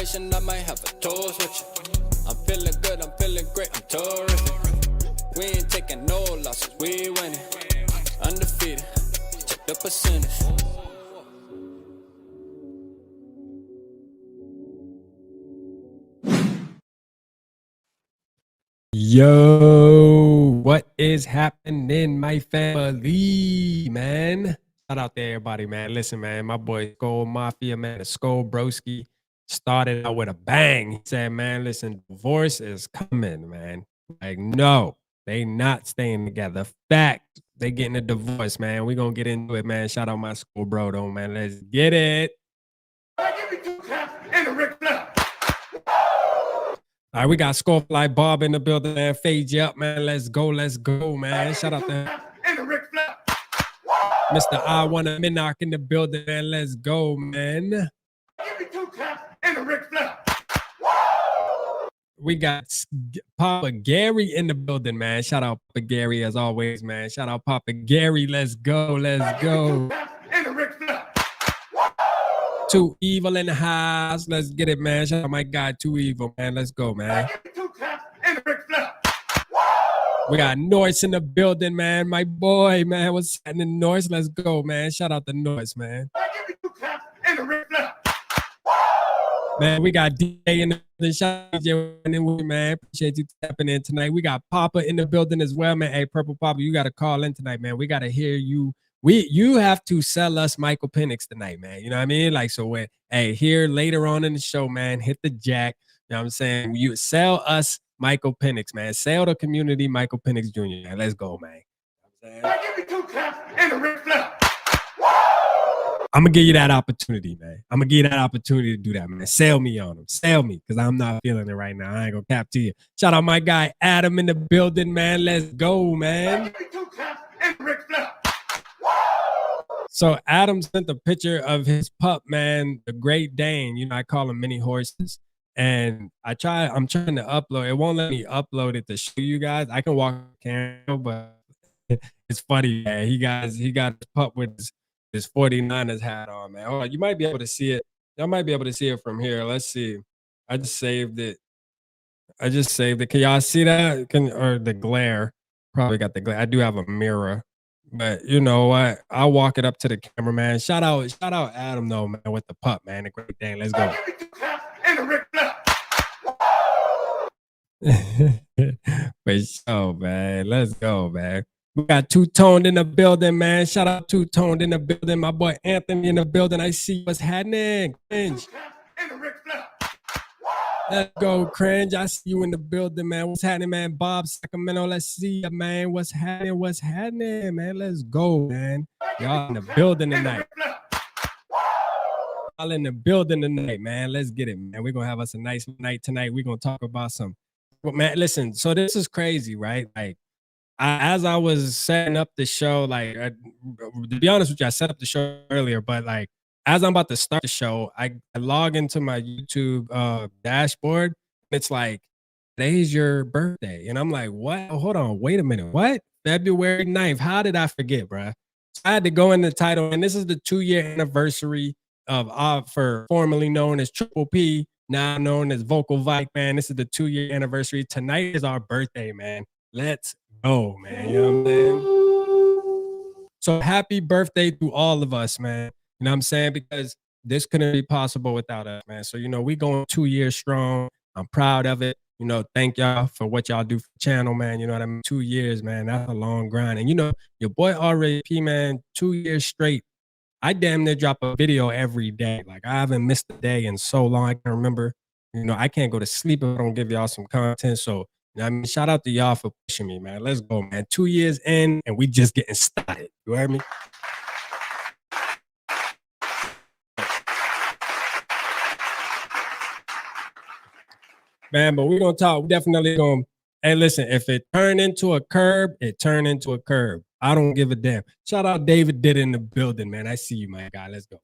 conversation, I might have a toast with you. I'm feeling good, I'm feeling great, I'm terrific. We ain't taking no losses, we winning. Undefeated, check the percentage. Yo, what is happening, my family, man? Shout out to everybody, man. Listen, man, my boy Skull Mafia, man, the Skull Broski started out with a bang. He said, man, listen, divorce is coming, man. Like, no, they not staying together. Fact, they getting a divorce, man. We gonna get into it, man. Shout out my school bro, though, man. Let's get it. Give me 2 claps and a Ric Flair. All right, we got Scorefly Bob in the building, man. Fade you up, man. Let's go, man. Shout out to and a Ric Flair. Mr. I Wanna Minnock in the building, man. Let's go, man. Give me 2 claps and a Ric Flair. We got Papa Gary in the building, man. Shout out Papa Gary as always, man. Shout out Papa Gary. Let's go, let's go. And a Ric Flair. Too Evil in the house. Let's get it, man. Shout out my guy, Too Evil, man. Let's go, man. Give me 2 claps and a Ric Flair. We got Noise in the building, man. My boy, man. What's happening, Noise? Let's go, man. Shout out to Noise, man. Give me 2 claps and a Ric Flair. Man, we got DJ in the building. Shout out to DJ, man. Appreciate you tapping in tonight. We got Papa in the building as well, man. Hey, Purple Papa, you got to call in tonight, man. We got to hear you. You have to sell us Michael Penix tonight, man. You know what I mean? Like, so when, hey, here later on in the show, man, hit the jack. You know what I'm saying? You sell us Michael Penix, man. Sell the community Michael Penix Jr., man. Let's go, man. You know give me 2 claps and a Ric Flair. I'm going to give you that opportunity, man. I'm going to give you that opportunity to do that, man. Sell me on them. Sell me, because I'm not feeling it right now. I ain't going to cap to you. Shout out my guy, Adam, in the building, man. Let's go, man. Give me 2 claps and a Ric Flair. So Adam sent a picture of his pup, man, the Great Dane. You know, I call him mini horses. And I'm trying to upload. It won't let me upload it to show you guys. I can walk the camera, but it's funny, man. He got his pup with his 49ers hat on, man. Oh, you might be able to see it. Y'all might be able to see it from here. Let's see. I just saved it. Can y'all see that? Or the glare? Probably got the glare. I do have a mirror. But you know what? I'll walk it up to the cameraman. Shout out Adam though, man, with the pup, man. The Great Dane. Let's go. Give me 2 claps and a Ric Flair. For sure, man. Let's go, man. We got Two Toned in the building, man. Shout out Two Toned in the building. My boy Anthony in the building. I see what's happening. Cringe. 2 claps and a Ric Flair. Let's go, Cringe. I see you in the building, man. What's happening, man? Bob Sacramento. Let's see you, man. What's happening, man? Let's go, man. Y'all in the building tonight. Y'all in the building tonight, man. Let's get it, man. We're going to have us a nice night tonight. We're going to talk about some. But, man, listen. So this is crazy, right? Like, as I was setting up the show, like, to be honest with you, I set up the show earlier, but, like, as I'm about to start the show, I log into my YouTube dashboard. It's like, today's your birthday. And I'm like, what? Oh, hold on. Wait a minute. What? February 9th. How did I forget, bro? So I had to go in the title. And this is the 2-year anniversary of for formerly known as Triple P, now known as Vocal Vike, man. This is the 2-year anniversary. Tonight is our birthday, man. Let's go, man. You know what I'm saying? So happy birthday to all of us, man. You know what I'm saying? Because this couldn't be possible without us, man. So, you know, we going 2 years strong. I'm proud of it. You know, thank y'all for what y'all do for the channel, man. You know what I mean? 2 years, man. That's a long grind. And, you know, your boy R.A.P., man, 2 years straight. I damn near drop a video every day. Like, I haven't missed a day in so long. I can remember, you know, I can't go to sleep if I don't give y'all some content. So, you know I mean? Shout out to y'all for pushing me, man. Let's go, man. 2 years in, and we just getting started. You heard me? Man, but we're going to talk. We definitely going to, hey, listen, if it turned into a curb, it turned into a curb. I don't give a damn. Shout out David Did in the building, man. I see you, my guy. Let's go.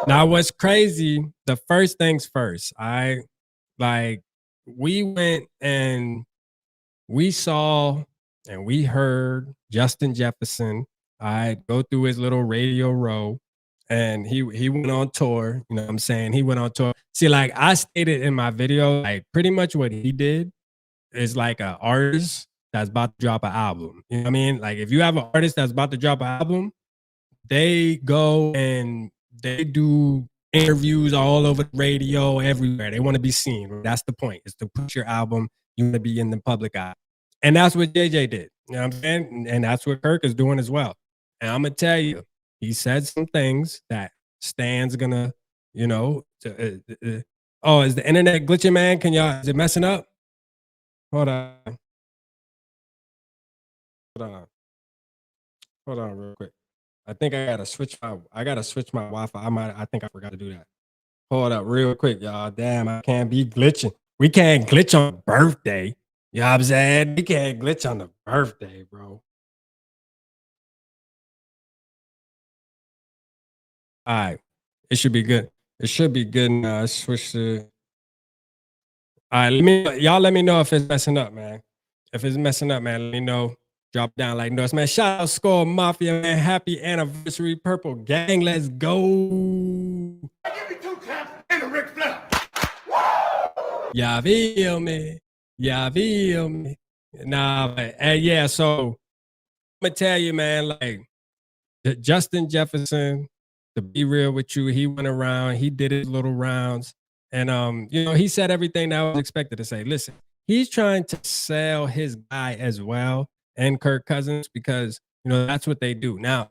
Now, what's crazy, the first things first, we went and we saw and we heard Justin Jefferson, go through his little radio row. and he went on tour. You know what I'm saying? He went on tour. See, like I stated in my video, like pretty much what he did is like an artist that's about to drop an album. You know what I mean? Like if you have an artist that's about to drop an album, they go and they do interviews all over the radio, everywhere. They want to be seen. That's the point, is to push your album. You want to be in the public eye. And that's what JJ did. You know what I'm saying? And that's what Kirk is doing as well. And I'm going to tell you, he said some things that Stan's going to, you know, oh, is the internet glitching, man? Is it messing up? Hold on. Hold on real quick. I think I gotta switch my Wi-Fi. I think I forgot to do that. Hold up real quick, y'all. Damn, I can't be glitching. We can't glitch on birthday. You know what I'm saying? We can't glitch on the birthday, bro. All right. It should be good. It should be good now. I switch to. All right, let me know if it's messing up, man. If it's messing up, man, let me know. Drop down like notes, man. Shout out Skull Mafia, man. Happy anniversary, Purple Gang. Let's go. Give me 2 taps and a Ric Flair. Y'all feel me? Y'all feel me? Nah, but yeah, so I'm gonna tell you, man, like Justin Jefferson, to be real with you, he went around, he did his little rounds, and you know, he said everything that I was expected to say. Listen, he's trying to sell his guy as well, and Kirk Cousins, because you know that's what they do. Now,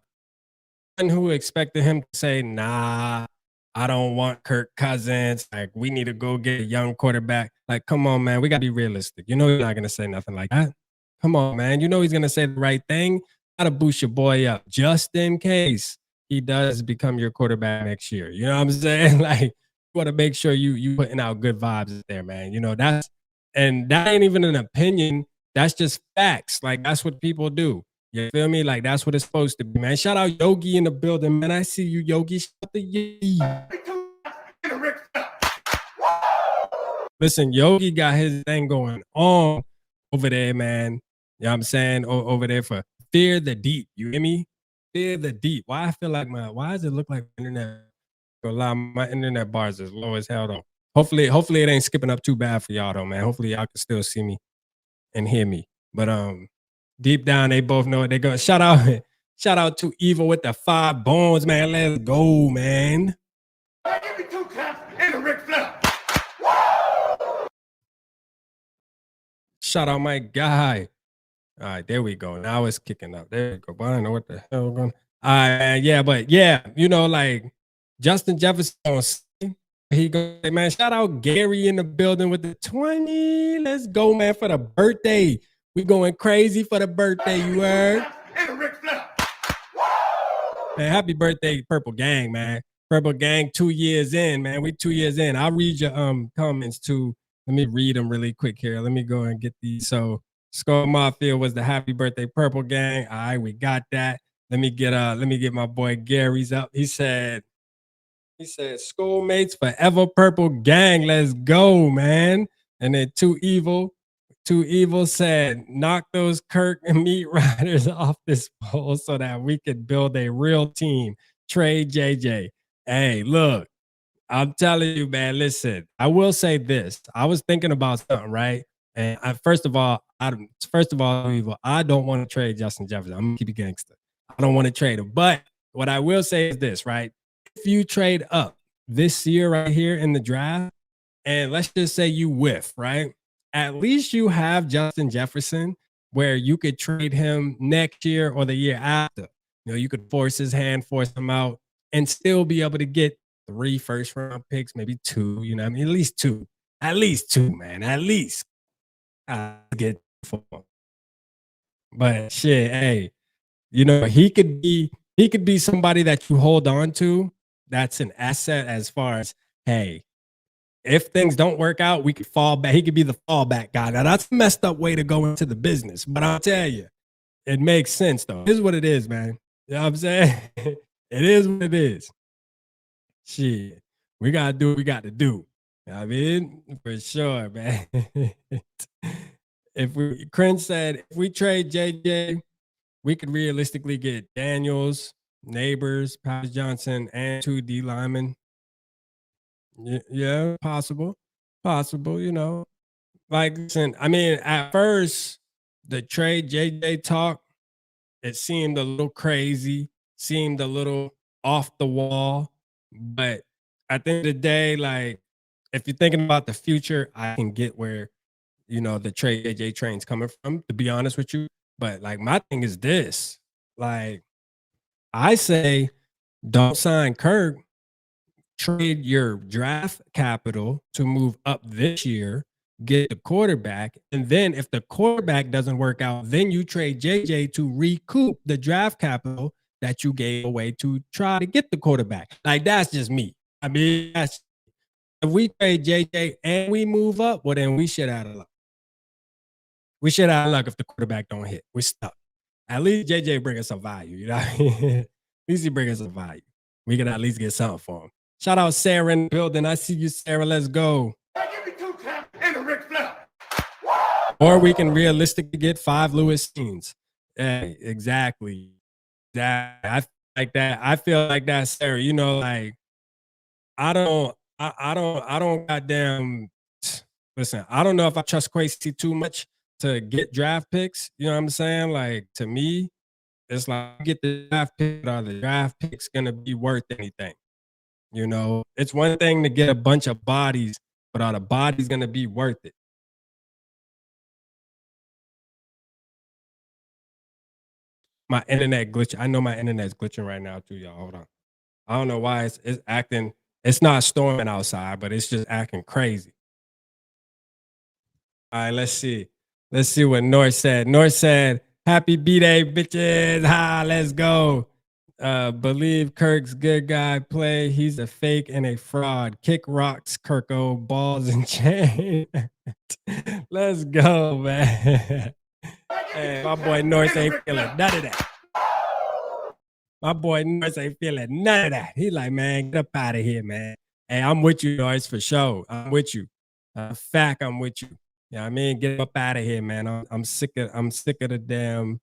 who expected him to say, nah, I don't want Kirk Cousins. Like, we need to go get a young quarterback. Like, come on, man. We got to be realistic. You know, you're not going to say nothing like that. Come on, man. You know, he's going to say the right thing. Got to boost your boy up just in case he does become your quarterback next year. You know what I'm saying? Like, you want to make sure you putting out good vibes there, man. You know, that ain't even an opinion. That's just facts. Like, that's what people do. You feel me? Like, that's what it's supposed to be, man. Shout out Yogi in the building, man. I see you, Yogi. Shout out to Yogi. Give me 2 taps and a Ric Flair. Listen, Yogi got his thing going on over there, man. You know what I'm saying? Over there for Fear the Deep. You hear me? Fear the Deep. Why I feel like why does it look like internet? My internet bars is low as hell though. Hopefully it ain't skipping up too bad for y'all though, man. Hopefully y'all can still see me and hear me. But deep down, they both know what they go. Shout out to Evil with the 5 bones, man. Let's go, man. Give me 2 taps and a Ric Flair. Shout out my guy. All right, there we go. Now it's kicking up. There we go. But I don't know what the hell going on. All right, yeah, but yeah, you know, like Justin Jefferson, he goes, hey, man, shout out Gary in the building with the 20. Let's go, man, for the birthday. We going crazy for the birthday, you heard? And a Ric Flair. Man, happy birthday, Purple Gang, man. Purple Gang, 2 years in, man. We 2 years in. I'll read your comments too. Let me read them really quick here. Let me go and get these. So Skull Mafia was the happy birthday Purple Gang. All right, we got that. Let me get my boy Gary's up. He said, schoolmates forever Purple Gang. Let's go, man. And then Too Evil said, knock those Kirk and Meat Riders off this pole so that we could build a real team. Trade JJ. Hey, look, I'm telling you, man, listen, I will say this. I was thinking about something, right? And first of all, Evil, I don't want to trade Justin Jefferson. I'm going to keep it gangster. I don't want to trade him. But what I will say is this, right? If you trade up this year right here in the draft, and let's just say you whiff, right? At least you have Justin Jefferson where you could trade him next year or the year after. You know, you could force his hand, force him out, and still be able to get 3 first-round picks, maybe 2, you know what I mean? At least two, man. At least I get 4. But shit, hey, you know, he could be somebody that you hold on to. That's an asset as far as, hey, if things don't work out, we could fall back. He could be the fallback guy. Now, that's a messed up way to go into the business. But I'll tell you, it makes sense, though. This is what it is, man. You know what I'm saying? It is what it is. Shit. We got to do what we got to do. You know what I mean? For sure, man. Cringe said, if we trade JJ, we could realistically get Daniels, Neighbors, Paris Johnson, and 2 D linemen. Yeah, possible. Possible, you know. Like, listen, I mean, at first, the trade JJ talk, it seemed a little crazy, seemed a little off the wall. But at the end of the day, like, if you're thinking about the future, I can get where, the trade JJ train's coming from, to be honest with you. But like, my thing is this, like, I say don't sign Kirk, trade your draft capital to move up this year, get the quarterback, and then if the quarterback doesn't work out, then you trade JJ to recoup the draft capital that you gave away to try to get the quarterback. Like, that's just me. I mean, if we trade JJ and we move up, well, then we shit out of luck. We shit out of luck if the quarterback don't hit. We're stuck. At least JJ bring us some value. You know what I mean? At least he bring us some value. We can at least get something for him. Shout out Sarah in the building. I see you, Sarah. Let's go. Give me 2 taps and a Ric Flair. Or we can realistically get 5 Lewis scenes. Hey, exactly. I like that. I feel like that, Sarah. Like, I don't goddamn listen. I don't know if I trust Quasey too much to get draft picks. You know what I'm saying? Like, to me, it's like, get the draft pick, are the draft picks gonna be worth anything? It's one thing to get a bunch of bodies, but are the bodies gonna be worth it? My internet glitching. I know my internet's glitching right now too, y'all. Hold on. I don't know why it's acting. It's not storming outside, but it's just acting crazy. All right, let's see. Let's see what North said. North said, "Happy B-Day, bitches. Ha, let's go. Believe Kirk's good guy play. He's a fake and a fraud. Kick rocks, Kirko, balls and chain." Let's go, man. Hey, my boy North ain't feeling none of that. My boy North ain't feeling none of that. He like, man, get up out of here, man. Hey, I'm with you, North, for sure. I'm with you. Fact, I'm with you. Yeah, I mean, get up out of here, man. I'm sick of the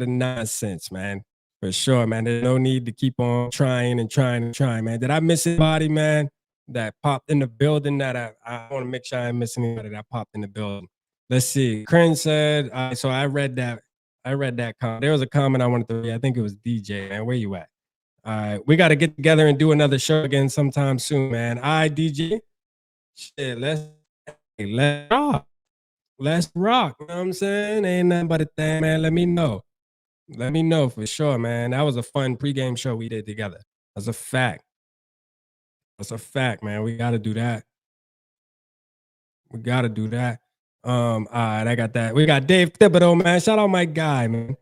nonsense, man. For sure, man. There's no need to keep on trying and trying and trying, man. Did I miss anybody, man, that popped in the building? That I want to make sure I didn't miss anybody that popped in the building. Let's see. Kren said, so I read that comment. There was a comment I wanted to read. I think it was DJ, man. Where you at? All right. We got to get together and do another show again sometime soon, man. All right, DJ. Shit, let's rock. Let's rock. You know what I'm saying? Ain't nothing but a thing, man. Let me know. Let me know for sure, man. That was a fun pregame show we did together. That's a fact. That's a fact, man. We got to do that. We got to do that. All right, I got that. We got Dave Thibodeau, man. Shout out my guy, man.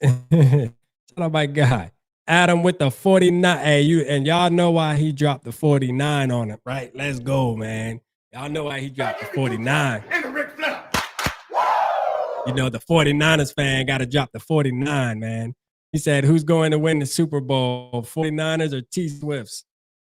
Shout out my guy. Adam with the 49. Hey, y'all know why he dropped the 49 on it, right? Let's go, man. Y'all know why he dropped the 49. And a Ric Flair. The 49ers fan got to drop the 49, man. He said, who's going to win the Super Bowl, 49ers or T-Swifts?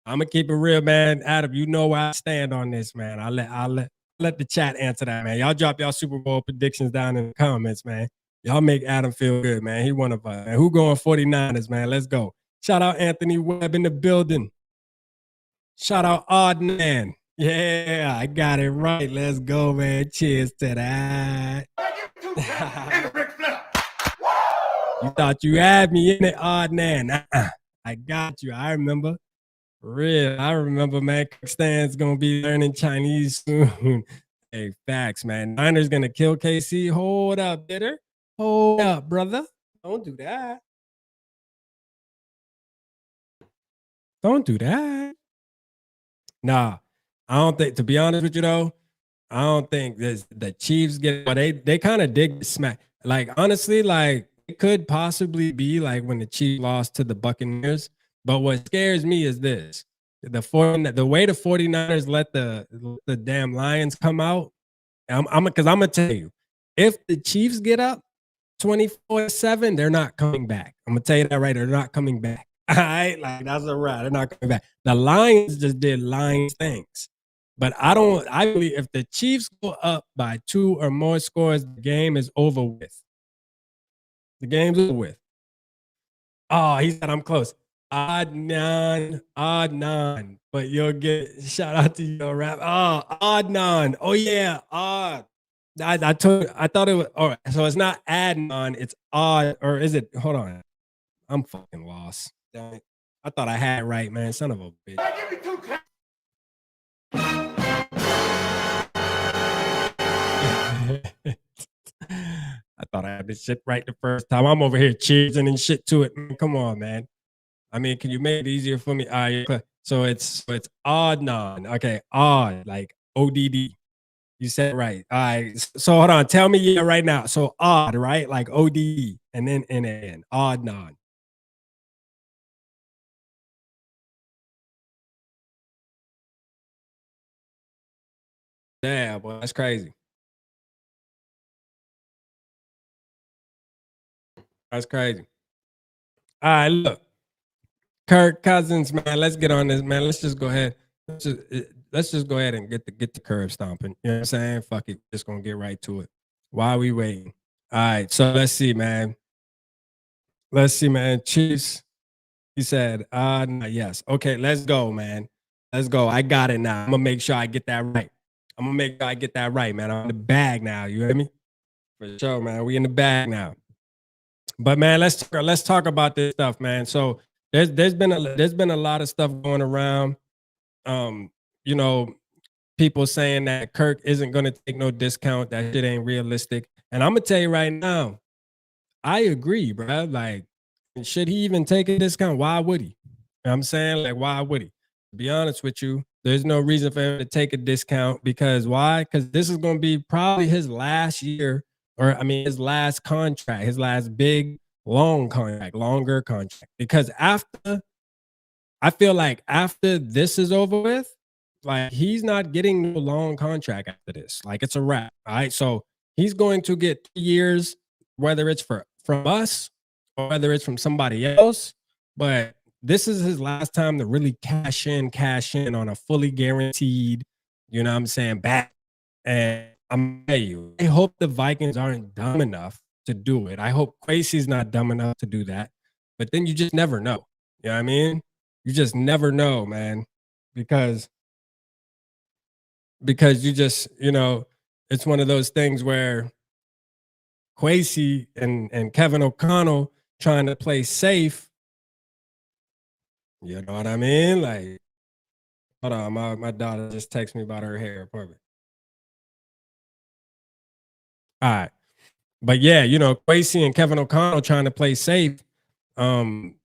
I'm going to keep it real, man. Adam, you know where I stand on this, man. I'll let the chat answer that, man. Y'all drop y'all Super Bowl predictions down in the comments, man. Y'all make Adam feel good, man. He one of us. Man. Who going 49ers, man? Let's go. Shout out Anthony Webb in the building. Shout out Oddman. Yeah, I got it right. Let's go, man. Cheers to that. You thought you had me in it, Oddman. I got you. I remember. Real. I remember, man. Stan's going to be learning Chinese soon. Hey, facts, man. Niners going to kill KC. Hold up, bitter. Hold up, brother. Don't do that. Don't do that. Nah, I don't think, to be honest with you, though, I don't think the Chiefs get, but they kind of dig the smack. Like, honestly, like, it could possibly be like when the Chiefs lost to the Buccaneers. But what scares me is this. The way the 49ers let the damn Lions come out, because I'm going to tell you, if the Chiefs get up 24-7, they're not coming back. I'm going to tell you that right. They're not coming back. All right? Like, that's a wrap. They're not coming back. The Lions just did Lions things. But I believe if the Chiefs go up by 2 or more scores, the game is over with. The game's over with. Oh, he said I'm close. Odd non, but you'll get shout out to your rap. Oh, odd non. Oh yeah, odd. I thought it was all right. So it's not Adnan, it's odd, or is it? Hold on, I'm fucking lost. Dang it. I thought I had it right, man. Son of a bitch. I give you two counts. I thought I had this shit right the first time. I'm over here cheersing and shit to it. Man, come on, man. I mean, can you make it easier for me? So it's odd non. Okay, odd like ODD. You said it right. All right. So hold on. Tell me yeah right now. So odd, right? Like ODD and then NAN. Odd non. Damn, boy, that's crazy. That's crazy. All right, look. Kirk Cousins, man. Let's get on this, man. Let's just go ahead. Let's just go ahead and get the curb stomping. You know what I'm saying? Fuck it. Just gonna get right to it. Why are we waiting? All right. So let's see, man. Let's see, man. Chiefs. He said, yes. Okay, let's go, man. Let's go. I got it now. I'm gonna make sure I get that right. I'm gonna make sure I get that right, man. I'm in the bag now. You hear me? For sure, man. We in the bag now. But man, let's talk about this stuff, man. So there's been a lot of stuff going around. Um, you know, people saying that Kirk isn't gonna take no discount. That shit ain't realistic. And I'm gonna tell you right now, I agree, bro. Like, should he even take a discount? Why would he? You know what I'm saying, like, why would he? To be honest with you, there's no reason for him to take a discount because why? Because this is going to be probably his last year, or I mean, his last contract, his last big, long contract, longer contract. Because after I feel like after this is over with, like he's not getting no long contract after this. Like it's a wrap. All right. So he's going to get 2 years, whether it's from us or whether it's from somebody else. But this is his last time to really cash in on a fully guaranteed, you know what I'm saying, back. And I'm telling you, I hope the Vikings aren't dumb enough to do it. I hope Quasey's not dumb enough to do that. But then you just never know. You know what I mean? You just never know, man, because you just, it's one of those things where Quasey and Kevin O'Connell trying to play safe. You know what I mean? Like, hold on, my daughter just texted me about her hair appointment. All right. But yeah, Quasey and Kevin O'Connell trying to play safe. Um,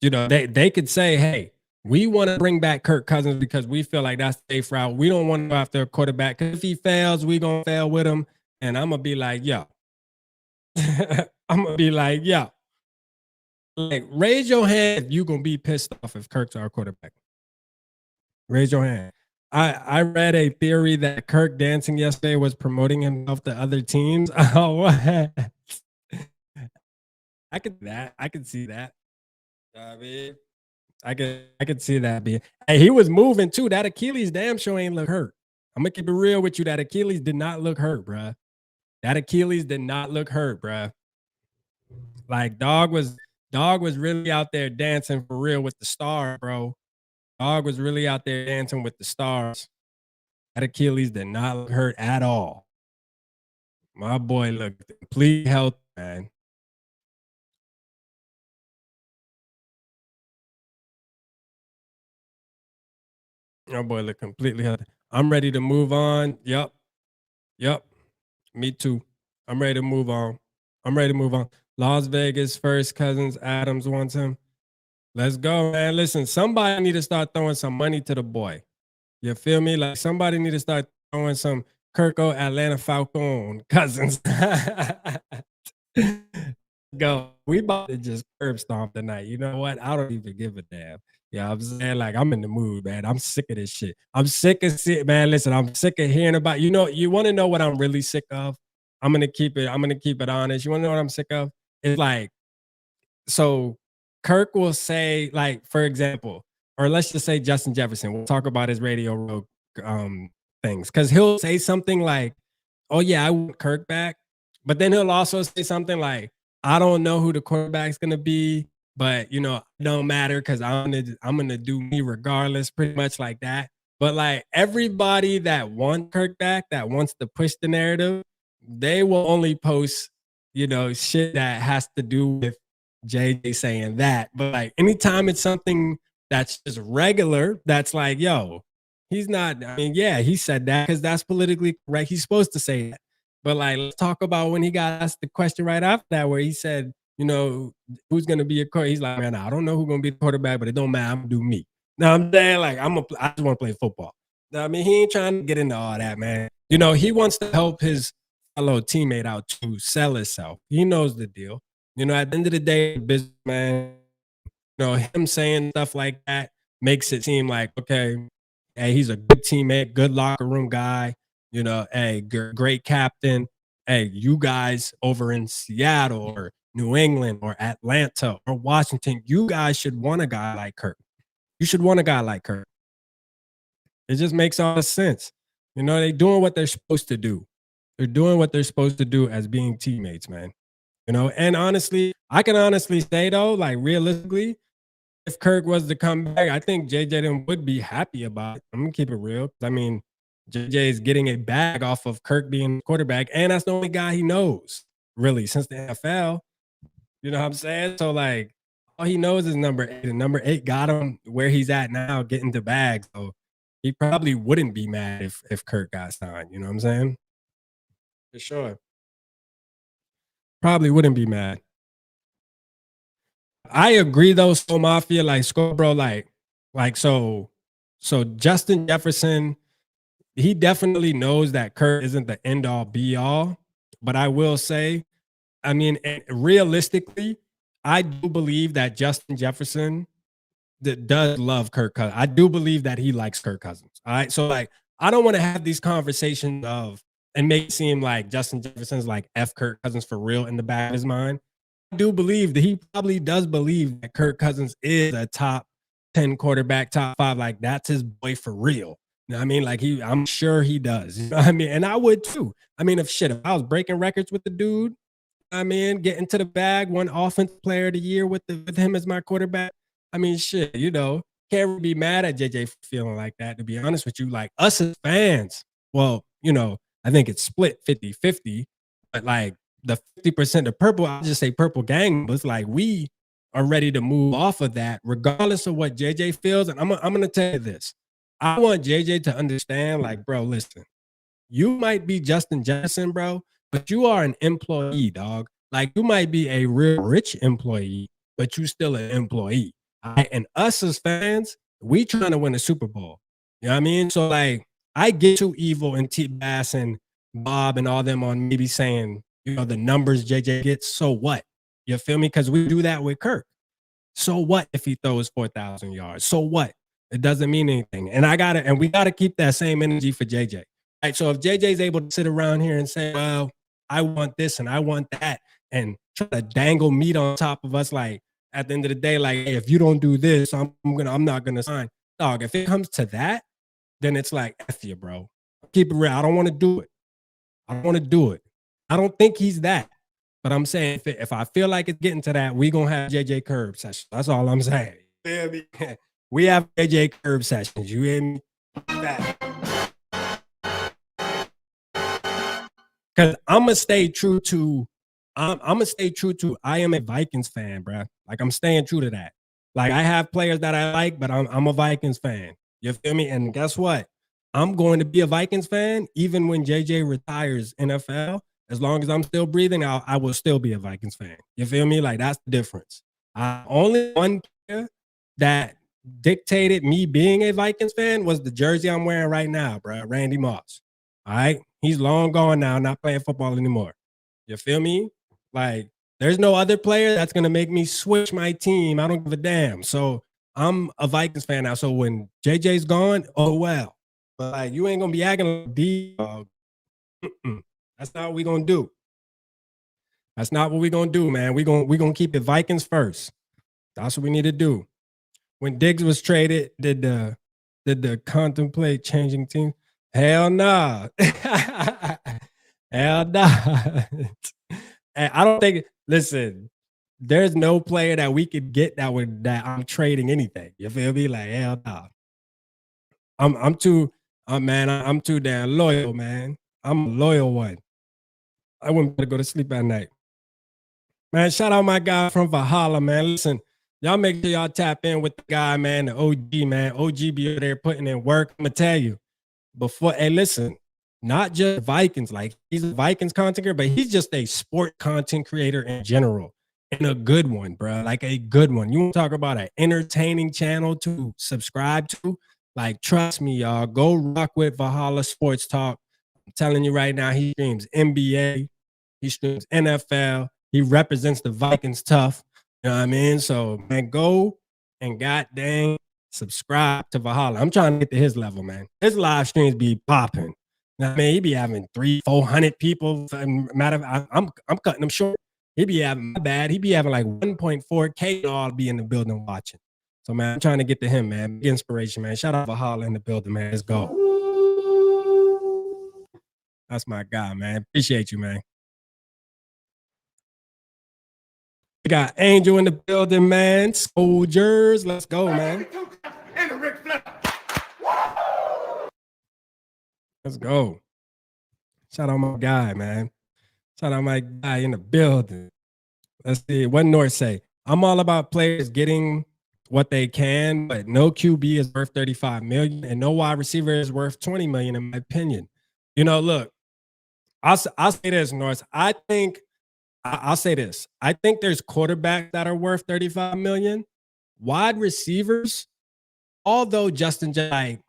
they could say, hey, we want to bring back Kirk Cousins because we feel like that's the safe route. We don't want to go after a quarterback because if he fails, we gonna fail with him. And I'm gonna be like, yo, I'm gonna be like, yo, like raise your hand if you gonna be pissed off if Kirk's our quarterback. Raise your hand. I read a theory that Kirk dancing yesterday was promoting himself to other teams. Oh, what? I could that. I could see that. I mean, I could see that being. Hey, he was moving too. That Achilles damn sure ain't look hurt. I'm gonna keep it real with you. That Achilles did not look hurt, bruh. That Achilles did not look hurt, bruh. Like dog was really out there dancing for real with the star, bro. Dog was really out there dancing with the stars. That Achilles did not look hurt at all. My boy looked complete health, man. My boy looked completely healthy. I'm ready to move on. Yep. Me too. I'm ready to move on. I'm ready to move on. Las Vegas first, Cousins Adams wants him. Let's go, man. Listen, somebody need to start throwing some money to the boy. You feel me? Like somebody need to start throwing some Kirko Atlanta Falcon Cousins. Go. We about to just curb stomp tonight. You know what? I don't even give a damn. Yeah, I'm saying like I'm in the mood, man. I'm sick of this shit. I'm sick of shit, man. Listen, I'm sick of hearing about. You want to know what I'm really sick of? I'm gonna keep it honest. You want to know what I'm sick of? It's like so Kirk will say, like, for example, or let's just say Justin Jefferson. We'll talk about his Radio Row things. Cause he'll say something like, oh yeah, I want Kirk back. But then he'll also say something like, I don't know who the quarterback's gonna be, but you know, it don't matter because I'm gonna do me regardless, pretty much like that. But like everybody that wants Kirk back, that wants to push the narrative, they will only post, you know, shit that has to do with JJ saying that. But like anytime it's something that's just regular, that's like, yo, he's not. I mean, yeah, he said that because that's politically correct. He's supposed to say that. But like, let's talk about when he got asked the question right after that, where he said, you know, who's gonna be a quarterback? He's like, man, I don't know who's gonna be the quarterback, but it don't matter. I'm gonna do me. Now I'm saying, like, I just want to play football. Now, I mean, he ain't trying to get into all that, man. You know, he wants to help his fellow teammate out to sell himself. He knows the deal. You know, at the end of the day, businessman, you know, him saying stuff like that makes it seem like, okay, hey, he's a good teammate, good locker room guy, you know, hey, great captain. Hey, you guys over in Seattle or New England or Atlanta or Washington, you guys should want a guy like Kirk. You should want a guy like Kirk. It just makes all the sense. You know, they're doing what they're supposed to do. They're doing what they're supposed to do as being teammates, man. You know, and honestly, I can honestly say though, like realistically, if Kirk was to come back, I think JJ then would be happy about it. I'm gonna keep it real. I mean, JJ is getting a bag off of Kirk being quarterback, and that's the only guy he knows, really, since the NFL. You know what I'm saying? So like all he knows is number 8, and number 8 got him where he's at now, getting the bag. So he probably wouldn't be mad if Kirk got signed. You know what I'm saying? For sure. Probably wouldn't be mad. I agree though, so Mafia, like Scobro, like so Justin Jefferson, he definitely knows that Kirk isn't the end all be all. But I will say, I mean, realistically, I do believe that Justin Jefferson that does love Kirk Cousins. I do believe that he likes Kirk Cousins. All right. So like I don't want to have these conversations of and make it seem like Justin Jefferson's like F Kirk Cousins for real in the back of his mind. I do believe that he probably does believe that Kirk Cousins is a top 10 quarterback, top 5. Like that's his boy for real. You know what I mean? Like I'm sure he does. You know what I mean? And I would too. I mean, if I was breaking records with the dude, I mean, getting to the bag, one offensive player of the year with him as my quarterback. I mean, shit, you know, can't really be mad at JJ for feeling like that, to be honest with you. Like us as fans, well, you know, I think it's split 50-50, but like the 50% of purple, I'll just say purple gang, but it's like we are ready to move off of that, regardless of what JJ feels. And I'm gonna tell you this. I want JJ to understand, like, bro, listen, you might be Justin Jefferson, bro, but you are an employee, dog. Like you might be a real rich employee, but you still an employee. And us as fans, we trying to win a Super Bowl. You know what I mean? So like I get too evil and T Bass and Bob and all them on maybe saying, you know, the numbers JJ gets. So what? You feel me? Because we do that with Kirk. So what if he throws 4,000 yards? So what? It doesn't mean anything. And we gotta keep that same energy for JJ. Right. So if JJ's able to sit around here and say, well, I want this and I want that, and try to dangle meat on top of us, like at the end of the day, like, hey, if you don't do this, I'm not gonna sign. Dog, if it comes to that, then it's like F you, bro. Keep it real. I don't want to do it. I don't want to do it. I don't think he's that. But I'm saying if I feel like it's getting to that, we gonna have JJ curb sessions. That's all I'm saying. We have JJ curb sessions. You hear me? Because I'm gonna stay true to I am a Vikings fan, bro. Like I'm staying true to that. Like I have players that I like, but I'm a Vikings fan. You feel me? And guess what? I'm going to be a Vikings fan even when JJ retires NFL. As long as I'm still breathing, I will still be a Vikings fan. You feel me? Like that's the difference. Only one player that dictated me being a Vikings fan was the jersey I'm wearing right now, bro. Randy Moss. All right. He's long gone now, not playing football anymore. You feel me? Like, there's no other player that's going to make me switch my team. I don't give a damn. So I'm a Vikings fan now. So when JJ's gone, oh, well. But like, you ain't going to be acting like D-dog. That's not what we're going to do. That's not what we're going to do, man. We're going to keep it Vikings first. That's what we need to do. When Diggs was traded, did the contemplate changing team? Hell nah. Hell nah. And I don't think, listen, there's no player that we could get that I'm trading anything. You feel me? Like, hell no. I'm too man, I'm too damn loyal, man. I'm a loyal one. I wouldn't better go to sleep at night. Man, shout out my guy from Valhalla, man. Listen, y'all make sure y'all tap in with the guy, man, the OG, man. OG be over there putting in work. I'm gonna tell you. Hey, listen, not just Vikings, like he's a Vikings content creator, but he's just a sport content creator in general. And a good one, bro. Like a good one. You want to talk about an entertaining channel to subscribe to? Like, trust me, y'all. Go rock with Valhalla Sports Talk. I'm telling you right now, he streams NBA, he streams NFL, he represents the Vikings tough. You know what I mean? So, man, go and god dang subscribe to Valhalla. I'm trying to get to his level, man. His live streams be popping. I mean, he be having 300-400 people. I'm cutting them short. He be having like 1.4K all be in the building watching. So man, I'm trying to get to him, man. Big inspiration, man. Shout out Valhalla in the building, man. Let's go. That's my guy, man. Appreciate you, man. We got Angel in the building, man. Soldiers, let's go, man. Let's go. Shout out my guy, man. Shout out my guy in the building. Let's see. What North say? I'm all about players getting what they can, but no QB is worth 35 million and no wide receiver is worth 20 million, in my opinion. You know, look, I'll say this, North. I'll say this. I think there's quarterbacks that are worth 35 million. Wide receivers, although Justin, like,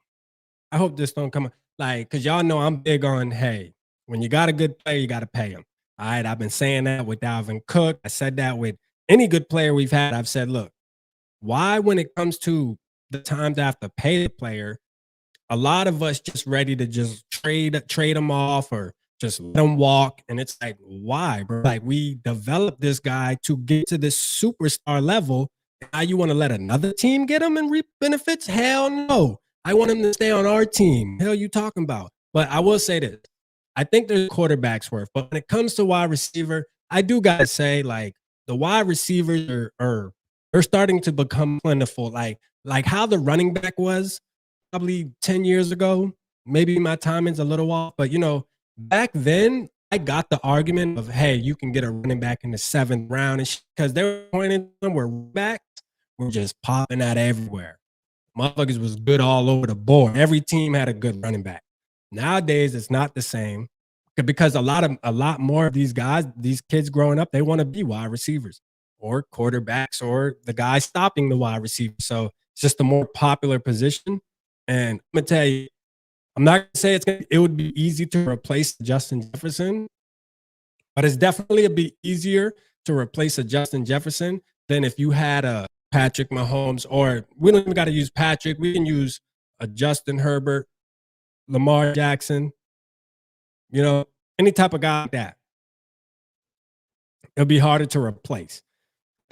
I hope this don't come like, because y'all know I'm big on, hey, when you got a good player, you got to pay him. All right, I've been saying that with Dalvin Cook. I said that with any good player we've had. I've said, look, why when it comes to the time to have to pay the player, a lot of us just ready to just trade them off or just let them walk. And it's like, why, bro? Like, we developed this guy to get to this superstar level. Now you want to let another team get him and reap benefits? Hell no. I want him to stay on our team. Hell you talking about? But I will say this. I think there's quarterbacks worth. But when it comes to wide receiver, I do got to say, like, the wide receivers they're starting to become plentiful. Like how the running back was probably 10 years ago. Maybe my timing's a little off, but, you know, back then, I got the argument of, hey, you can get a running back in the 7th round, because they were pointing them where backs were just popping out everywhere. Motherfuckers was good all over the board. Every team had a good running back. Nowadays, it's not the same because a lot more of these guys, these kids growing up, they want to be wide receivers or quarterbacks or the guy stopping the wide receiver. So it's just a more popular position. And I'm gonna tell you, I'm not gonna say it would be easy to replace Justin Jefferson, but it's definitely a bit easier to replace a Justin Jefferson than if you had a Patrick Mahomes, or we don't even got to use Patrick. We can use a Justin Herbert, Lamar Jackson, you know, any type of guy like that. It'll be harder to replace.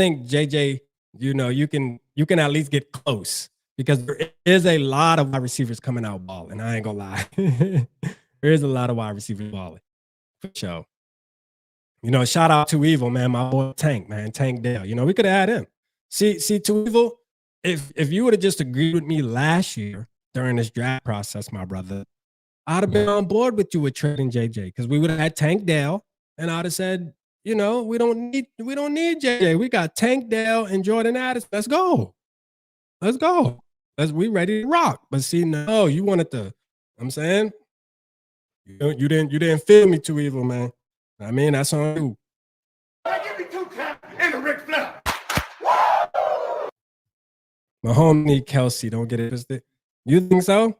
I think JJ, you know, you can at least get close because there is a lot of wide receivers coming out balling. I ain't gonna lie. There is a lot of wide receivers balling for sure. You know, shout out to Evil, man, my boy Tank, man, Tank Dale. You know, we could have had him. See, to Evil, if you would have just agreed with me last year during this draft process, my brother, I'd have been on board with you with trading JJ because we would have had Tank Dale, and I'd have said, you know, we don't need JJ. We got Tank Dale and Jordan Addison. Let's go. We ready to rock. But see, no, you wanted to. I'm saying you didn't feel me too evil, man. I mean, that's on you. Give me 2 taps and a Ric Flair. Mahomes need Kelsey. Don't get it twisted. You think so?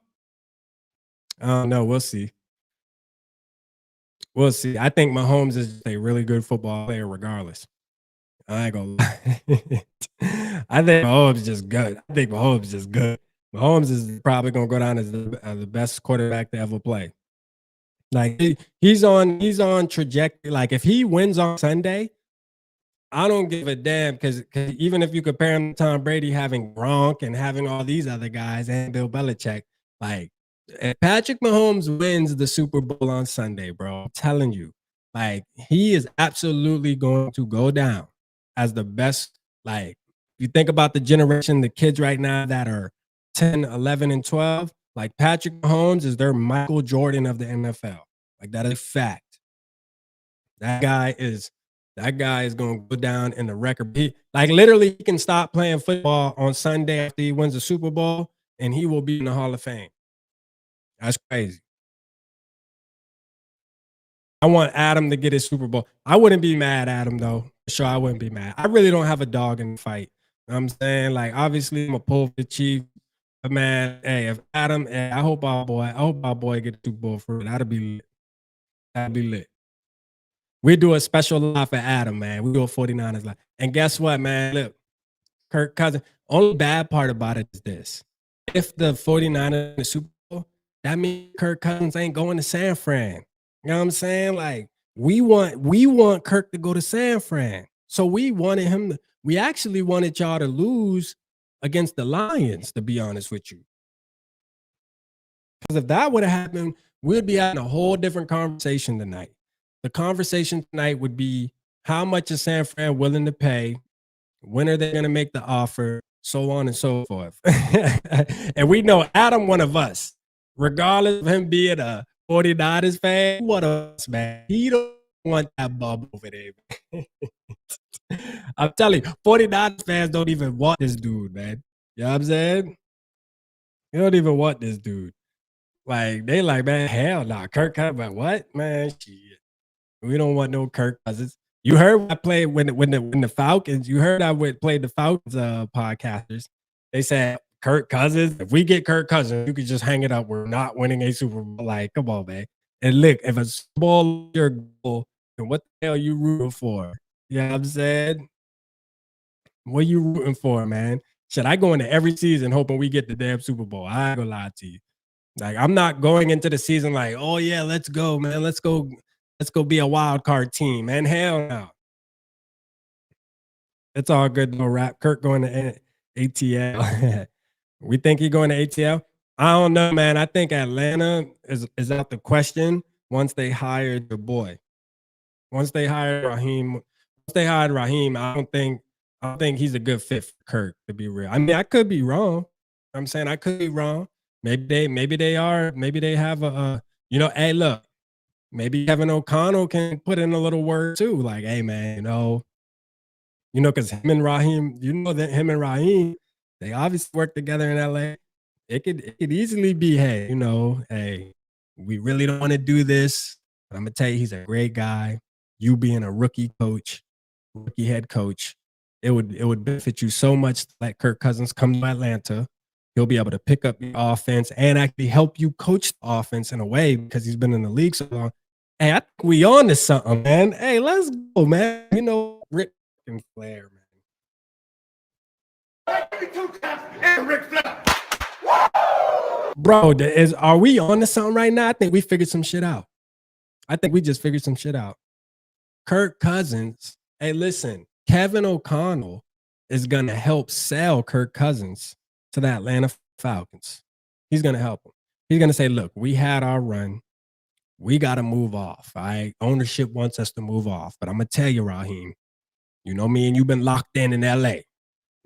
I don't know. We'll see. We'll see. I think Mahomes is a really good football player regardless. I ain't gonna lie. I think Mahomes is just good. Mahomes is probably gonna go down as the best quarterback to ever play. Like he's on trajectory. Like if he wins on Sunday, I don't give a damn because even if you compare him to Tom Brady having Gronk and having all these other guys and Bill Belichick, like if Patrick Mahomes wins the Super Bowl on Sunday, bro, I'm telling you, like he is absolutely going to go down as the best. Like, you think about the generation, the kids right now that are 10, 11, and 12, like Patrick Mahomes is their Michael Jordan of the NFL. Like, that is a fact. That guy is going to go down in the record. Like, literally, he can stop playing football on Sunday after he wins the Super Bowl, and he will be in the Hall of Fame. That's crazy. I want Adam to get his Super Bowl. I wouldn't be mad at him, though. For sure, I wouldn't be mad. I really don't have a dog in the fight. You know what I'm saying? Like, obviously, I'm a pull for the Chief. But, man, hey, if Adam, hey, I hope our boy get the Super Bowl for it. That'd be lit. That'd be lit. We do a special live for Adam, man. We do a 49ers live. And guess what, man? Look, Kirk Cousins. Only bad part about it is this. If the 49ers in the Super Bowl, that means Kirk Cousins ain't going to San Fran. You know what I'm saying? Like, we want Kirk to go to San Fran. So we actually wanted y'all to lose against the Lions, to be honest with you. Because if that would have happened, we'd be having a whole different conversation tonight. The conversation tonight would be, how much is San Fran willing to pay? When are they going to make the offer? So on and so forth. And we know Adam, one of us, regardless of him being a 49ers fan, what us, man. He don't want that bubble over there. I'm telling you, 49ers fans don't even want this dude, man. You know what I'm saying? They don't even want this dude. Like, they like, man, hell nah. Kirk Cousins, what? Man, shit. We don't want no Kirk Cousins. You heard I played when the Falcons. You heard I played the Falcons podcasters. They said Kirk Cousins. If we get Kirk Cousins, you could just hang it up. We're not winning a Super Bowl. Like, come on, man. And look, if a Super Bowl is your goal, then what the hell are you rooting for? You know what I'm saying? What are you rooting for, man? Should I go into every season hoping we get the damn Super Bowl? I ain't gonna lie to you. Like, I'm not going into the season like, oh yeah, let's go, man. Let's go be a wild card team, man. Hell no. It's all good, no rap. Kirk going to ATL. We think he going to ATL? I don't know, man. I think Atlanta is out the question once they hired the boy. Once they hired Raheem, I don't think he's a good fit for Kirk, to be real. I mean, I could be wrong. I'm saying I could be wrong. Maybe they are. Maybe they have hey, look. Maybe Kevin O'Connell can put in a little word too. Like, hey, man, because him and Raheem, they obviously work together in LA. It could easily be, hey, hey, we really don't want to do this. But I'm gonna tell you, he's a great guy. You being a rookie head coach, it would benefit you so much to let Kirk Cousins come to Atlanta. He'll be able to pick up the offense and actually help you coach the offense in a way because he's been in the league so long. Hey, I think we on to something, man. Hey, let's go, man. Rick and Flair, man. Give me 2 taps and Ric Flair. Bro, are we on to something right now? I think we figured some shit out. I think we just figured some shit out. Kirk Cousins. Hey, listen, Kevin O'Connell is going to help sell Kirk Cousins to the Atlanta Falcons. He's going to help him. He's going to say, look, we had our run. We got to move off. All right? Ownership wants us to move off. But I'm going to tell you, Raheem, you know me and you've been locked in LA. I'm going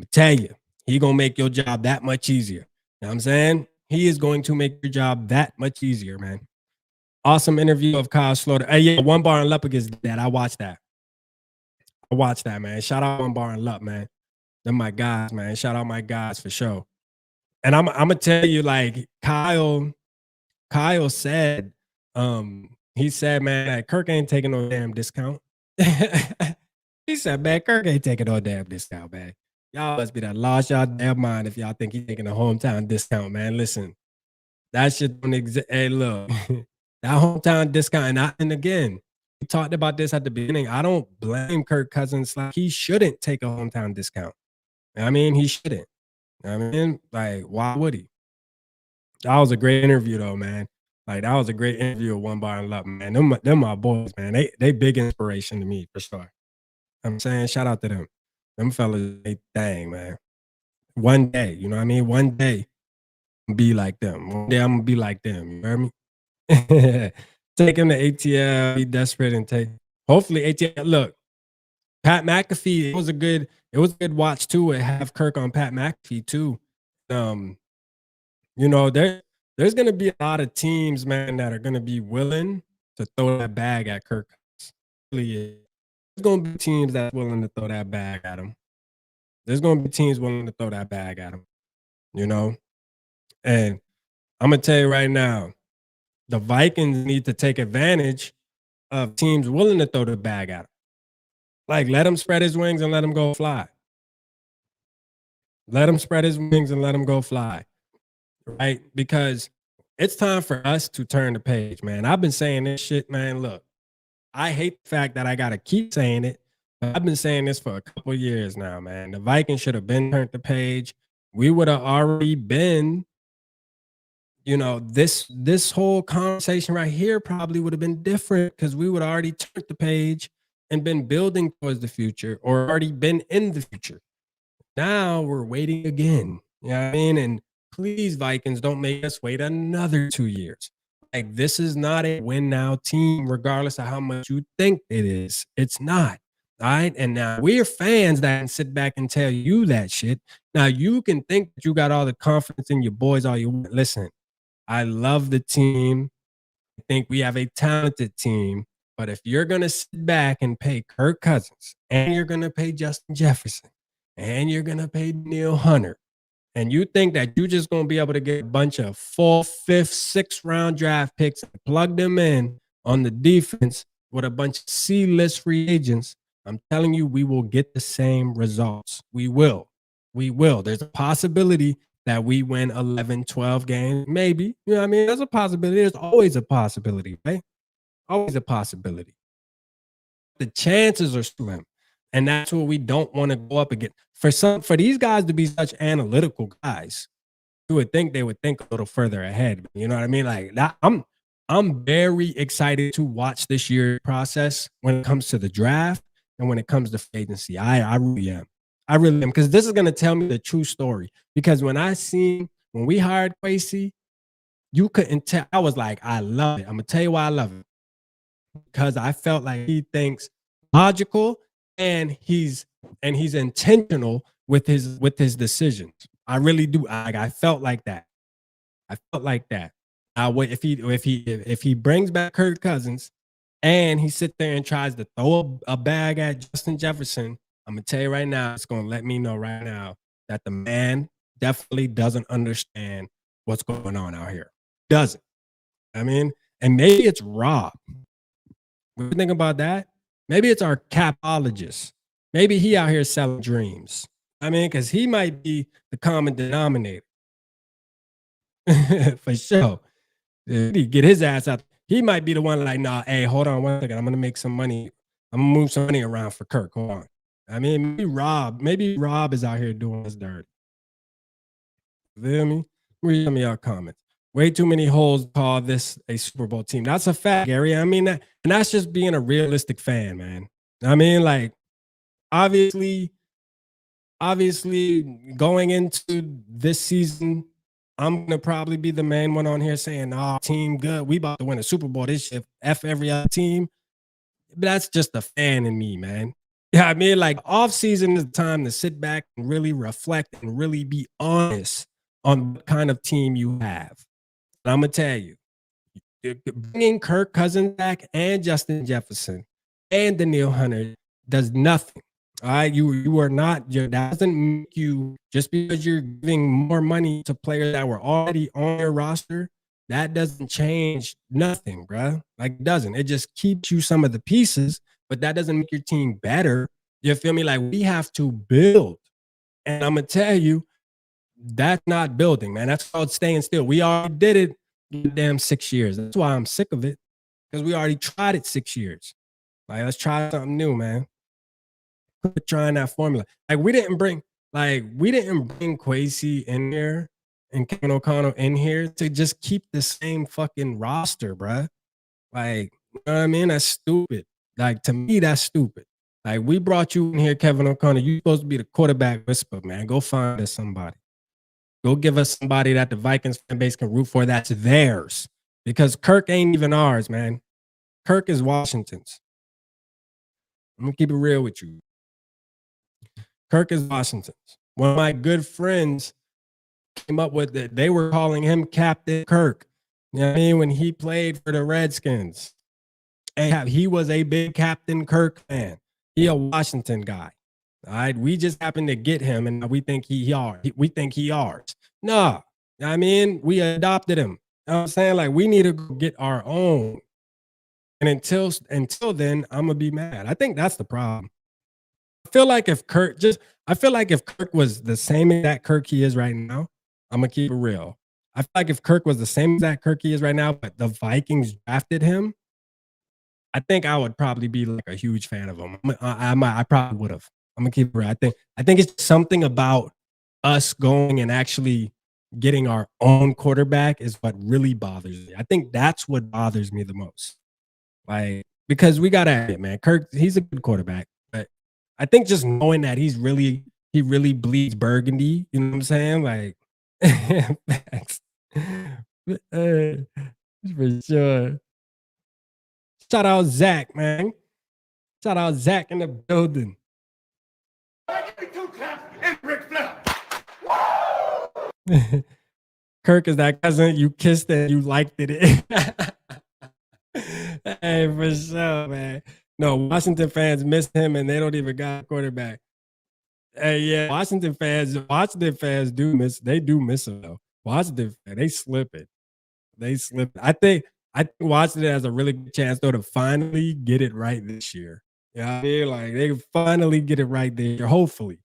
to tell you, he going to make your job that much easier. You know what I'm saying? He is going to make your job that much easier, man. Awesome interview of Kyle Slaughter. Hey, yeah, One Bar and Lup against that. I watched that. Man. Shout out One Bar and Lup, man. They're my guys, man. Shout out my guys for sure. And I'm gonna tell you, like, Kyle said, he said, man, that Kirk ain't taking no damn discount. He said, man, Kirk ain't taking no damn discount, man. Y'all must be that lost y'all damn mind if y'all think he's taking a hometown discount, man. Listen, that shit don't exist. Hey, look, that hometown discount, and again, we talked about this at the beginning. I don't blame Kirk Cousins. Like, he shouldn't take a hometown discount. I mean, he shouldn't. I mean, like, why would he? That was a great interview, though, man. Like, that was a great interview with One Bar and Lup, man. Them my boys, man. They big inspiration to me, for sure. I'm saying, shout out to them. Them fellas, they thing, man. One day, you know what I mean? One day, be like them. One day, I'm going to be like them. You heard me? Take him to ATL, be desperate, and take. Hopefully, ATL, look, Pat McAfee, it was a good watch too. It have Kirk on Pat McAfee too. Um, there's gonna be a lot of teams, man, that are gonna be willing to throw that bag at Kirk. Really is. There's gonna be teams that's willing to throw that bag at him. There's gonna be teams willing to throw that bag at him, you know? And I'm gonna tell you right now, the Vikings need to take advantage of teams willing to throw the bag at him. Like, let him spread his wings and let him go fly. Let him spread his wings and let him go fly. Right? Because it's time for us to turn the page, man. I've been saying this shit, man. Look, I hate the fact that I got to keep saying it. But I've been saying this for a couple years now, man. The Vikings should have been turned the page. We would have already been, this whole conversation right here probably would have been different because we would have already turned the page and been building towards the future or already been in the future. Now we're waiting again. You know what I mean? And please, Vikings, don't make us wait another 2 years. Like, this is not a win now team, regardless of how much you think it is. It's not. All right. And now we're fans that can sit back and tell you that shit. Now you can think that you got all the confidence in your boys all you want. Listen, I love the team. I think we have a talented team. But if you're going to sit back and pay Kirk Cousins and you're going to pay Justin Jefferson and you're going to pay Neil Hunter, and you think that you're just going to be able to get a bunch of 4th, 5th, 6th round draft picks and plug them in on the defense with a bunch of C-list free agents, I'm telling you, we will get the same results. We will. We will. There's a possibility that we win 11, 12 games. Maybe. You know what I mean? There's a possibility. There's always a possibility, right? Always a possibility. The chances are slim. And that's what we don't want to go up against. For these guys to be such analytical guys, you would think they would think a little further ahead. You know what I mean? Like that, I'm very excited to watch this year's process when it comes to the draft and when it comes to free agency. I really am. I really am, because this is going to tell me the true story. Because when we hired Quasi, you couldn't tell. I was like, I love it. I'm gonna tell you why I love it. Because I felt like he thinks logical and he's intentional with his decisions. I really do. I felt like that. I felt like that. If he brings back Kirk Cousins and he sits there and tries to throw a bag at Justin Jefferson, I'm gonna tell you right now, it's gonna let me know right now that the man definitely doesn't understand what's going on out here. Doesn't. I mean, and maybe it's Rob. When you think about that, maybe it's our capologist. Maybe he out here selling dreams. I mean, because he might be the common denominator. For sure. He get his ass out. He might be the one like, nah, hey, hold on one second. I'm going to make some money. I'm going to move some money around for Kirk. Hold on. I mean, maybe Rob is out here doing his dirt. You feel me? Read some of y'all comments. Way too many holes to call this a Super Bowl team. That's a fact, Gary. I mean, and that's just being a realistic fan, man. I mean, like, obviously, going into this season, I'm going to probably be the main one on here saying, oh, team good. We about to win a Super Bowl this year. F every other team. But that's just a fan in me, man. Yeah, I mean, like, offseason is the time to sit back and really reflect and really be honest on what kind of team you have. And I'm going to tell you, bringing Kirk Cousins back and Justin Jefferson and Daniil Hunter does nothing. All right, you are not. That doesn't make you, just because you're giving more money to players that were already on your roster. That doesn't change nothing, bro. Like, it doesn't. It just keeps you some of the pieces, but that doesn't make your team better. You feel me? Like, we have to build, and I'm gonna tell you, that's not building, man. That's called staying still. We already did it, damn 6 years. That's why I'm sick of it, because we already tried it 6 years. Like, let's try something new, man. Quit trying that formula. Like, we didn't bring Quasi in here and Kevin O'Connell in here to just keep the same fucking roster, bruh. Like, you know what I mean? That's stupid. Like, to me, that's stupid. Like, we brought you in here, Kevin O'Connell. You're supposed to be the quarterback whisperer, man. Go find us somebody. Go give us somebody that the Vikings fan base can root for that's theirs. Because Kirk ain't even ours, man. Kirk is Washington's. I'm going to keep it real with you. Kirk is Washington's. One of my good friends came up with it. They were calling him Captain Kirk. You know what I mean? When he played for the Redskins. And he was a big Captain Kirk fan. He a Washington guy. All right. We just happened to get him and we think we think he ours. No. I mean, we adopted him. You know what I'm saying? Like, we need to go get our own. And until then, I'm gonna be mad. I think that's the problem. I feel like if Kirk was the same exact Kirk he is right now, I'm gonna keep it real. I feel like if Kirk was the same exact Kirk he is right now, but the Vikings drafted him, I think I would probably be like a huge fan of him. I probably would have. I'm gonna keep it real. I think it's something about us going and actually getting our own quarterback is what really bothers me. I think that's what bothers me the most. Like, because we gotta admit, man, Kirk, he's a good quarterback, but I think just knowing that he really bleeds burgundy, you know what I'm saying? Like, facts. For sure. Shout out Zach, man. Shout out Zach in the building. Give me 2 claps and Ric Flair. Kirk is that cousin you kissed and you liked it. Hey, for sure, man. No, Washington fans miss him and they don't even got a quarterback. Hey, yeah, Washington fans do miss him though. Washington fans, they slip it. I think Washington has a really good chance though to finally get it right this year. You know what I mean? Like, they can finally get it right this year. Hopefully.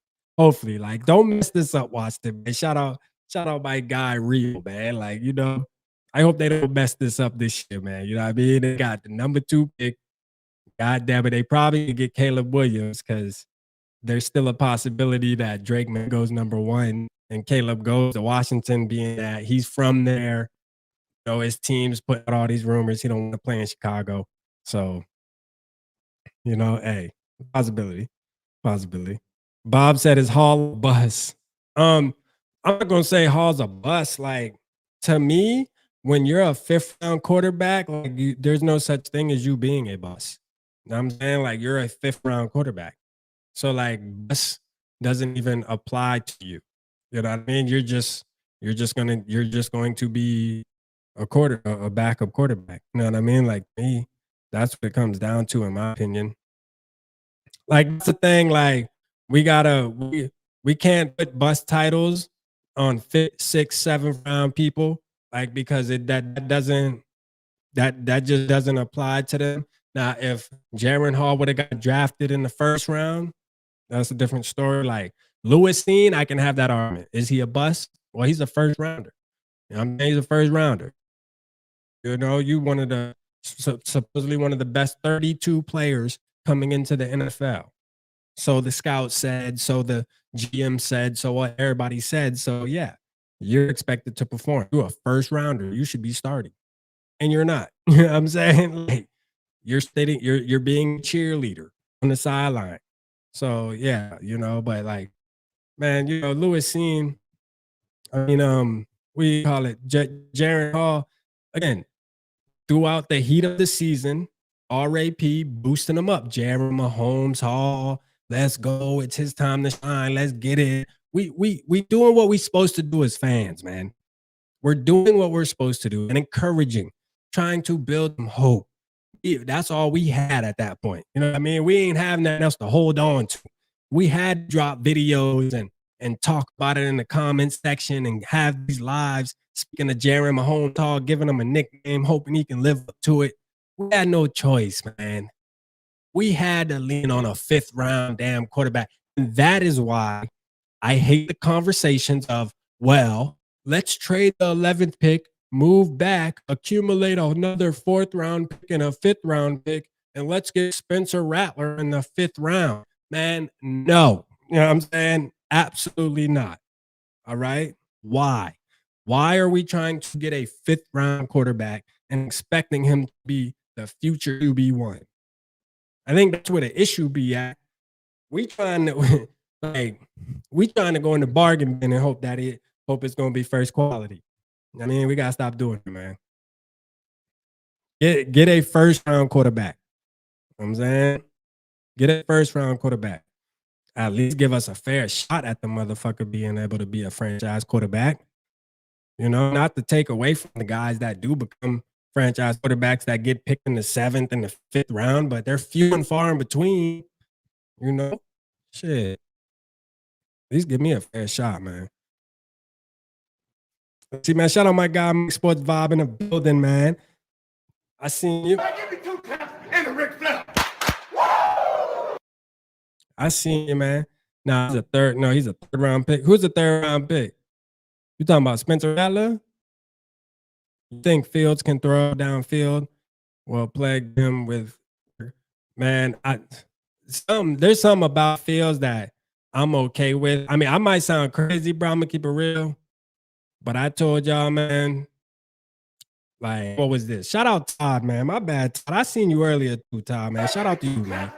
Like, don't mess this up, Washington. Man. Shout out my guy Real, man. Like, you know, I hope they don't mess this up this year, man. You know what I mean? They got the number 2 pick. God damn it, they probably could get Caleb Williams because there's still a possibility that Drake goes number 1 and Caleb goes to Washington, being that he's from there. You know, his team's put out all these rumors he don't want to play in Chicago. So, you know, hey, possibility. Bob said his Hall a bus. I'm not gonna say Hall's a bus. Like, to me, when you're a 5th round quarterback, like, there's no such thing as you being a bus. You know what I'm saying? Like, you're a 5th round quarterback. So, like, bus doesn't even apply to you. You know what I mean? You're just going to be a backup quarterback. You know what I mean? Like, me, that's what it comes down to, in my opinion. Like, that's the thing. Like, we can't put bus titles on 5th, 6th, 7th round people, like, because that just doesn't apply to them. Now, if Jaron Hall would have got drafted in the 1st round, that's a different story. Like, Lewis Steen, I can have that argument. Is he a bust? Well, he's a 1st rounder. You know what I mean? He's a 1st rounder. You know, supposedly one of the best 32 players coming into the NFL. So the scouts said, so the GM said, so what everybody said. So yeah, you're expected to perform. You're a 1st rounder. You should be starting. And you're not. You know what I'm saying? Like, you're being a cheerleader on the sideline. So yeah, you know, but like, man, you know, Lewis Seen, I mean, we call it Jaron Hall, again, throughout the heat of the season, RAP boosting him up. Jaron Mahomes, Hall, let's go. It's his time to shine. Let's get it. We doing what we supposed to do as fans, man. We're doing what we're supposed to do and encouraging, trying to build some hope. That's all we had at that point. You know what I mean? We ain't have nothing else to hold on to. We had to drop videos and talk about it in the comments section and have these lives speaking of Jaron Mahomes, Hall, giving him a nickname, hoping he can live up to it. We had no choice, man. We had to lean on a 5th round damn quarterback. And that is why I hate the conversations of, well, let's trade the 11th pick, move back, accumulate another 4th round pick and a 5th round pick, and let's get Spencer Rattler in the 5th round. Man, no. You know what I'm saying? Absolutely not. All right? Why? Why are we trying to get a 5th round quarterback and expecting him to be the future QB1? I think that's where the issue be at. We trying to go in the bargain bin and hope it's gonna be first quality. I mean, we gotta stop doing it, man. Get a 1st round quarterback. You know what I'm saying, get a 1st round quarterback. at least give us a fair shot at the motherfucker being able to be a franchise quarterback. You know, not to take away from the guys that do become franchise quarterbacks that get picked in the 7th and the 5th round, but they're few and far in between. You know, shit. At least give me a fair shot, man. See, man, shout out my guy, Mike Sports Vibe in the building, man. I seen you. Give me 2 taps and a Ric Flair. I seen you, man. Nah, he's a third round pick. Who's the third round pick? You talking about Spencer Rattler? You think Fields can throw downfield? Well, plague him with, man. There's something about Fields that I'm okay with. I mean, I might sound crazy, bro. I'm gonna keep it real. But I told y'all, man, like, what was this? Shout out Todd, man. My bad, Todd. I seen you earlier too, Todd, man. Shout out to you, man.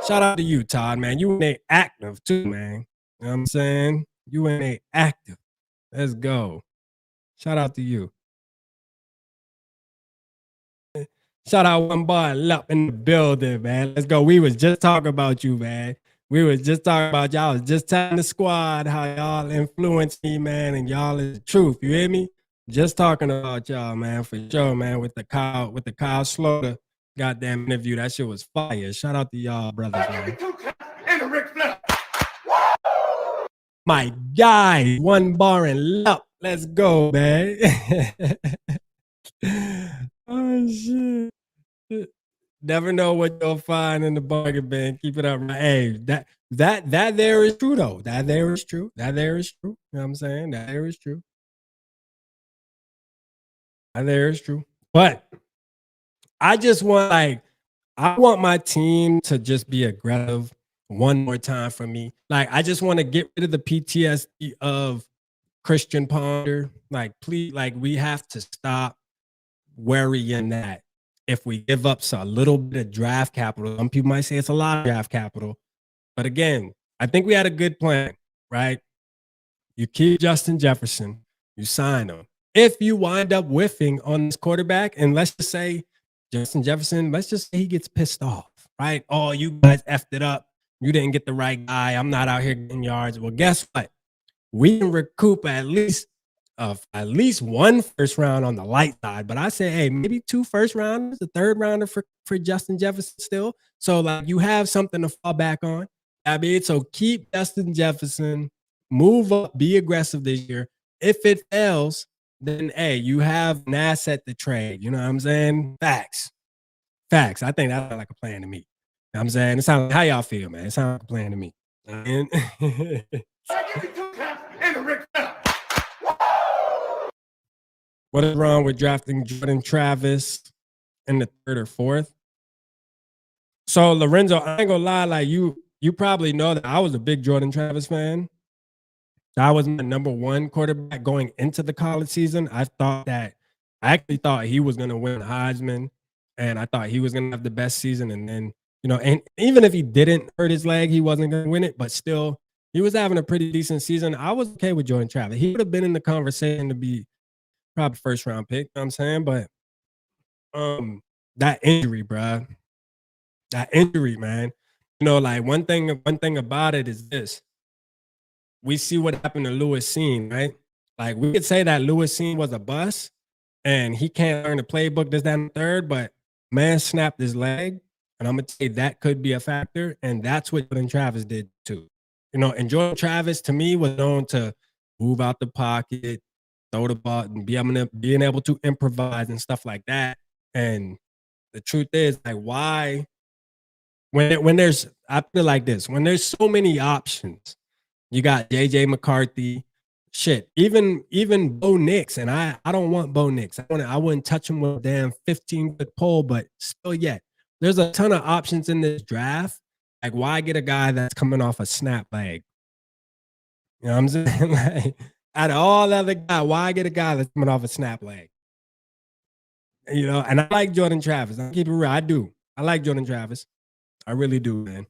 Shout out to you, Todd, man. You ain't active too, man. You know what I'm saying? You ain't active. Let's go. Shout out to you. Shout out One Bar Lup in the building, man. Let's go. We was just talking about you, man. We was just talking about y'all. I was just telling the squad how y'all influence me, man, and y'all is the truth. You hear me? Just talking about y'all, man, for sure, man. With the Kyle Slaughter goddamn interview, that shit was fire. Shout out to y'all, brothers, man. My guy, One Bar and Lup. Let's go, man. Oh shit. Never know what you'll find in the bargain bin. Keep it up. Hey, that there is true though. That there is true. That there is true. You know what I'm saying? That there is true. That there is true. But I just want I want my team to just be aggressive one more time for me. Like, I just want to get rid of the PTSD of Christian Ponder. Like, please, like, we have to stop worrying that if we give up a little bit of draft capital, some people might say it's a lot of draft capital. But again, I think we had a good plan, right? You keep Justin Jefferson, you sign him. If you wind up whiffing on this quarterback, and let's just say Justin Jefferson, let's just say he gets pissed off, right? Oh, you guys effed it up. You didn't get the right guy. I'm not out here getting yards. Well, guess what? We can recoup at least one first round on the light side. But I say, hey, maybe 2 first rounders, a third rounder for Justin Jefferson still. So like you have something to fall back on. I mean, so keep Justin Jefferson, move up, be aggressive this year. If it fails, then hey, you have an asset to trade. You know what I'm saying? Facts. I think that's like a plan to me. You know what I'm saying? It sounds like how y'all feel, man. It sounds like a plan to me. What is wrong with drafting Jordan Travis in the 3rd or 4th? So Lorenzo, I ain't gonna lie, like you probably know that I was a big Jordan Travis fan. That was my number 1 quarterback going into the college season. I actually thought he was gonna win Heisman, and I thought he was gonna have the best season. And then, you know, and even if he didn't hurt his leg, he wasn't gonna win it, but still, he was having a pretty decent season. I was okay with Jordan Travis. He would have been in the conversation to be probably first round pick, you know what I'm saying? But that injury, bro. That injury, man. You know, like one thing about it is this. We see what happened to Lewis Cine, right? Like we could say that Lewis Cine was a bust and he can't learn the playbook, this, that, and the third, but man snapped his leg. And I'm gonna say that could be a factor. And that's what Jordan Travis did too. You know, and Jordan Travis to me was known to move out the pocket, throw the ball, and being able to improvise and stuff like that. And the truth is, like, why when there's, I feel like this, when there's so many options, you got JJ McCarthy, shit, even Bo Nix, and I don't want Bo Nix. I wouldn't touch him with a damn 15-foot pole, but still yet, there's a ton of options in this draft. Like, why get a guy that's coming off a snap leg? You know what I'm saying? Like, out of all other guys, why get a guy that's coming off a snap leg? You know, and I like Jordan Travis. I'll keep it real. I do. I like Jordan Travis. I really do,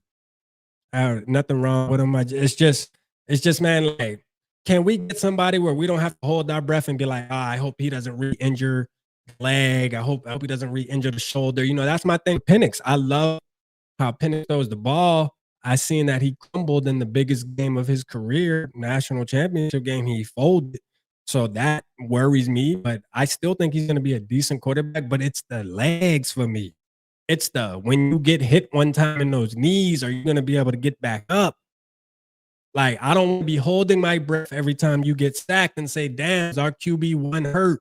man. Nothing wrong with him. It's just, man, like, can we get somebody where we don't have to hold our breath and be like, I hope he doesn't re-injure the leg. I hope he doesn't re-injure the shoulder. You know, that's my thing. Penix. I love how Penix throws the ball. I seen that he crumbled in the biggest game of his career, national championship game. He folded. So that worries me, but I still think he's going to be a decent quarterback, but it's the legs for me. It's the when you get hit one time in those knees, are you going to be able to get back up? Like, I don't want to be holding my breath every time you get sacked and say, damn, is our QB1 hurt?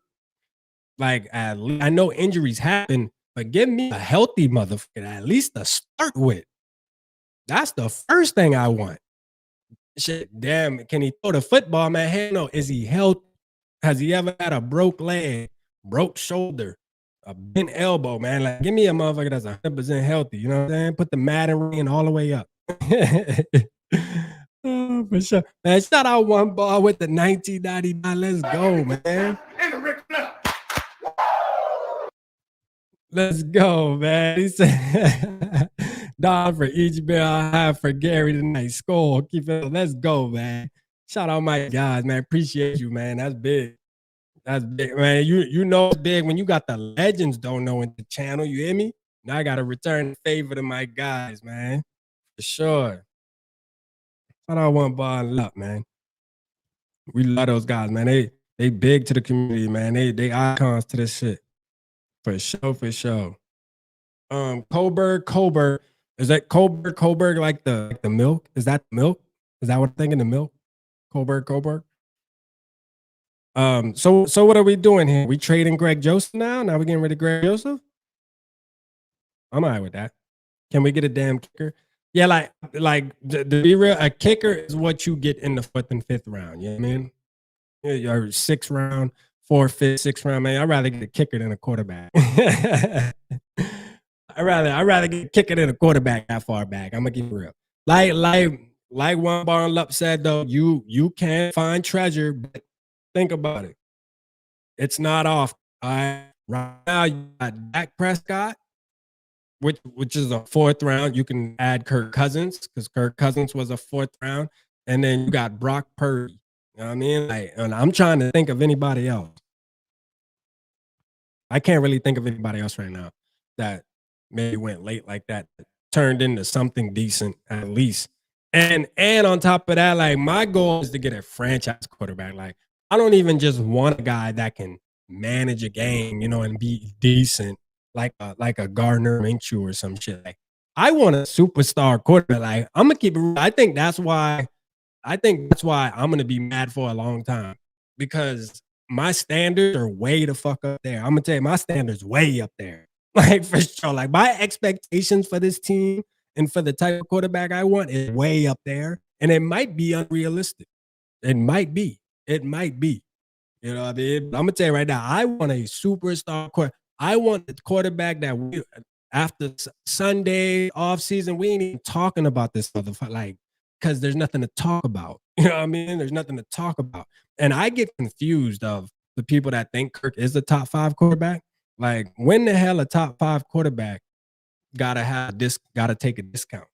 Like, I know injuries happen, but give me a healthy motherfucker at least to start with. That's the first thing I want. Shit, damn, can he throw the football, man? Hell no. Is he healthy? Has he ever had a broke leg, broke shoulder, a bent elbow, man? Like, give me a motherfucker that's 100% healthy. You know what I'm saying? Put the Madden ring all the way up. Oh, for sure. Man, shout out One Ball with the 1999. Let's go, man. And the Ric Flair. Let's go, man. He said, Don for each bill I have for Gary tonight. Score. Keep it. Let's go, man. Shout out my guys, man. Appreciate you, man. That's big. That's big, man. You know it's big when you got the legends don't know in the channel. You hear me? Now I got to return the favor to my guys, man. For sure. Shout out One Ball and Luck, man. We love those guys, man. They big to the community, man. They icons to this shit. For sure, for sure. Coburg. Is that Coburg like the milk? Is that milk? Is that what I'm thinking, the milk? Coburg. So what are we doing here? We trading Greg Joseph now? Now we're getting rid of Greg Joseph? I'm all right with that. Can we get a damn kicker? Yeah, like to be real, a kicker is what you get in the 4th and 5th round. You know what I mean? Your 6th round, 4th, 5th, 6th round, man. I'd rather get a kicker than a quarterback. I'd rather get a kicker than a quarterback that far back. I'm gonna keep it real. Like One Bar and Lup said though, you can find treasure, but think about it. It's not off. Right now, you got Dak Prescott, which is a 4th round. You can add Kirk Cousins because Kirk Cousins was a 4th round, and then you got Brock Purdy. You know what I mean? And I'm trying to think of anybody else. I can't really think of anybody else right now that maybe went late like that, turned into something decent at least. And on top of that, like my goal is to get a franchise quarterback. Like I don't even just want a guy that can manage a game, you know, and be decent, like a Gardner Minshew or some shit. Like I want a superstar quarterback. Like I'm gonna keep it real. I think that's why I'm gonna be mad for a long time because my standards are way the fuck up there. I'm gonna tell you, my standards way up there. Like for sure. Like my expectations for this team and for the type of quarterback I want is way up there. And it might be unrealistic. It might be. You know what I mean? I'm gonna tell you right now, I want a superstar quarterback. I want the quarterback that after Sunday offseason, we ain't even talking about this motherfucker. Like, because there's nothing to talk about. You know what I mean? There's nothing to talk about. And I get confused of the people that think Kirk is the top 5 quarterback. Like, when the hell a top 5 quarterback gotta take a discount?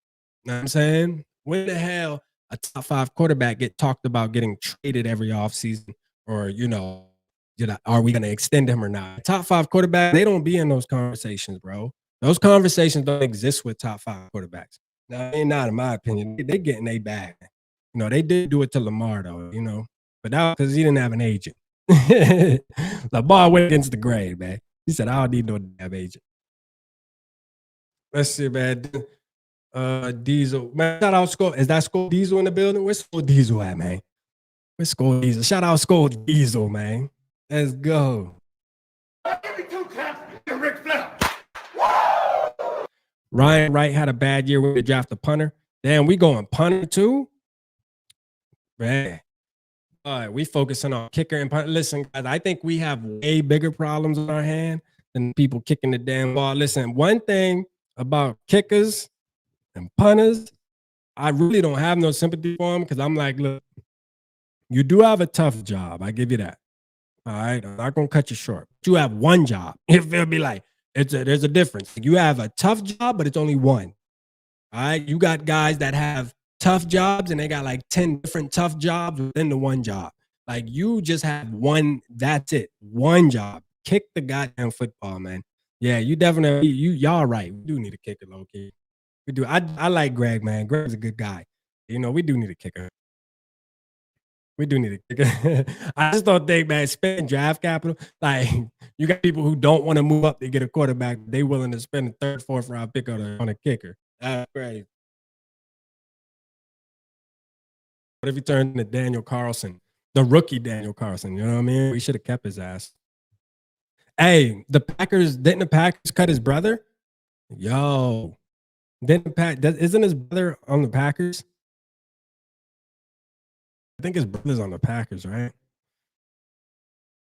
You know what I'm saying? When the hell a top 5 quarterback get talked about getting traded every offseason? Or, are we gonna extend him or not? Top 5 quarterback, they don't be in those conversations, bro. Those conversations don't exist with top 5 quarterbacks. Now, not in my opinion. They getting a bag. You know, they did do it to Lamar though, you know. But that was because he didn't have an agent. Lamar went against the grain, man. He said, I don't need no damn agent. Let's see, man. Diesel. Man, shout out Skull. Is that Skull Diesel in the building? Where's Skull Diesel at, man? Where's Skull Diesel? Shout out Skull Diesel, man. Let's go. Give me 2 taps and Ric Flair. Ryan Wright had a bad year with the draft a punter. Damn, we going punter too? Man. All right, we focusing on kicker and punter. Listen, guys, I think we have way bigger problems on our hand than people kicking the damn ball. Listen, one thing about kickers and punters, I really don't have no sympathy for them because I'm like, look, you do have a tough job. I give you that. All right, I'm not gonna cut you short. But you have one job. It'll be like there's a difference. You have a tough job, but it's only one. All right, you got guys that have tough jobs and they got like 10 different tough jobs within the one job. Like you just have one. That's it. One job. Kick the goddamn football, man. Yeah, you definitely y'all right. We do need to kick it low key. We do. I like Greg, man. Greg's a good guy. You know, we do need a kicker. We do need a kicker. I just don't think, man, spending draft capital, like you got people who don't want to move up to get a quarterback. They willing to spend a third, fourth round pick on a kicker. That's crazy. What if he turned into Daniel Carlson, the rookie Daniel Carlson? You know what I mean? We should have kept his ass. Hey, didn't the Packers cut his brother? Yo, isn't his brother on the Packers? I think his brother's on the Packers, right?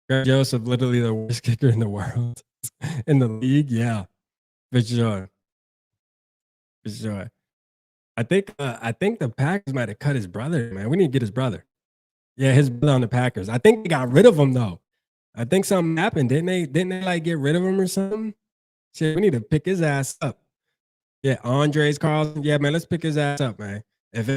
Greg Joseph, literally the worst kicker in the world, in the league. Yeah, for sure, for sure. I think the Packers might have cut his brother. Man, we need to get his brother. Yeah, his brother on the Packers. I think they got rid of him though. I think something happened. Didn't they? Didn't they like get rid of him or something? Shit, we need to pick his ass up. Yeah, Andres Carlson. Yeah, man, let's pick his ass up, man. If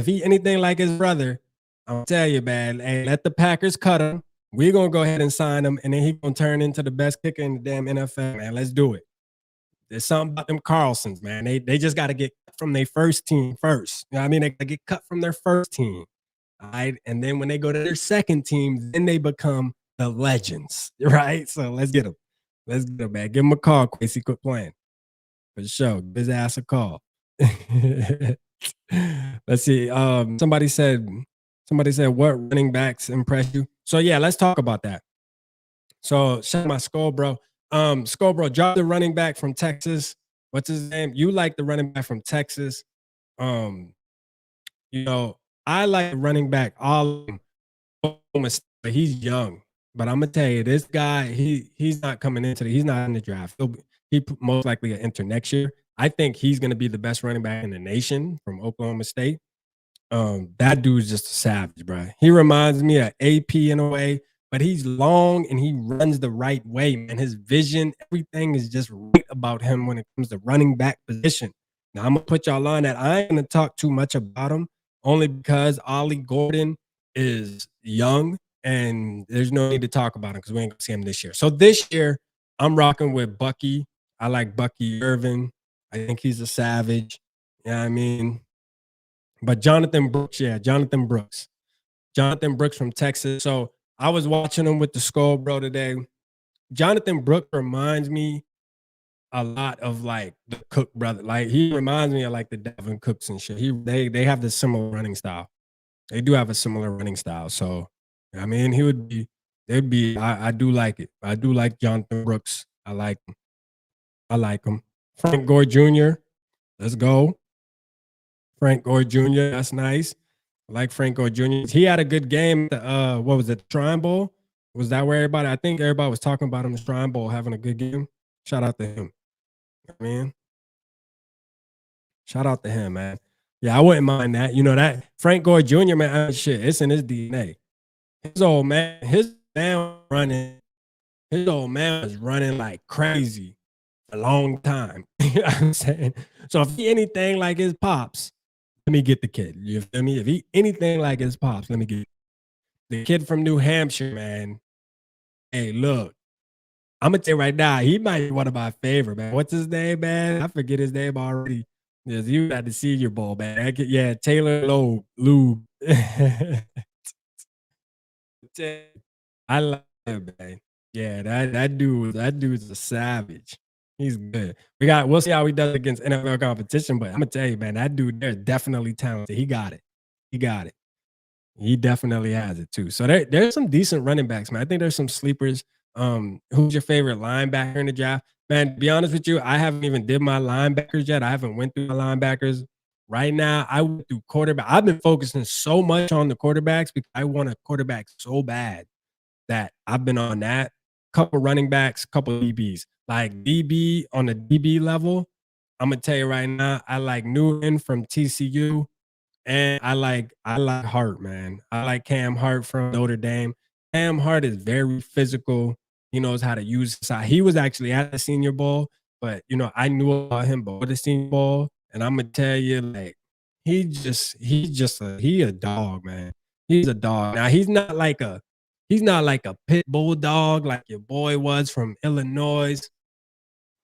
he anything like his brother, I'll tell you, man. Hey, let the Packers cut him. We're gonna go ahead and sign him, and then he's gonna turn into the best kicker in the damn NFL, man. Let's do it. There's something about them Carlsons, man. They just got to get cut from their first team first. You know what I mean? They got to get cut from their first team. All right. And then when they go to their second team, then they become the legends. Right. So let's get them. Let's get them, man. Give him a call, Quincy. Quit playing. For sure. Give his ass a call. Let's see. Somebody said, what running backs impressed you? So yeah, let's talk about that. So shout out my skull, bro. Scobro, drop the running back from Texas. What's his name? You like the running back from Texas. You know, I like the running back all of them, but he's young. But I'm gonna tell you, this guy, he's not coming he's not in the draft. He most likely an enter next year. I think he's gonna be the best running back in the nation from Oklahoma State. That dude's just a savage, bro. He reminds me of AP in a way, but he's long and he runs the right way, man. His vision, everything is just right about him when it comes to running back position. Now, I'm going to put y'all on that. I ain't going to talk too much about him only because Ollie Gordon is young and there's no need to talk about him because we ain't going to see him this year. So this year, I'm rocking with Bucky. I like Bucky Irvin. I think he's a savage. You know what I mean? But Jonathan Brooks from Texas. So I was watching him with the Skull Bro today. Jonathan Brooks reminds me a lot of like the Cook brother. Like he reminds me of like the Devin Cooks and shit. They have this similar running style. They do have a similar running style. So I mean, I do like it. I do like Jonathan Brooks. I like him. Frank Gore Jr. Let's go. Frank Gore Jr. That's nice. I like Frank Gore Jr. He had a good game at the, what was it, Shrine Bowl? Was that where I think everybody was talking about him in the Shrine Bowl having a good game? Shout out to him. Man. Shout out to him, man. Yeah, I wouldn't mind that. You know, that Frank Gore Jr., man, shit, it's in his DNA. His old man was running like crazy a long time. You know what I'm saying? So if he anything like his pops, let me get the kid. You feel me? If he anything like his pops, let me get the kid from New Hampshire, man. Hey, look, I'm gonna tell you right now, he might be one of my favorite, man. What's his name, man? I forget his name already. Yes, you got the Senior Bowl, man. Yeah, Taylor Lube. I like him, man. Yeah, that dude's a savage. He's good. We'll see how he does against NFL competition, but I'm gonna tell you, man, that dude there's definitely talented. He got it. He definitely has it too. So there's some decent running backs, man. I think there's some sleepers. Who's your favorite linebacker in the draft? Man, to be honest with you, I haven't even did my linebackers yet. I haven't went through my linebackers. Right now, I went through quarterback. I've been focusing so much on the quarterbacks because I want a quarterback so bad that I've been on that. Couple running backs, couple DBs. Like DB on the DB level, I'm gonna tell you right now, I like Newton from TCU, and I like Hart, man. I like Cam Hart from Notre Dame. Cam Hart is very physical. He knows how to use his side. He was actually at the Senior Bowl, but you know I knew about him before the Senior Bowl, and I'm gonna tell you, like he's a dog, man. He's a dog. Now he's not like a pit bull dog like your boy was from Illinois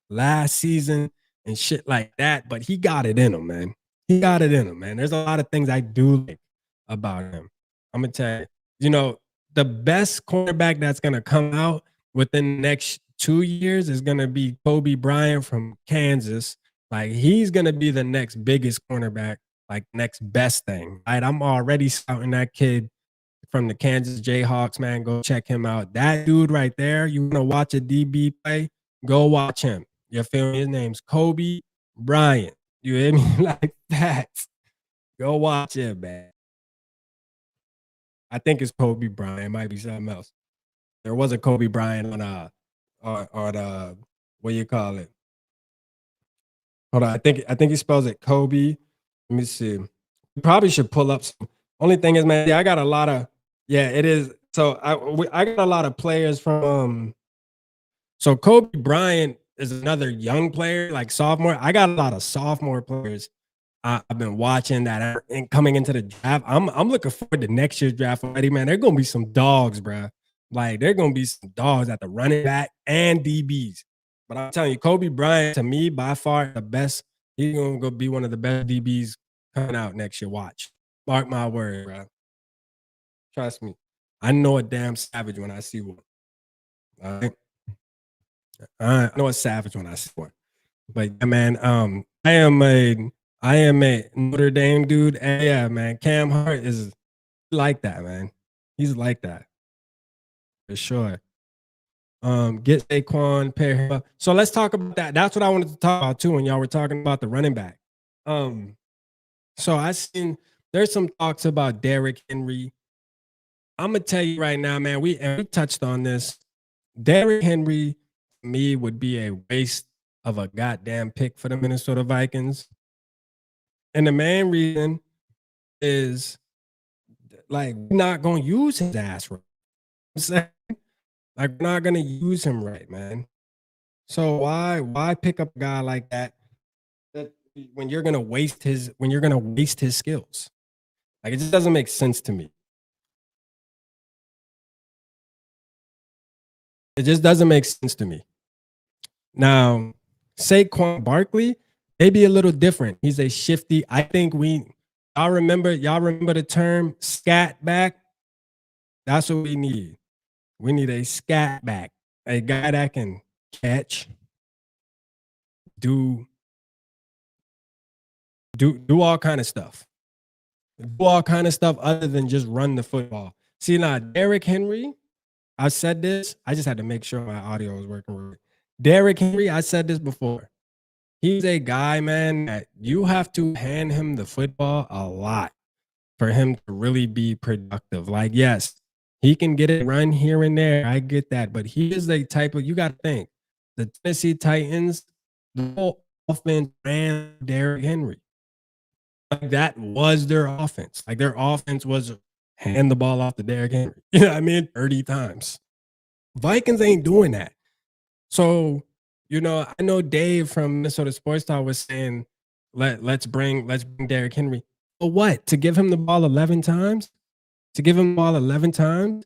last season. and shit like that. But he got it in him, man. He got it in him, man. There's a lot of things I do like about him. I'm gonna tell you, the best cornerback that's gonna come out within the next 2 years is gonna be Kobe Bryant from Kansas. Like he's gonna be the next biggest cornerback, like next best thing. Right? I'm already scouting that kid from the Kansas Jayhawks, man. Go check him out. That dude right there, you want to watch a DB play? Go watch him. You feel me? His name's Kobe Bryant. You hear me? Like that. Go watch him, man. I think it's Kobe Bryant. It might be something else. There was a Kobe Bryant on what you call it? Hold on. I think he spells it Kobe. Let me see. You probably should pull up some. Only thing is, man, I got a lot of. Yeah, it is. So I got a lot of players from. So Kobe Bryant is another young player, like sophomore. I got a lot of sophomore players I've been watching that are coming into the draft. I'm looking forward to next year's draft already, man. There're gonna be some dogs, bro. Like they're gonna be some dogs at the running back and DBs. But I'm telling you, Kobe Bryant to me by far the best. He's gonna go be one of the best DBs coming out next year. Watch, mark my word, bro. Trust me. I know a damn savage when I see one. All right. I know a savage when I see one. But yeah, man, I am a Notre Dame dude. And yeah, man, Cam Hart is like that, man. He's like that. For sure. Get Saquon, pair him up. So let's talk about that. That's what I wanted to talk about too when y'all were talking about the running back. So I seen there's some talks about Derrick Henry. I'm gonna tell you right now, man. We touched on this. Derrick Henry, to me, would be a waste of a goddamn pick for the Minnesota Vikings. And the main reason is like we're not gonna use his ass right. I'm saying, like we're not gonna use him right, man. So why pick up a guy like that when you're gonna waste his skills? Like it just doesn't make sense to me. It just doesn't make sense to me. Now, Saquon Barkley, maybe a little different. He's a shifty. I think y'all remember the term scat back? That's what we need. We need a scat back, a guy that can catch, do all kind of stuff. Do all kind of stuff other than just run the football. See now, Derrick Henry, I said this. I just had to make sure my audio was working right. Derrick Henry, I said this before. He's a guy, man, that you have to hand him the football a lot for him to really be productive. Like, yes, he can get it run here and there. I get that. But he is a type of, you got to think, the Tennessee Titans, the whole offense ran Derrick Henry. Like, that was their offense. Like, their offense was hand the ball off to Derrick Henry. You know what I mean? 30 times. Vikings ain't doing that. So, I know Dave from Minnesota Sports Talk was saying, let's bring Derrick Henry. But what? To give him the ball 11 times? To give him the ball 11 times?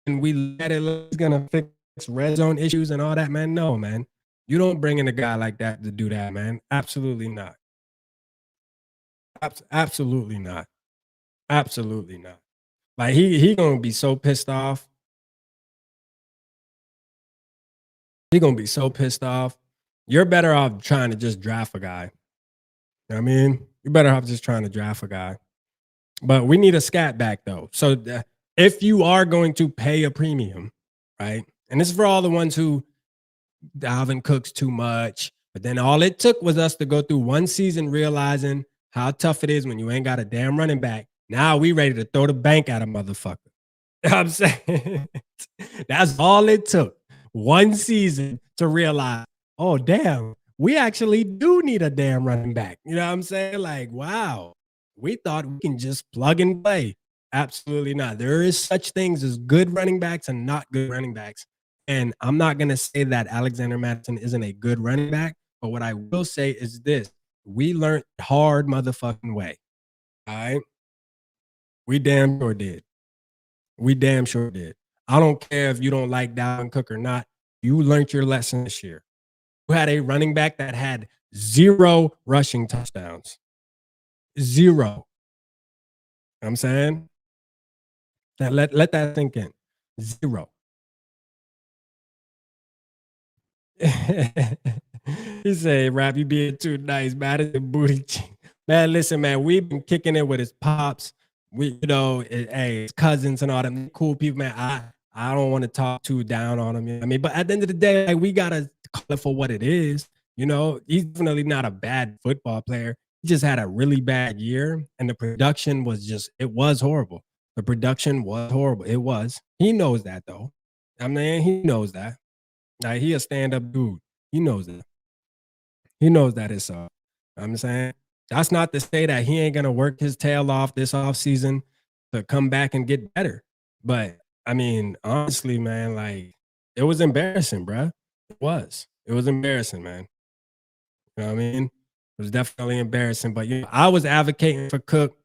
And we let it, he's gonna fix red zone issues and all that, man. No, man. You don't bring in a guy like that to do that, man. Absolutely not. Absolutely not. Absolutely not. Like he gonna be so pissed off. He gonna be so pissed off. You're better off trying to just draft a guy. You know what I mean? You're better off just trying to draft a guy. But we need a scat back though. So if you are going to pay a premium, right? And this is for all the ones who Dalvin Cook's too much. But then all it took was us to go through one season realizing how tough it is when you ain't got a damn running back. Now we ready to throw the bank at a motherfucker. You know what I'm saying? That's all it took. One season to realize, oh, damn, we actually do need a damn running back. You know what I'm saying? Like, wow, we thought we can just plug and play. Absolutely not. There is such things as good running backs and not good running backs. And I'm not going to say that Alexander Mattison isn't a good running back, but what I will say is this. We learned hard motherfucking way. All right? We damn sure did. We damn sure did. I don't care if you don't like Dalvin Cook or not. You learned your lesson this year. who had a running back that had 0 rushing touchdowns. 0. I'm saying? Now let that sink in. 0. He said, "Rap, you being too nice, man. It's a booty cheek." Man, listen, man, we've been kicking it with his pops. Hey, his cousins and all them cool people, man. I don't want to talk too down on him. You know what I mean, but at the end of the day, like, we gotta call it for what it is. You know, he's definitely not a bad football player. He just had a really bad year, and the production was horrible. The production was horrible. It was. He knows that though. I mean, he knows that. Like, he a stand-up dude. He knows that. He knows that it's so. I'm saying, that's not to say that he ain't gonna work his tail off this offseason to come back and get better. But I mean, honestly, man, like, it was embarrassing, bruh. It was. It was embarrassing, man. You know what I mean? It was definitely embarrassing. But I was advocating for Cook.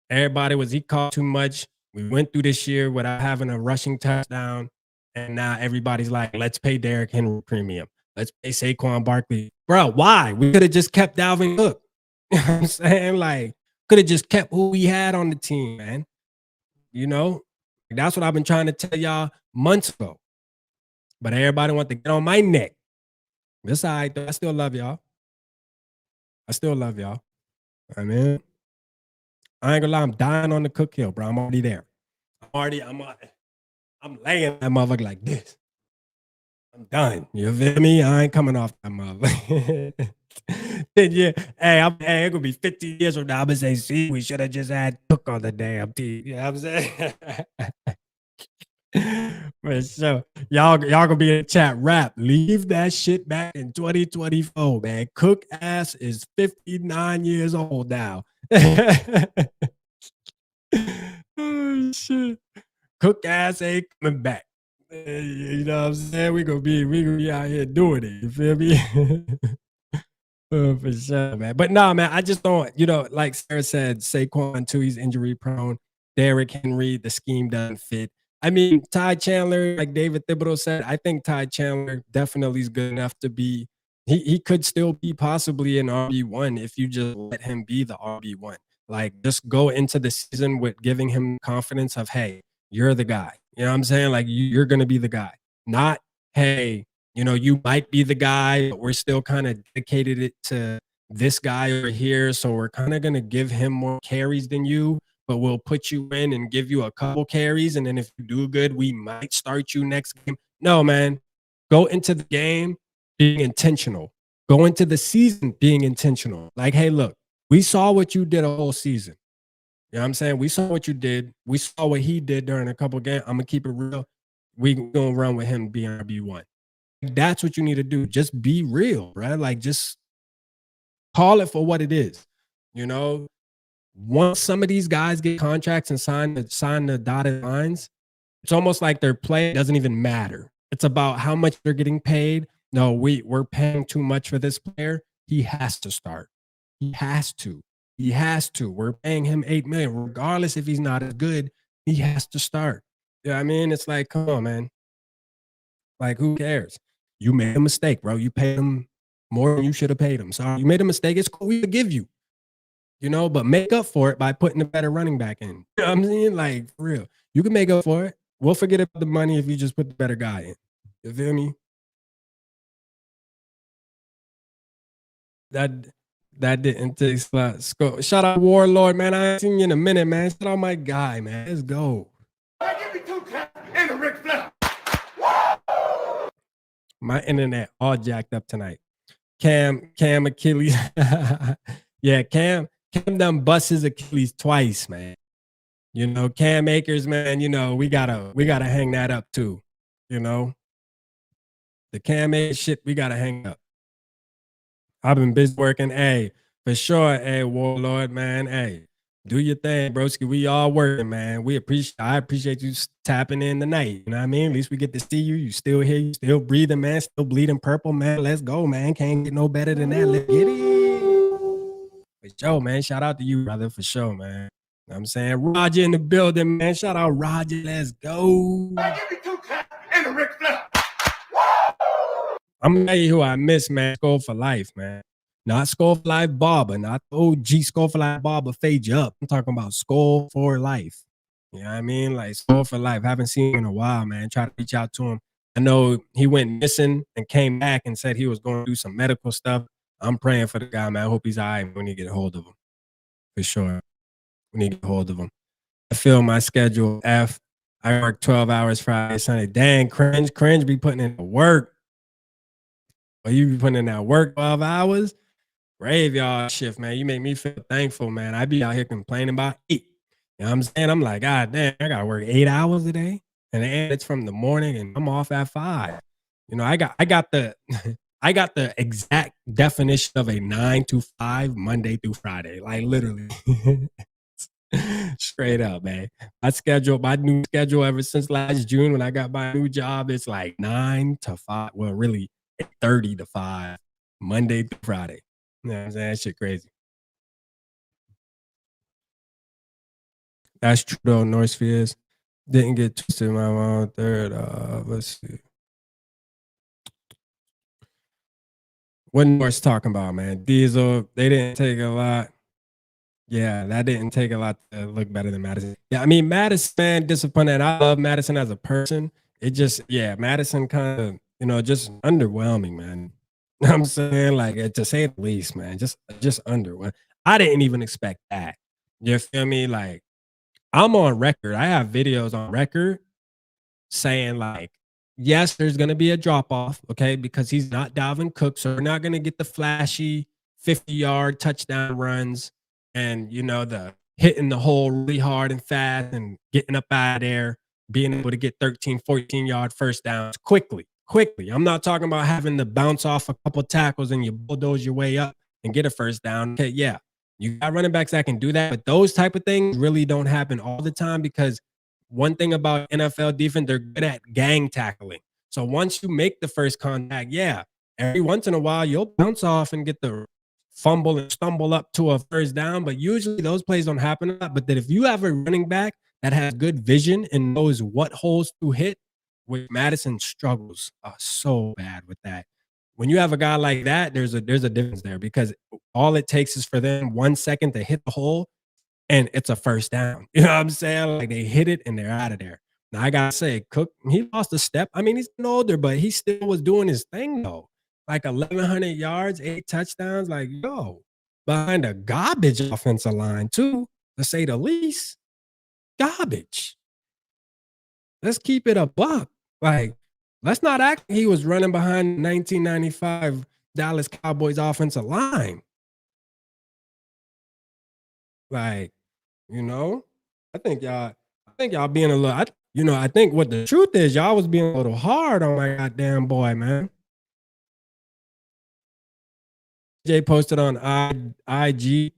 He caught too much. We went through this year without having a rushing touchdown. And now everybody's like, let's pay Derrick Henry premium. Let's pay Saquon Barkley. Bro, why? We could have just kept Dalvin Cook. You know what I'm saying? Like, could have just kept who we had on the team, man. You know? That's what I've been trying to tell y'all months ago. But everybody want to get on my neck. That's all right, though. I still love y'all. I mean, I ain't gonna lie, I'm dying on the Cook Hill, bro. I'm already there. I'm laying that motherfucker like this. I'm done. You feel me? I ain't coming off that motherfucker. Yeah. Hey, it gonna be 50 years from now. I'm gonna say, see, we should have just had Cook on the damn team. You know what I'm saying? For sure. Y'all gonna be in the chat. Rap, leave that shit back in 2024, man. Cook ass is 59 years old now. Oh shit. Cook ass ain't coming back. You know what I'm saying? We gonna be out here doing it. You feel me? For sure, man. But no, man, I just don't, like Sarah said, Saquon too, he's injury prone. Derrick Henry, the scheme doesn't fit. I mean, Ty Chandler, like David Thibodeau said, I think Ty Chandler definitely is good enough to be, he could still be possibly an RB1 if you just let him be the RB1. Like, just go into the season with giving him confidence of, hey, you're the guy. You know what I'm saying? Like, you're going to be the guy. Not, hey, you might be the guy, but we're still kind of dedicated it to this guy over here. So we're kind of going to give him more carries than you, but we'll put you in and give you a couple carries. And then if you do good, we might start you next game. No, man. Go into the game being intentional. Go into the season being intentional. Like, hey, look, we saw what you did a whole season. You know what I'm saying? We saw what you did. We saw what he did during a couple games. I'm going to keep it real. We going to run with him being RB1. That's what you need to do. Just be real, right? Like, just call it for what it is. Once some of these guys get contracts and sign the dotted lines, it's almost like their play doesn't even matter. It's about how much they're getting paid. No, we're paying too much for this player. He has to start. He has to. We're paying him $8 million. Regardless if he's not as good, he has to start. You know what I mean? It's like, come on, man. Like, who cares? You made a mistake, bro. You paid him more than you should have paid him. Sorry, you made a mistake. It's cool. We forgive you. But make up for it by putting a better running back in. You know what I'm saying? Like, for real. You can make up for it. We'll forget about the money if you just put the better guy in. You feel me? That didn't take slots. Shout out Warlord, man. I ain't seen you in a minute, man. Shout out my guy, man. Let's go. Give me 2 taps and a Ric Flair. My internet all jacked up tonight. Cam Achilles. Yeah, Cam done bust his Achilles twice, man. Cam Akers, man, we gotta hang that up too. The Cam Akers shit, we gotta hang up. I've been busy working. Hey, for sure. Hey, Warlord, man. Hey, do your thing, broski. We all working, man. I appreciate you tapping in tonight. You know what I mean? At least we get to see you. You still here. You still breathing, man. Still bleeding purple, man. Let's go, man. Can't get no better than that. Let's get it. For sure, man. Shout out to you, brother. For sure, man. You know what I'm saying? Roger in the building, man. Shout out Roger. Let's go. Give me 2 taps and a Ric Flair. I'm gonna tell you who I miss, man. Skull for life, man. Not Skull for life Barber, not the OG Skull for life Barber fade you up. I'm talking about Skull for life. You know what I mean? Like Skull for life. Haven't seen him in a while, man. Try to reach out to him. I know he went missing and came back and said he was going to do some medical stuff. I'm praying for the guy, man. I hope he's all right when you get a hold of him. For sure. We need to get a hold of him. I feel my schedule F. I work 12 hours Friday, Sunday. Dang, cringe be putting in the work. Or you be putting in that work 12 hours? Graveyard shift, man. You make me feel thankful, man. I be out here complaining about 8. You know what I'm saying? I'm like, God damn, I gotta work 8 hours a day. And it's from the morning and I'm off at 5. You know, I got the I got the exact definition of a 9 to 5 Monday through Friday. Like literally. Straight up, man. My new schedule ever since last June when I got my new job, it's like 9 to 5. Well, really 8:30 to 5, Monday through Friday. You know what I'm saying? That shit crazy. That's true though, North Spheres. Didn't get twisted my mom third. Let's see. What North's talking about, man? Diesel, they didn't take a lot. Yeah, that didn't take a lot to look better than Madison. Yeah, I mean, Madison, man, disappointed. I love Madison as a person. It just, yeah, Madison kind of, you know, just underwhelming, man. You know what I'm saying? Like, to say the least, man, just underwhelming. I didn't even expect that. You feel me? Like, I'm on record. I have videos on record saying, like, yes, there's going to be a drop off, okay, because he's not Dalvin Cook. So we're not going to get the flashy 50-yard touchdown runs and, you know, the hitting the hole really hard and fast and getting up out of there, being able to get 13, 14-yard first downs quickly. I'm not talking about having to bounce off a couple tackles and you bulldoze your way up and get a first down. Okay, yeah, you got running backs that can do that, but those type of things really don't happen all the time because one thing about NFL defense, they're good at gang tackling. So once you make the first contact, yeah, every once in a while you'll bounce off and get the fumble and stumble up to a first down, but usually those plays don't happen a lot. But that if you have a running back that has good vision and knows what holes to hit, which Madison struggles so bad with that. When you have a guy like that, there's a difference there because all it takes is for them 1 second to hit the hole and it's a first down. You know what I'm saying? Like they hit it and they're out of there. Now I gotta say, Cook, he lost a step. I mean, he's getting older, but he still was doing his thing though. Like 1,100 yards, 8 touchdowns. Like, yo, behind a garbage offensive line too, to say the least. Garbage. Let's keep it a buck. Like, let's not act like he was running behind 1995 Dallas Cowboys offensive line. Like, you know, I think y'all being a little, I think what the truth is, y'all was being a little hard on my goddamn boy, man. AJ posted on IG.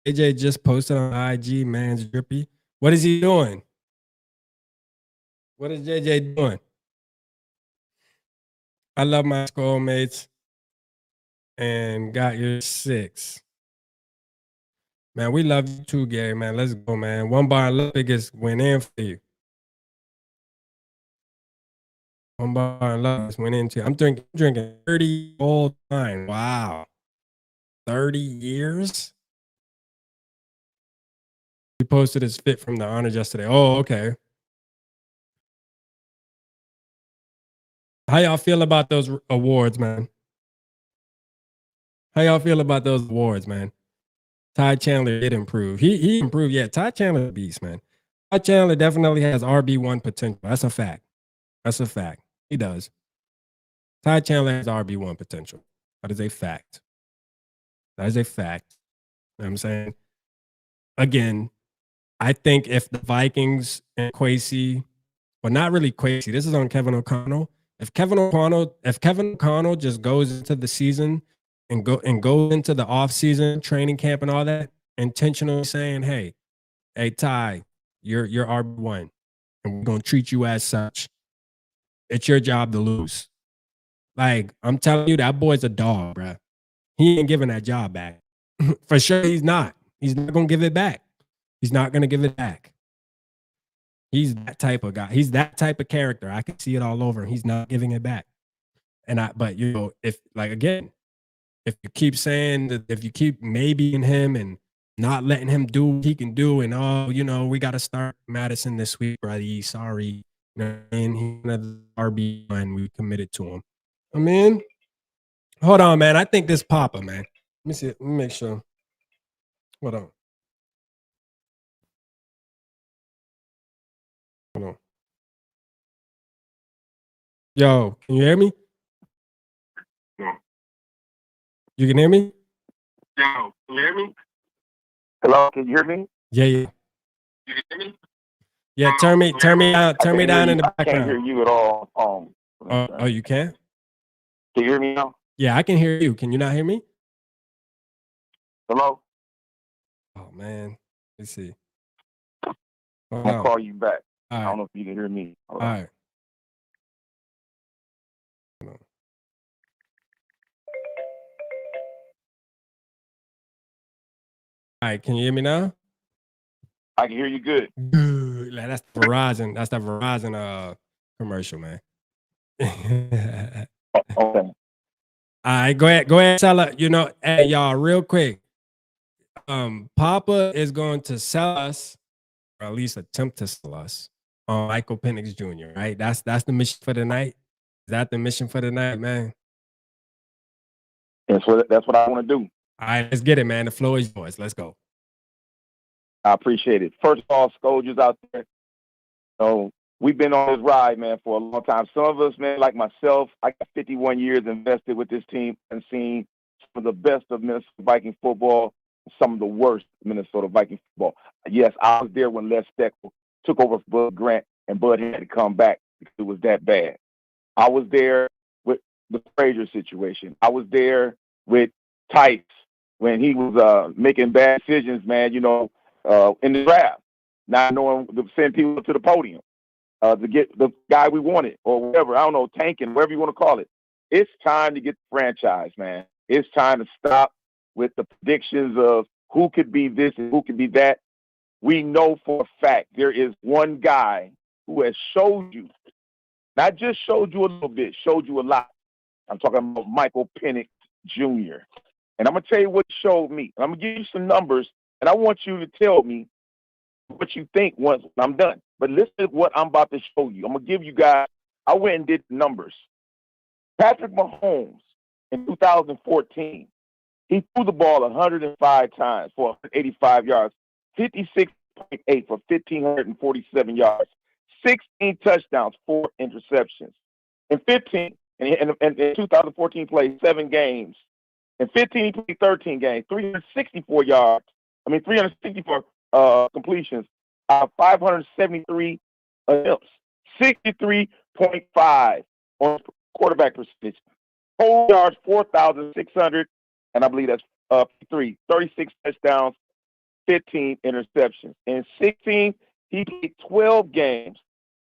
AJ just posted on IG, man's drippy. What is he doing? What is JJ doing? I love my schoolmates and got your 6. Man, we love you too, Gary, man. Let's go, man. One bar Olympics went in for you. One bar Olympics went into. I'm drinking 30 all time. Wow. 30 years? He posted his fit from the honors yesterday. Oh, okay. How y'all feel about those awards, man? How y'all feel about those awards, man? Ty Chandler did improve. He improved. Yeah, Ty Chandler beast, man. Ty Chandler definitely has RB1 potential. That's a fact. That's a fact. He does. Ty Chandler has RB1 potential. That is a fact. That is a fact. You know what I'm saying? Again, I think if the Vikings and Kwesi, well, not really Kwesi, this is on Kevin O'Connell. If Kevin O'Connell just goes into the season and goes into the offseason training camp and all that, intentionally saying, hey, Ty, you're RB1, and we're gonna treat you as such. It's your job to lose. Like, I'm telling you, that boy's a dog, bro. He ain't giving that job back. For sure, he's not. He's not gonna give it back. He's not gonna give it back. He's that type of guy. He's that type of character. I can see it all over him. He's not giving it back. But if like again, if you keep saying that, if you keep maybe in him and not letting him do what he can do, and we got to start Madison this week, buddy. Sorry, and he's another RB and we committed to him. I mean, hold on, man. I think this Papa, man. Let me see. Let me make sure. Hold on. Hold on. Yo, can you hear me? You can hear me? Yo, can you hear me? Hello, can you hear me? Yeah. You can hear me? Yeah, turn me down in the I can't hear background. you at all. Oh, you can? Can you hear me now? Yeah, I can hear you. Can you not hear me? Hello? Oh man. Let's see. I'm Hold gonna on. call you back. All I right. don't know if you can hear me. Hold All on. right. Hold on. All right, can you hear me now? I can hear you good. Good. Like, that's Verizon. That's the Verizon commercial, man. All Okay. right, go ahead, tell her. Hey y'all, real quick. Papa is going to sell us, or at least attempt to sell us, on Michael Penix Jr. Right? That's the mission for the night. Is that the mission for the night, man? That's what I want to do. All right, let's get it, man. The floor is yours. Let's go. I appreciate it. First of all, Scourges out there. So we've been on this ride, man, for a long time. Some of us, man, like myself, I got 51 years invested with this team and seen some of the best of Minnesota Viking football, some of the worst Minnesota Viking football. Yes, I was there when Les Steckel took over for Bud Grant, and Bud had to come back because it was that bad. I was there with the Frazier situation. I was there with Tice when he was making bad decisions, man, in the draft, not knowing to send people to the podium to get the guy we wanted or whatever. I don't know, tanking, whatever you want to call it. It's time to get the franchise, man. It's time to stop with the predictions of who could be this and who could be that. We know for a fact there is one guy who has showed you, not just showed you a little bit, showed you a lot. I'm talking about Michael Penix Jr. And I'm going to tell you what he showed me. I'm going to give you some numbers, and I want you to tell me what you think once I'm done. But listen to what I'm about to show you. I'm going to give you guys, I went and did numbers. Patrick Mahomes in 2014, he threw the ball 105 times for 185 yards, 56.8 for 1,547 yards, 16 touchdowns, 4 interceptions. In 2014, played 7 games. In 15, he played 13 games, 364 completions, 573 attempts, 63.5 on quarterback percentage. Total yards, 4,600, and I believe that's 36 touchdowns, 15 interceptions. In 16, he played 12 games,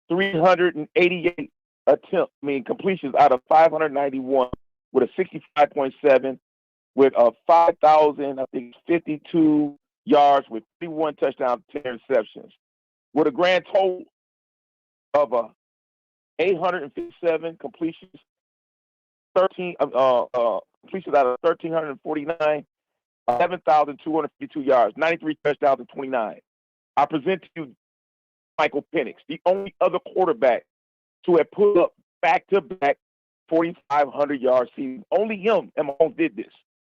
388 completions out of 591 with a 65.7, with a 5,052 yards with 31 touchdowns, 10 interceptions, with a grand total of 857 completions, 13 completions out of 1,349, 11,252 yards, 93 touchdowns, and 29. I present to you Michael Penix, the only other quarterback to have put up back-to-back 4,500-yard seasons. Only him and Mahomes did this.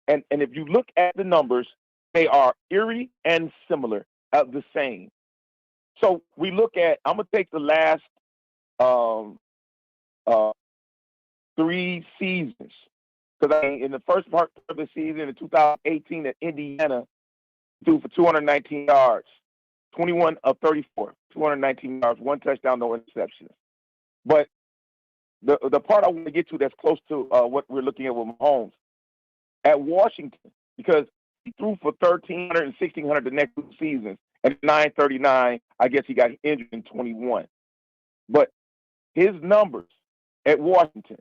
And if you look at the numbers, they are eerie and similar, the same. So we look at, I'm going to take the last 3 seasons. Because in the first part of the season in 2018 at Indiana, threw for 219 yards, 21 of 34, 219 yards, 1 touchdown, no interceptions. But the part I want to get to that's close to what we're looking at with Mahomes, at Washington, because he threw for 1,300 and 1,600 the next 2 seasons, and 939, I guess he got injured in 21. But his numbers at Washington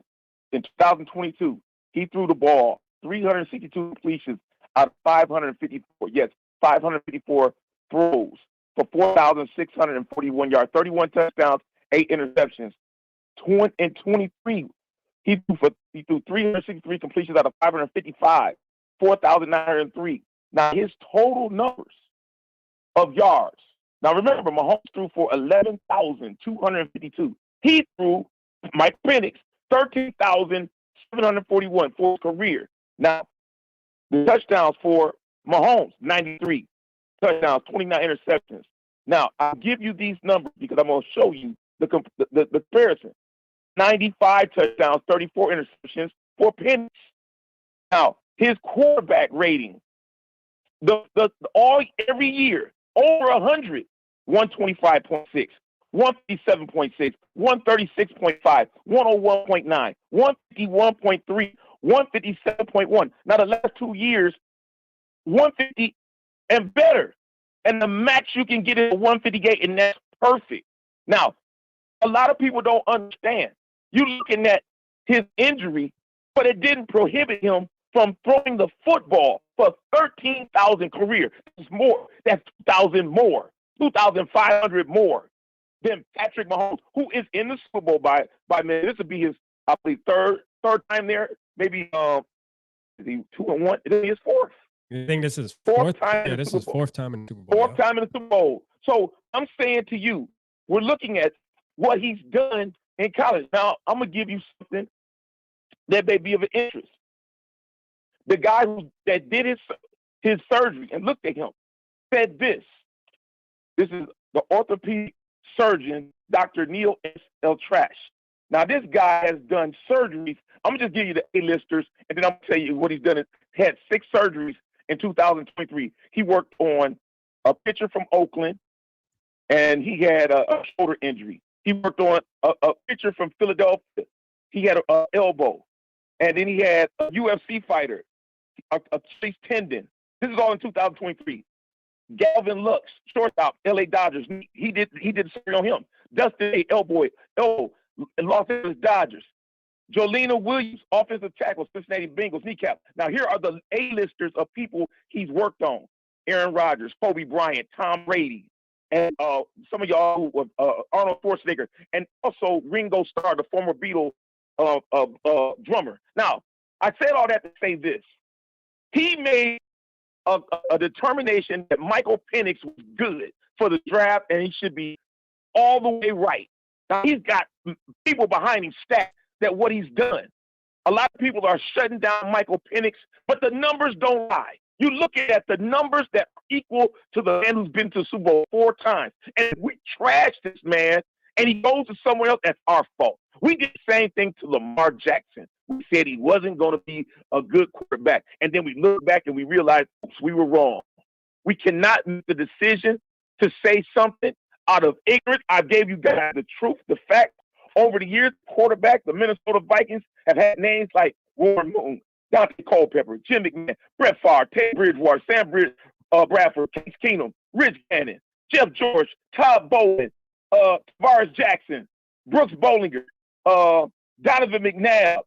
in 2022, he threw the ball 362 completions out of 554. Yes, 554 throws for 4,641 yards, 31 touchdowns, 8 interceptions. In 23, He threw 363 completions out of 555, 4,903. Now, his total numbers of yards. Now, remember, Mahomes threw for 11,252. He threw, Mike Penix, 13,741 for his career. Now, the touchdowns for Mahomes, 93 touchdowns, 29 interceptions. Now, I'll give you these numbers because I'm going to show you the comparison. 95 touchdowns, 34 interceptions for Penix. Now, his quarterback rating, every year, over 100, 125.6, 157.6, 136.5, 101.9, 151.3, 157.1. Now, the last 2 years, 150 and better. And the max you can get is 158, and that's perfect. Now, a lot of people don't understand. You're looking at his injury, but it didn't prohibit him from throwing the football for 13,000 career. That's more. That's 2,000 more, 2,500 more than Patrick Mahomes, who is in the Super Bowl by minute. This would be his, I believe, third time there. Maybe is he 2-1? It is his fourth. You think this is fourth fourth? time? Yeah, this is fourth time in the Super Bowl. Fourth time in the Super Bowl. So I'm saying to you, we're looking at what he's done in college. Now, I'm going to give you something that may be of interest. The guy that did his surgery and looked at him said this. This is the orthopedic surgeon, Dr. Neil L. Trash. Now, this guy has done surgeries. I'm going to just give you the A-listers, and then I'm going to tell you what he's done. He had 6 surgeries in 2023. He worked on a pitcher from Oakland, and he had a shoulder injury. He worked on a pitcher from Philadelphia. He had an elbow. And then he had a UFC fighter, a Chase tendon. This is all in 2023. Galvin Lux, shortstop, LA Dodgers. He did surgery on him. Dustin A. elbow, Los Angeles Dodgers. Jolena Williams, offensive tackle, Cincinnati Bengals, kneecap. Now, here are the A-listers of people he's worked on. Aaron Rodgers, Kobe Bryant, Tom Brady, and some of y'all who Arnold Schwarzenegger, and also Ringo Starr, the former Beatle drummer. Now, I said all that to say this. He made a determination that Michael Penix was good for the draft, and he should be all the way right. Now, he's got people behind him stacked that what he's done. A lot of people are shutting down Michael Penix, but the numbers don't lie. You look at the numbers that are equal to the man who's been to the Super Bowl 4 times. And if we trash this man and he goes to somewhere else, that's our fault. We did the same thing to Lamar Jackson. We said he wasn't going to be a good quarterback. And then we look back and we realized, oops, we were wrong. We cannot make the decision to say something out of ignorance. I gave you guys the truth, the fact. Over the years, quarterback, the Minnesota Vikings have had names like Warren Moon, Dante Culpepper, Jim McMahon, Brett Favre, Ted Bridgewater, Sam Bradford, Case Keenum, Rich Gannon, Jeff George, Todd Bowlen, Tavares Jackson, Brooks Bollinger, Donovan McNabb,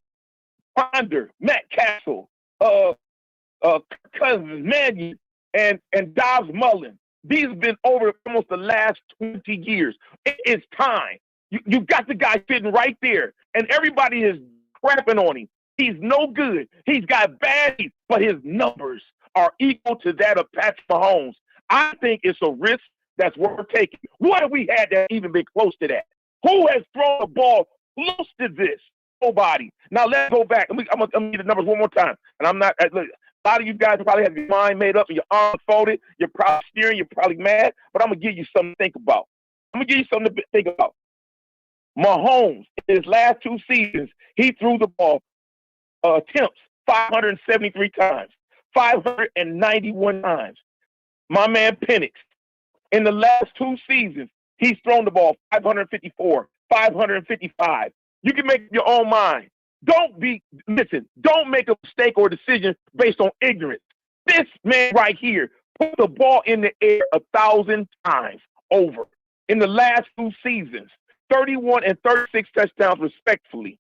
Ponder, Matt Castle, Cousins, Mannion, and Dobbs Mullen. These have been over almost the last 20 years. It is time. You got the guy sitting right there, and everybody is crapping on him. He's no good. He's got bad, but his numbers are equal to that of Patrick Mahomes. I think it's a risk that's worth taking. What have we had that even been close to that? Who has thrown the ball close to this? Nobody. Now let's go back. I'm gonna need the numbers one more time. And I'm not. Look, a lot of you guys probably have your mind made up and your arms folded. You're probably steering. You're probably mad. But I'm gonna give you something to think about. Mahomes, in his last 2 seasons, he threw the ball attempts 573 times, 591 times. My man Penix, in the last 2 seasons, he's thrown the ball 554, 555. You can make your own mind. Don't make a mistake or decision based on ignorance. This man right here put the ball in the air 1,000 times over in the last 2 seasons. 31 and 36 touchdowns respectively.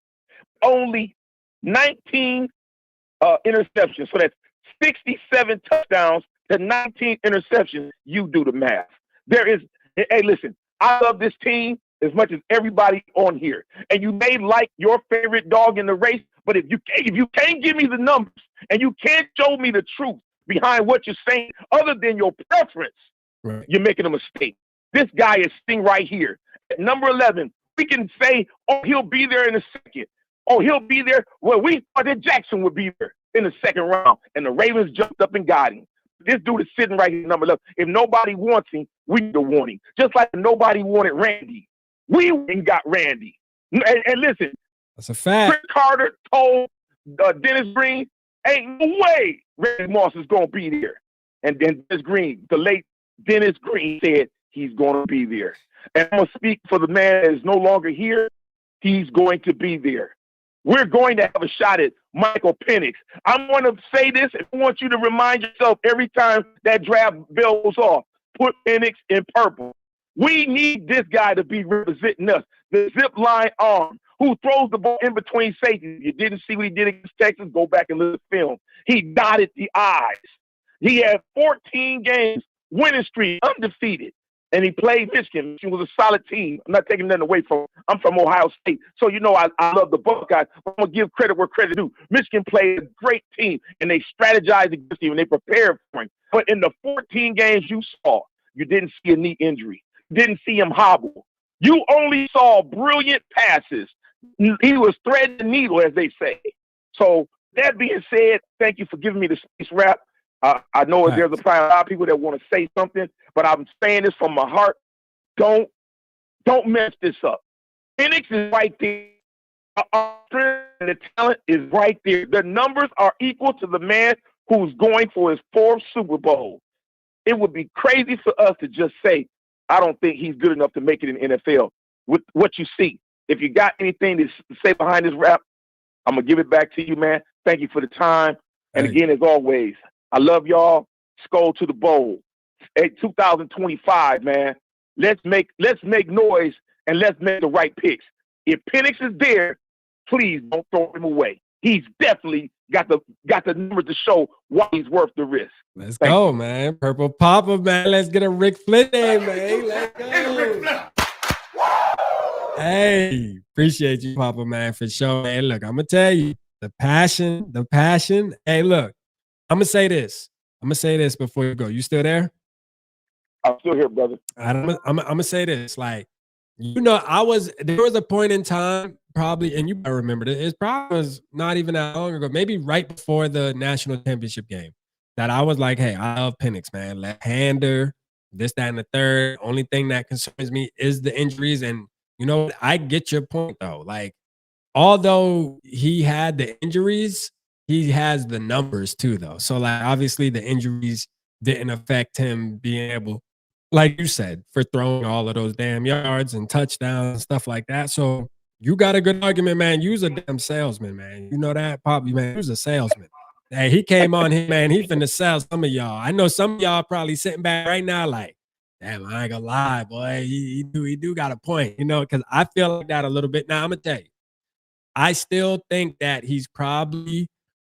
Only 19 interceptions. So that's 67 touchdowns to 19 interceptions. You do the math. Hey, listen, I love this team. as much as everybody on here. And you may like your favorite dog in the race, but if you can't give me the numbers and you can't show me the truth behind what you're saying other than your preference, right, you're making a mistake. This guy is sitting right here. At number 11, we can say, oh, he'll be there in a second. Oh, he'll be there. Well, we thought that Jackson would be there in the second round, and the Ravens jumped up and got him. This dude is sitting right here, number 11. If nobody wants him, we need to want him. Just like nobody wanted Randy. We got Randy. And listen, that's a fact. Chris Carter told Dennis Green, ain't no way Randy Moss is going to be there. And then Dennis Green, the late Dennis Green, said he's going to be there. And I'm going to speak for the man that is no longer here. He's going to be there. We're going to have a shot at Michael Penix. I'm going to say this, and I want you to remind yourself every time that draft bell goes off, put Penix in purple. We need this guy to be representing us. The zip line arm, who throws the ball in between safeties. You didn't see what he did against Texas? Go back and look at the film. He dotted the I's. He had 14 games, winning streak, undefeated. And he played Michigan. Michigan was a solid team. I'm not taking nothing away from him. I'm from Ohio State. So, you know, I love the Buckeyes. I'm going to give credit where credit due. Michigan played a great team, and they strategized against him, and they prepared for him. But in the 14 games you saw, you didn't see a knee injury. You didn't see him hobble. You only saw brilliant passes. He was threading the needle, as they say. So that being said, thank you for giving me the space wrap. I know there's a lot of people that want to say something, but I'm saying this from my heart. Don't mess this up. Penix is right there. Our strength and the talent is right there. The numbers are equal to the man who's going for his 4th Super Bowl. It would be crazy for us to just say, I don't think he's good enough to make it in the NFL. With what you see, if you got anything to say behind this rap, I'm going to give it back to you, man. Thank you for the time. And again, as always, I love y'all. Skull to the bowl. Hey, 2025, man. Let's make noise and let's make the right picks. If Penix is there, please don't throw him away. He's definitely got the numbers to show why he's worth the risk. Let's go, man. Purple Papa, man. Let's get a Rick Flynn day, man. Let's go. Hey, appreciate you, Papa, man, for sure. Hey, look, I'm going to tell you, the passion. Hey, look, I'm going to say this before you go. You still there? I'm still here, brother. I'm going to say this. Like, you know, there was a point in time, probably, and you might remember this, it probably was not even that long ago, maybe right before the national championship game, that I was like, hey, I love Penix, man. Left-hander, this, that, and the third. Only thing that concerns me is the injuries. And, you know, I get your point, though. Like, although he had the injuries, he has the numbers, too, though. So, like, obviously the injuries didn't affect him being able, like you said, for throwing all of those damn yards and touchdowns and stuff like that. So you got a good argument, man. You's a damn salesman, man. You know that, Poppy, man. You's a salesman. Hey, he came on here, man. He finna sell some of y'all. I know some of y'all probably sitting back right now like, damn, I ain't gonna lie, boy. He do got a point, you know, because I feel like that a little bit. Now, I'm gonna tell you, I still think that he's probably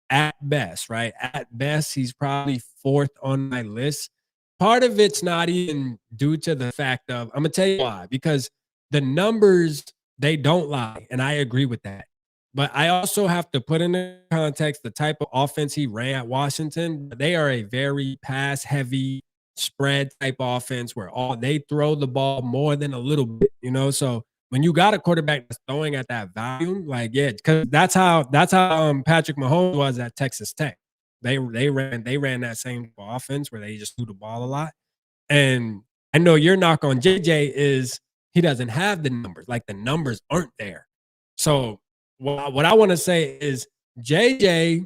at best, right? At best, he's probably 4th on my list. Part of it's not even due to the fact of, I'm going to tell you why, because the numbers, they don't lie, and I agree with that. But I also have to put into context the type of offense he ran at Washington. They are a very pass-heavy spread type offense where they throw the ball more than a little bit, you know? So when you got a quarterback that's throwing at that volume, like, yeah, because that's how Patrick Mahomes was at Texas Tech. They ran that same offense where they just threw the ball a lot. And I know your knock on JJ is he doesn't have the numbers. Like, the numbers aren't there. So what I want to say is JJ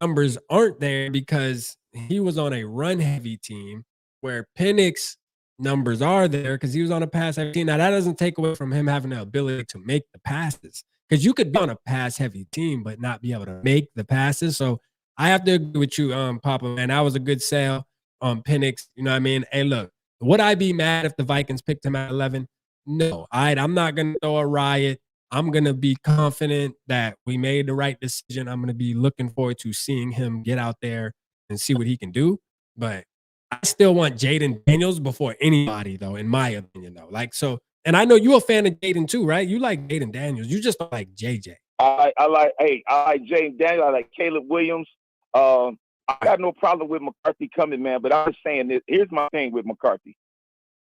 numbers aren't there because he was on a run-heavy team where Penix numbers are there because he was on a pass-heavy team. Now, that doesn't take away from him having the ability to make the passes, because you could be on a pass-heavy team but not be able to make the passes. So I have to agree with you, Papa, man. That was a good sale on Penix. You know what I mean? Hey, look, would I be mad if the Vikings picked him at 11? No. I'm not going to throw a riot. I'm going to be confident that we made the right decision. I'm going to be looking forward to seeing him get out there and see what he can do. But I still want Jaden Daniels before anybody, though, in my opinion, though. Like, so And I know you're a fan of Jaden too, right? You like Jaden Daniels. You just don't like JJ. I like James Daniels. I like Caleb Williams. I got no problem with McCarthy coming, man. But I'm just saying this. Here's my thing with McCarthy.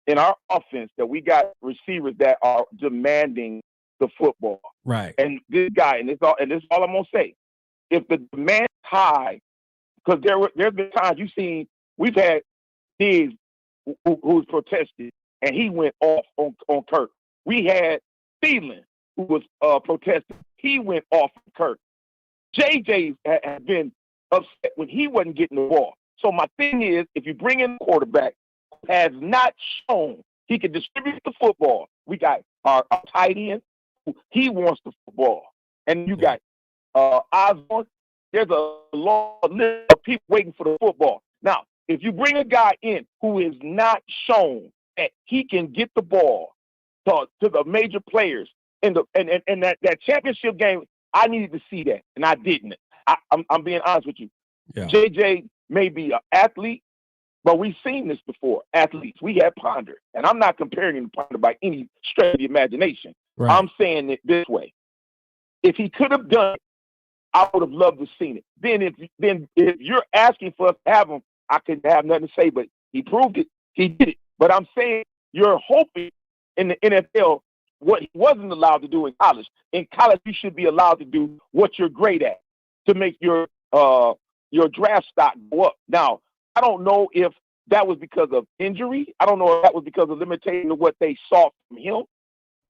In our offense, that we got receivers that are demanding the football. Right. And this guy, and this is all I'm gonna say. If the demand is high, because there's been times we've had kids who's protested, and he went off on Kirk. We had Thielen who was protesting. He went off on Kirk. JJ has been upset when he wasn't getting the ball. So my thing is, if you bring in a quarterback who has not shown he can distribute the football, we got our tight end. He wants the football. And you got Osborne. There's a long list of people waiting for the football. Now, if you bring a guy in who is not shown that he can get the ball to the major players in that championship game, I needed to see that, and I didn't. I'm being honest with you. Yeah. JJ may be an athlete, but we've seen this before. Athletes, we have Ponder, and I'm not comparing him to Ponder by any stretch of the imagination. Right. I'm saying it this way: if he could have done it, I would have loved to have seen it. Then if you're asking for us to have him, I could have nothing to say. But he proved it. He did it. But I'm saying you're hoping in the NFL what he wasn't allowed to do in college. In college, you should be allowed to do what you're great at to make your draft stock go up. Now, I don't know if that was because of injury. I don't know if that was because of limitation of what they saw from him,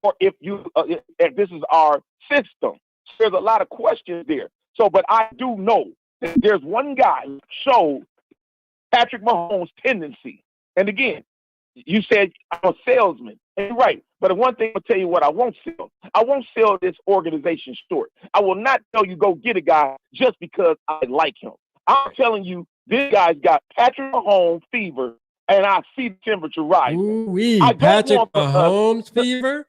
or if this is our system. There's a lot of questions there. So, but I do know that there's one guy who showed Patrick Mahomes' tendency. And again, you said I'm a salesman. And you're right. But one thing I'll tell you what I won't sell. I won't sell this organization short. I will not tell you go get a guy just because I like him. I'm telling you, this guy's got Patrick Mahomes fever, and I see the temperature rising. Ooh-wee, Patrick Mahomes fever?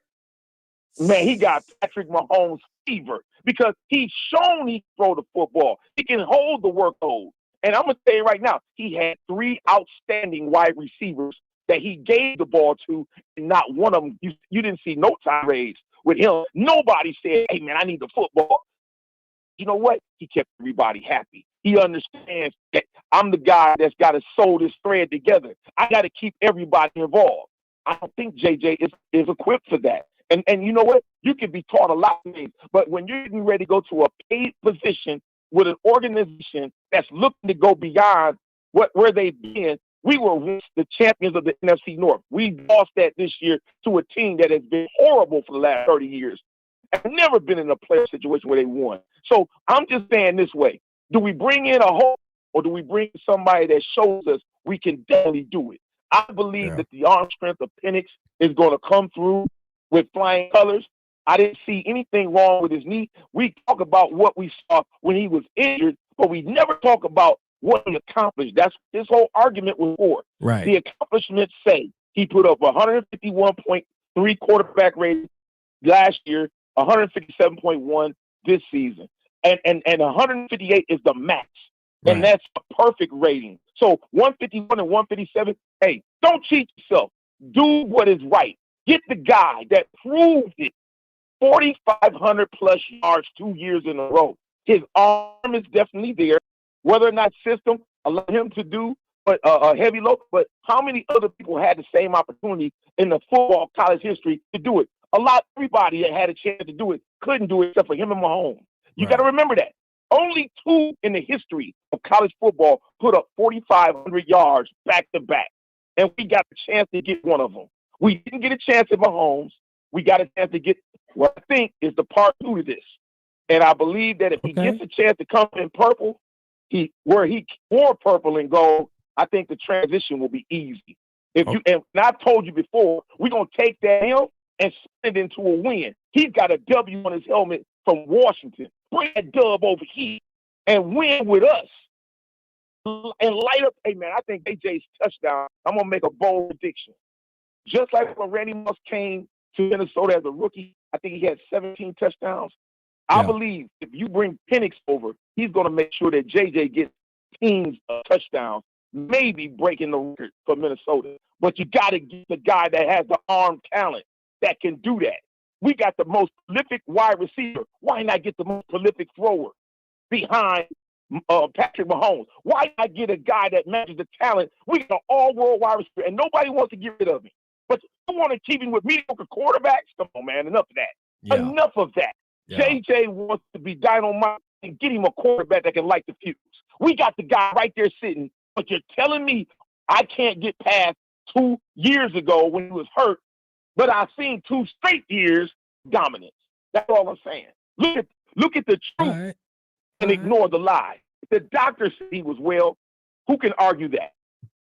Man, he got Patrick Mahomes fever because he's shown he can throw the football. He can hold the workload. And I'm going to tell you right now, he had 3 outstanding wide receivers that he gave the ball to, and not one of them, you didn't see no tirades with him. Nobody said, hey, man, I need the football. You know what? He kept everybody happy. He understands that I'm the guy that's got to sew this thread together. I got to keep everybody involved. I don't think JJ is equipped for that. And you know what? You can be taught a lot of things, but when you're getting ready to go to a paid position with an organization that's looking to go beyond where they've been, we were once the champions of the NFC North. We lost that this year to a team that has been horrible for the last 30 years. I've never been in a playoff situation where they won. So I'm just saying this way. Do we bring in a hope, or do we bring somebody that shows us we can definitely do it? I believe that the arm strength of Penix is going to come through with flying colors. I didn't see anything wrong with his knee. We talk about what we saw when he was injured, but we never talk about what he accomplished. That's his whole argument was for. Right. The accomplishments say he put up 151.3 quarterback rating last year, 157.1 this season. And 158 is the max. Right. And that's a perfect rating. So 151 and 157, hey, don't cheat yourself. Do what is right. Get the guy that proved it. 4,500 plus yards 2 years in a row. His arm is definitely there. Whether or not system allow him to do a heavy load, but how many other people had the same opportunity in the football college history to do it? Everybody that had a chance to do it couldn't do it except for him and Mahomes. You got to remember that. Only 2 in the history of college football put up 4,500 yards back to back, and we got the chance to get one of them. We didn't get a chance at Mahomes. We got a chance to get what I think is the part 2 to this. And I believe that if he gets a chance to come in purple, where he wore purple and gold, I think the transition will be easy. And I've told you before, we're going to take that L and spin it into a win. He's got a W on his helmet from Washington. Bring that dub over here and win with us. And light up, hey, man, I think AJ's touchdown, I'm going to make a bold prediction. Just like when Randy Moss came to Minnesota as a rookie, I think he had 17 touchdowns. I believe if you bring Penix over, he's going to make sure that JJ gets teams touchdowns, maybe breaking the record for Minnesota. But you got to get the guy that has the arm talent. that can do that. We got the most prolific wide receiver. Why not get the most prolific thrower behind Patrick Mahomes? Why not get a guy that matches the talent? We got an all-world wide receiver, and nobody wants to get rid of him. But you want to keep him with mediocre quarterbacks? Come on, man. Enough of that. Yeah. Enough of that. Yeah. JJ wants to be dynamite and get him a quarterback that can light the fuse. We got the guy right there sitting, but you're telling me I can't get past 2 years ago when he was hurt, but I've seen 2 straight years dominance. That's all I'm saying. Look at the truth and ignore the lie. If the doctor said he was well, who can argue that?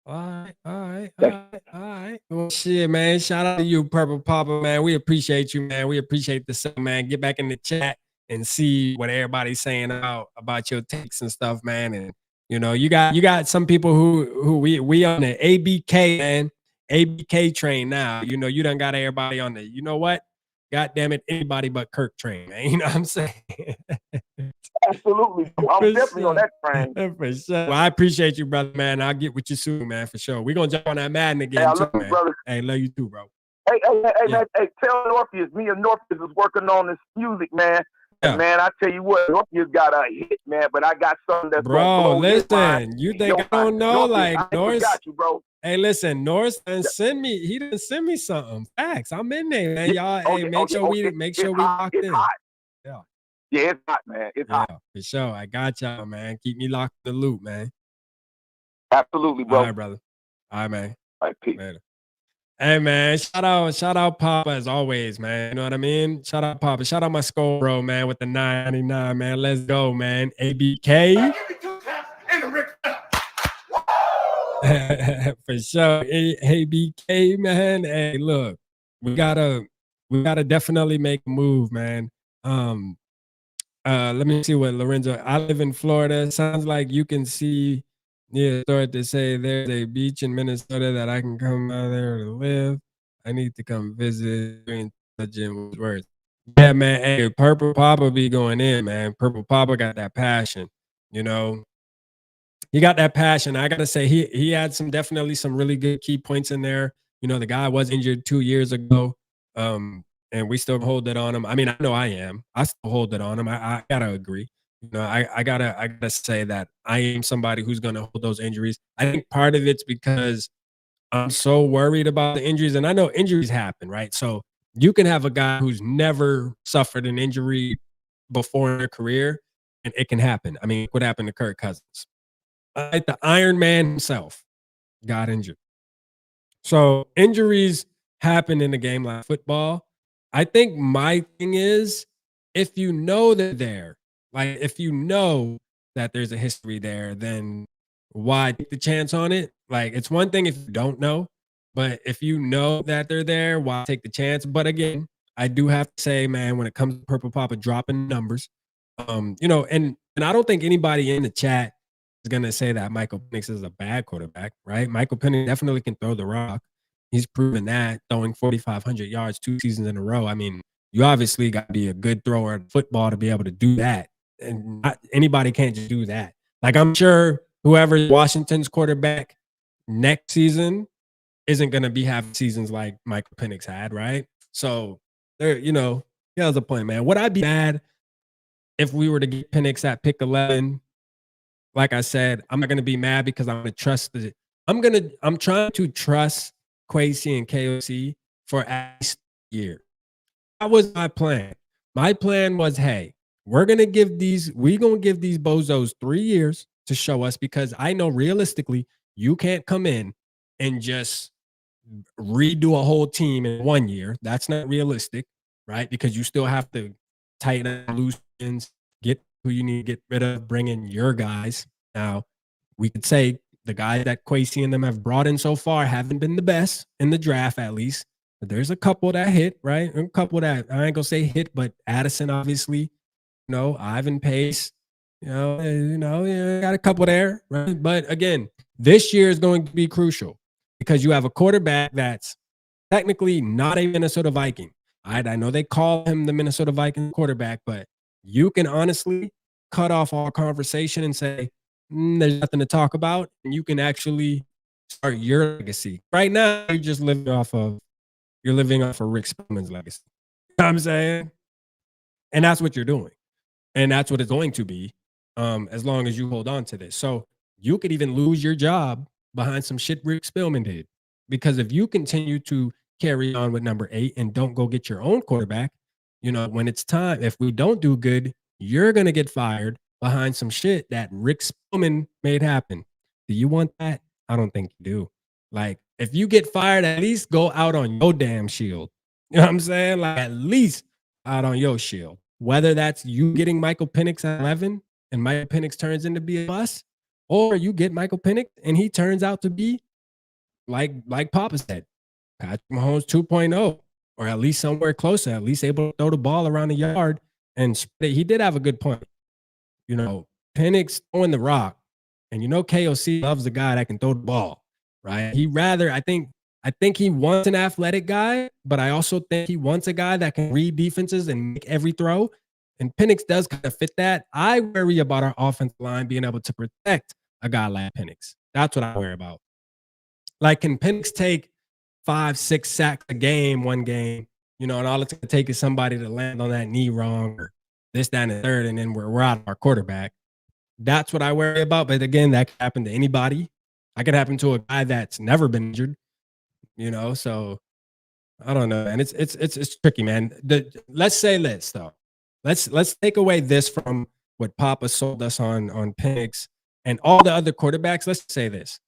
All right. Well, shit, man. Shout out to you, Purple Papa, man. We appreciate you, man. We appreciate the show, man. Get back in the chat and see what everybody's saying about your takes and stuff, man. And you know, you got some people who we on the ABK, man. ABK train now. You know, you done got everybody on the, you know what? God damn it, anybody but Kirk train, man. You know what I'm saying? Absolutely. I'm definitely on that train. For sure. Well, I appreciate you, brother, man. I'll get with you soon, man, for sure. We're going to jump on that Madden again, hey, too, man. Brother. Hey, love you too, bro. Hey, man, hey, tell Morpheus, me and Morpheus is working on this music, man. Yeah. Man, I tell you what, Morpheus got a hit, man, but I got something that's bro, listen, you think I don't know? Like, Norris, got you, bro. Hey, listen, Norris didn't send me something. Facts. I'm in there, man. Y'all, hey, make sure we locked in. Hot. Yeah. Yeah, it's hot, man. It's hot. For sure. I got y'all, man. Keep me locked in the loop, man. Absolutely, bro. All right, brother. All right, man. All right, peace. Later. Hey, man. Shout out Papa as always, man. You know what I mean? Shout out Papa. Shout out my skull, bro, man, with the 999, man. Let's go, man. ABK. For sure. Hey, BK, man. Hey, look, we gotta definitely make a move, man. Let me see what Lorenzo. I live in Florida. Sounds like you can see. Yeah, start to say there's a beach in Minnesota that I can come out there to live. I need to come visit. Words. Yeah, man. Hey, Purple Papa be going in, man. Purple Papa got that passion, you know. He got that passion. I gotta say, he had definitely some really good key points in there. You know, the guy was injured 2 years ago, and we still hold it on him. I mean, I know I am. I still hold it on him. I gotta agree. You know, I gotta say that I am somebody who's gonna hold those injuries. I think part of it's because I'm so worried about the injuries, and I know injuries happen, right? So you can have a guy who's never suffered an injury before in their career, and it can happen. I mean, what happened to Kirk Cousins? Like the Iron Man himself got injured. So injuries happen in a game like football. I think my thing is, if you know they're there, like if you know that there's a history there, then why take the chance on it? Like it's one thing if you don't know, but if you know that they're there, why take the chance? But again, I do have to say, man, when it comes to Purple Papa dropping numbers, you know, and I don't think anybody in the chat is going to say that Michael Penix is a bad quarterback, right? Michael Penix definitely can throw the rock. He's proven that, throwing 4,500 yards 2 seasons in a row. I mean, you obviously got to be a good thrower of football to be able to do that. And anybody can't just do that. Like, I'm sure whoever Washington's quarterback next season isn't going to be having seasons like Michael Penix had, right? So, there, you know, that was the point, man. Would I be mad if we were to get Penix at pick 11? Like I said, I'm not going to be mad because I'm going to trust I'm trying to trust Kwesi and KOC for at least a year. That was my plan. My plan was, hey, we're going to give these bozos 3 years to show us, because I know realistically you can't come in and just redo a whole team in 1 year. That's not realistic, right? Because you still have to tighten up loose ends, get who you need to get rid of, bring in your guys. Now, we could say the guys that Kwesi and them have brought in so far haven't been the best in the draft, at least. But there's a couple that hit, right? A couple that, I ain't gonna say hit, but Addison, obviously, you know, Ivan Pace, got a couple there, right? But again, this year is going to be crucial because you have a quarterback that's technically not a Minnesota Viking. I know they call him the Minnesota Viking quarterback, but you can honestly cut off all conversation and say, there's nothing to talk about, and you can actually start your legacy. Right now, you're just living off of you're living off of Rick Spillman's legacy. You know what I'm saying? And that's what you're doing. And that's what it's going to be, as long as you hold on to this. So you could even lose your job behind some shit Rick Spillman did. Because if you continue to carry on with number 8 and don't go get your own quarterback, when it's time, if we don't do good, you're going to get fired behind some shit that Rick Spillman made happen. Do you want that? I don't think you do. Like, if you get fired, at least go out on your damn shield. You know what I'm saying? Like, at least out on your shield. Whether that's you getting Michael Penix at 11 and Michael Penix turns into be a bust, or you get Michael Penix and he turns out to be like Papa said, Patrick Mahomes 2.0, or at least somewhere closer, at least able to throw the ball around the yard. And he did have a good point. Penix throwing the rock, and KOC loves the guy that can throw the ball, right? I think he wants an athletic guy, but I also think he wants a guy that can read defenses and make every throw. And Penix does kind of fit that. I worry about our offensive line being able to protect a guy like Penix. That's what I worry about. Like, can Penix take 5-6 sacks a game, one game, and all it's going to take is somebody to land on that knee wrong or this, that, and the third, and then we're out of our quarterback. That's what I worry about. But again, that could happen to anybody. That could happen to a guy that's never been injured. So I don't know, and it's tricky, man. Let's say this though. Let's take away this from what Papa sold us on Penix and all the other quarterbacks. Let's say this: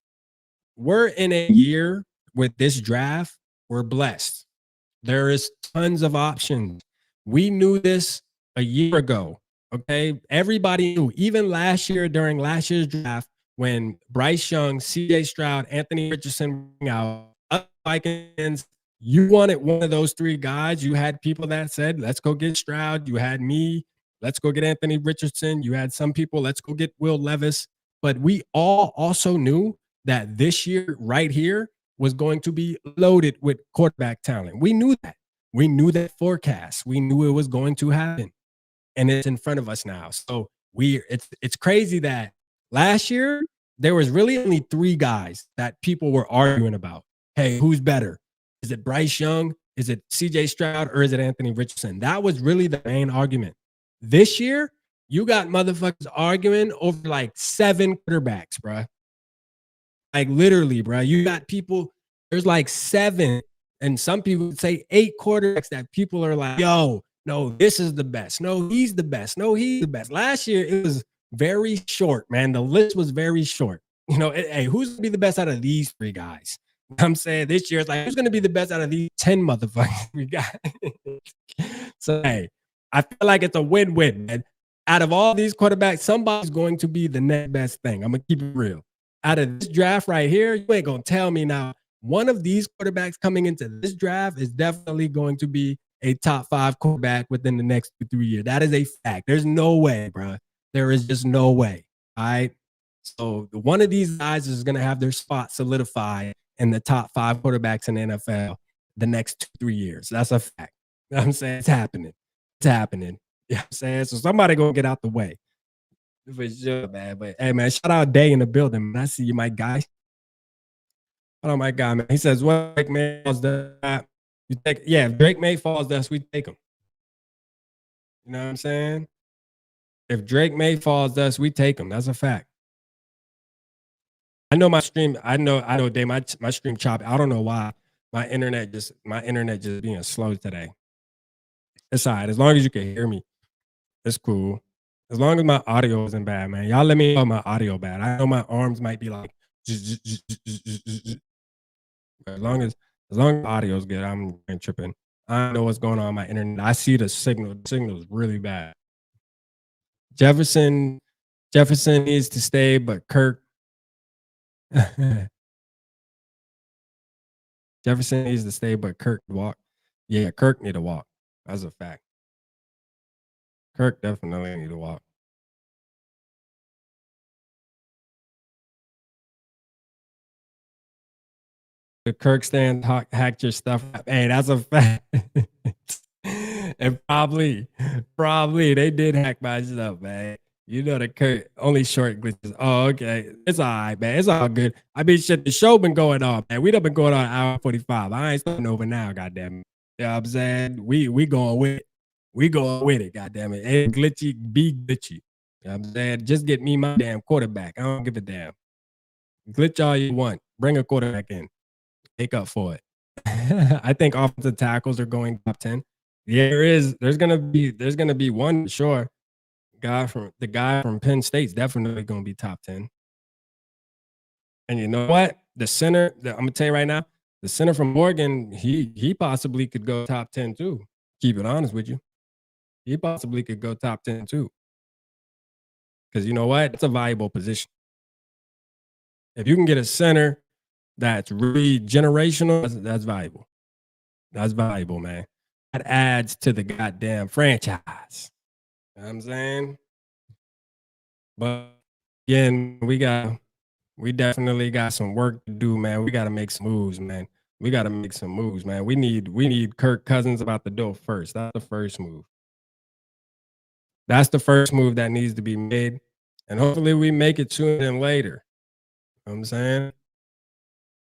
we're in a year with this draft. We're blessed. There is tons of options. We knew this a year ago. Okay, everybody knew. Even last year, during last year's draft, when Bryce Young, C.J. Stroud, Anthony Richardson were out. Vikings, you wanted one of those 3 guys. You had people that said, let's go get Stroud. You had me, let's go get Anthony Richardson. You had some people, let's go get Will Levis. But we all also knew that this year right here was going to be loaded with quarterback talent. We knew that. We knew that forecast. We knew it was going to happen. And it's in front of us now. So it's crazy that last year there was really only 3 guys that people were arguing about. Hey, who's better? Is it Bryce Young? Is it C.J. Stroud? Or is it Anthony Richardson? That was really the main argument. This year, you got motherfuckers arguing over like 7 quarterbacks, bro. Like, literally, bro. You got people, there's like 7, and some people would say 8 quarterbacks that people are like, yo, no, this is the best. No, he's the best. No, he's the best. Last year, it was very short, man. The list was very short. Hey, who's going to be the best out of these 3 guys? I'm saying this year, it's like, who's going to be the best out of these 10 motherfuckers we got? So, hey, I feel like it's a win-win, man. Out of all these quarterbacks, somebody's going to be the next best thing. I'm going to keep it real. Out of this draft right here, you ain't going to tell me now, one of these quarterbacks coming into this draft is definitely going to be a top 5 quarterback within the next 2-3 years. That is a fact. There's no way, bro. There is just no way. All right. So one of these guys is going to have their spot solidified in the top 5 quarterbacks in the NFL the next 2-3 years. That's a fact. You know what I'm saying? It's happening. It's happening. You know what I'm saying? So somebody gonna get out the way. For sure, man. But hey, man, shout out Day in the building, man. I see you, my guy. Oh my God, man. He says, well, Drake May falls that. You take, yeah, if Drake May falls dust, we take him. You know what I'm saying? If Drake May falls dust, we take him. That's a fact. I know my stream. I know, Day. My stream chopped. I don't know why. My internet just being slow today. It's all right. As long as you can hear me, it's cool. As long as my audio isn't bad, man. Y'all let me know my audio bad. I know my arms might be like. As long as the audio is good, I'm tripping. I don't know what's going on my internet. I see the signal. The signal is really bad. Jefferson needs to stay, but Kirk. Jefferson needs to stay, but Kirk walk. Yeah, Kirk need to walk. That's a fact. Kirk definitely need to walk. The Kirk stand hacked your stuff. Hey, that's a fact. And probably they did hack my stuff, man. You know the Kurt only short glitches. Oh, okay. It's all right, man. It's all good. I mean, shit, the show been going on, man. We done been going on an hour 45. I ain't starting over now, goddamn it. You know what I'm saying? We going with it. We going with it, goddamn it. Ain't glitchy, be glitchy. You know what I'm saying? Just get me my damn quarterback. I don't give a damn. Glitch all you want. Bring a quarterback in. Make up for it. I think offensive tackles are going top 10. Yeah, there's gonna be one for sure. The guy from Penn State's definitely gonna be top 10. And you know what? I'm gonna tell you right now, the center from Oregon, he possibly could go top 10 too. Keep it honest with you. He possibly could go top 10 too. Because you know what? It's a valuable position. If you can get a center that's really generational, that's valuable. That's valuable, man. That adds to the goddamn franchise. You know what I'm saying? But again, we definitely got some work to do, man. We got to make some moves, man. We got to make some moves, man. We need Kirk Cousins about the door first. That's the first move. That's the first move that needs to be made. And hopefully we make it sooner than later. You know what I'm saying?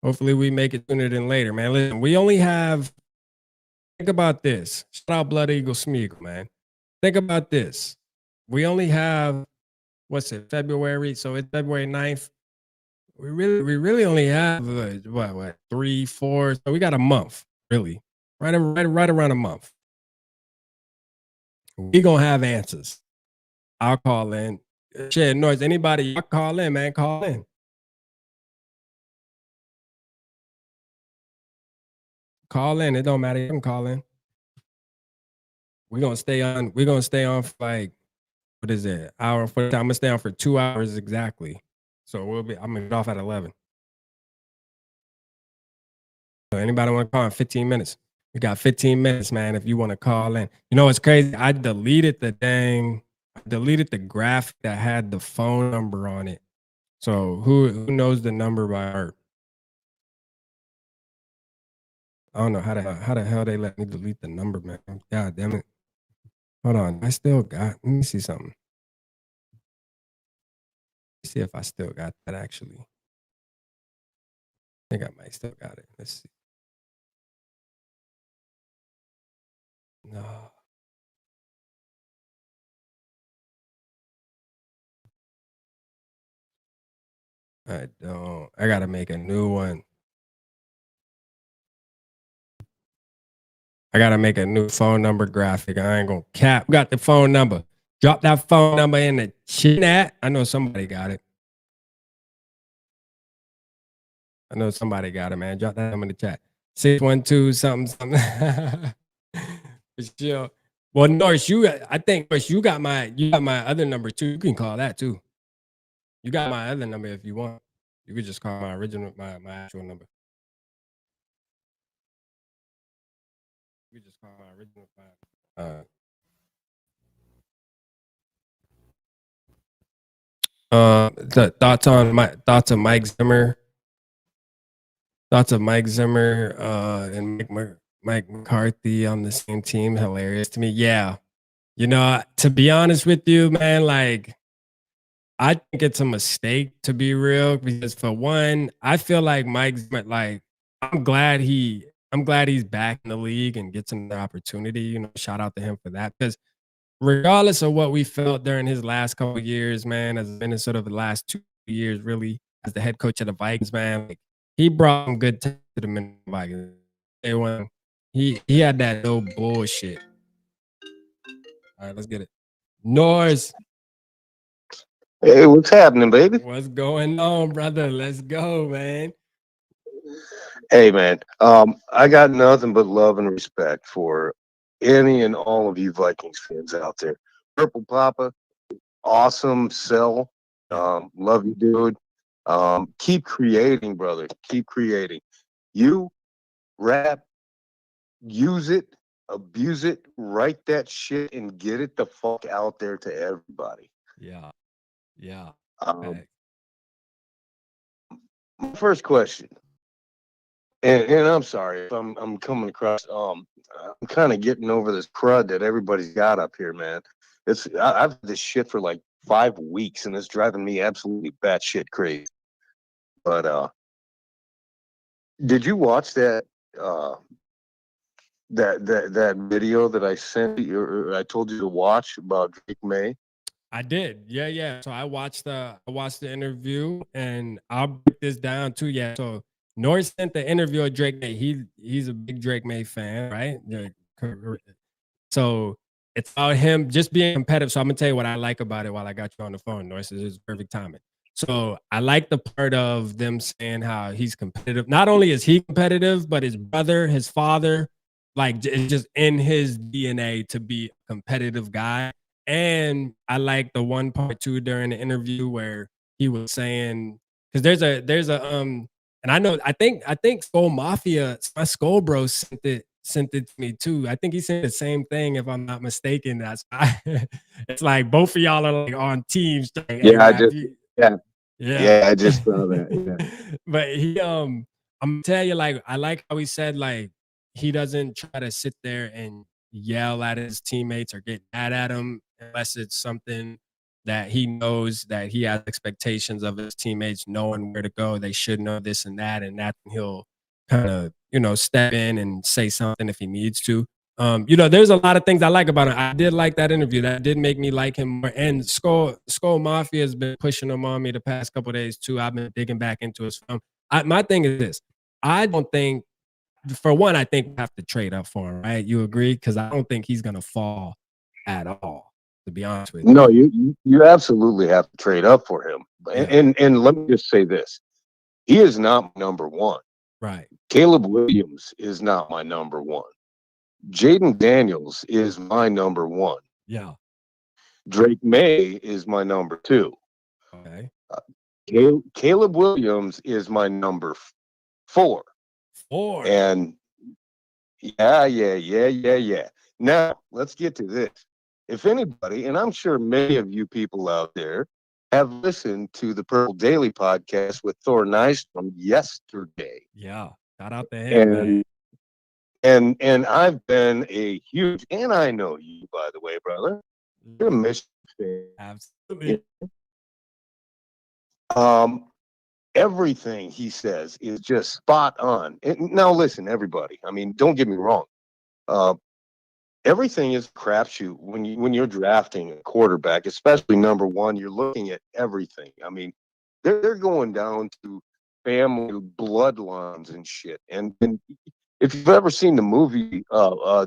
Hopefully we make it sooner than later, man. Listen, we only have, think about this. Shout out Blood Eagle Smeagol, man. Think about this. We only have, what's it, February? So it's February 9th. We really only have what 3, 4. So we got a month, really, right around a month. We gonna have answers. I'll call in. Shit, noise. Anybody, y'all call in, man. Call in. Call in. It don't matter. You can call in. We're gonna stay on. We're gonna stay on for like, what is it? Hour for time. I'm gonna stay on for 2 hours exactly. So I'm gonna get off at 11. So anybody want to call in 15 minutes? We got 15 minutes, man, if you want to call in. You know what's crazy? I deleted the graphic that had the phone number on it. So who knows the number by heart? I don't know how the hell they let me delete the number, man. God damn it. Hold on. Let me see something. Let's see if I still got that actually. I think I might still got it. Let's see. No. I don't. I gotta make a new one. I gotta make a new phone number graphic. I ain't gonna cap. Got the phone number. Drop that phone number in the chat. I know somebody got it. I know somebody got it, man. Drop that number in the chat. 612 something. For sure. Well, Norris, I think Norris, you got my other number too. You can call that too. You got my other number if you want. You could just call my actual number. You could just call my original the thoughts on Mike Zimmer. Thoughts of Mike Zimmer and Mike McCarthy on the same team. Hilarious to me. Yeah. You know, to be honest with you, man, like, I think it's a mistake, to be real, because for one, I feel like Mike's like, I'm glad he's back in the league and gets another opportunity. You know, shout out to him for that. Because regardless of what we felt during his last couple of years, man, as been in sort of the last 2 years, really, as the head coach of the Vikings, man, like, he brought some good to the Minnesota Vikings. He had that no bullshit. All right, let's get it. Norris. Hey, what's happening, baby? What's going on, brother? Let's go, man. Hey, man. I got nothing but love and respect for any and all of you Vikings fans out there. Purple Papa, awesome sell. Love you, dude. Keep creating, brother. Keep creating. You rap, use it, abuse it, write that shit, and get it the fuck out there to everybody. Yeah. My first question, and I'm sorry if I'm coming across. I'm kind of getting over this crud that everybody's got up here, man. I've had this shit for like 5 weeks, and it's driving me absolutely batshit crazy. But did you watch that that video that I sent you, or I told you to watch about Drake May? I did. Yeah, yeah. So I watched the interview, and I'll break this down too. Yeah. So Norris sent the interview of Drake May. He's a big Drake May fan, right? So it's about him just being competitive. So I'm gonna tell you what I like about it while I got you on the phone, Norris. It's perfect timing. So I like the part of them saying how he's competitive. Not only is he competitive, but his brother, his father, like it's just in his DNA to be a competitive guy. And I like the one part too during the interview where he was saying, because there's a and I think Skull Mafia, my Skull Bro sent it to me too. I think he said the same thing if I'm not mistaken. That's it's like both of y'all are like on teams. Like, hey, Yeah, I man, just yeah yeah. yeah I just saw that. Yeah. But I'm gonna tell you, like, I like how he said, like, he doesn't try to sit there and yell at his teammates or get mad at them unless it's something that he knows that he has expectations of his teammates knowing where to go. They should know this and that he'll kind of, step in and say something if he needs to. There's a lot of things I like about him. I did like that interview. That did make me like him more. And Skull Mafia has been pushing him on me the past couple of days too. I've been digging back into his film. My thing is this: I don't think, for one, I think we have to trade up for him. Right? You agree? Because I don't think he's gonna fall at all. To be honest with you. No, you absolutely have to trade up for him. Yeah. And let me just say this: he is not number one. Right. Caleb Williams is not my number one. Jaden Daniels is my number one. Yeah. Drake May is my number two. Okay. Caleb Williams is my number four. Four. And yeah. Now, let's get to this. If anybody, and I'm sure many of you people out there have listened to the Purple Daily podcast with Thor Nystrom yesterday. Yeah. Shout out to him, man. And I've been a huge, and I know you, by the way, brother. You're a Michigan fan. Absolutely. Everything he says is just spot on. And now, listen, everybody. I mean, don't get me wrong. Everything is a crapshoot when you're drafting a quarterback, especially number one. You're looking at everything. I mean, they're going down to family bloodlines and shit. And if you've ever seen the movie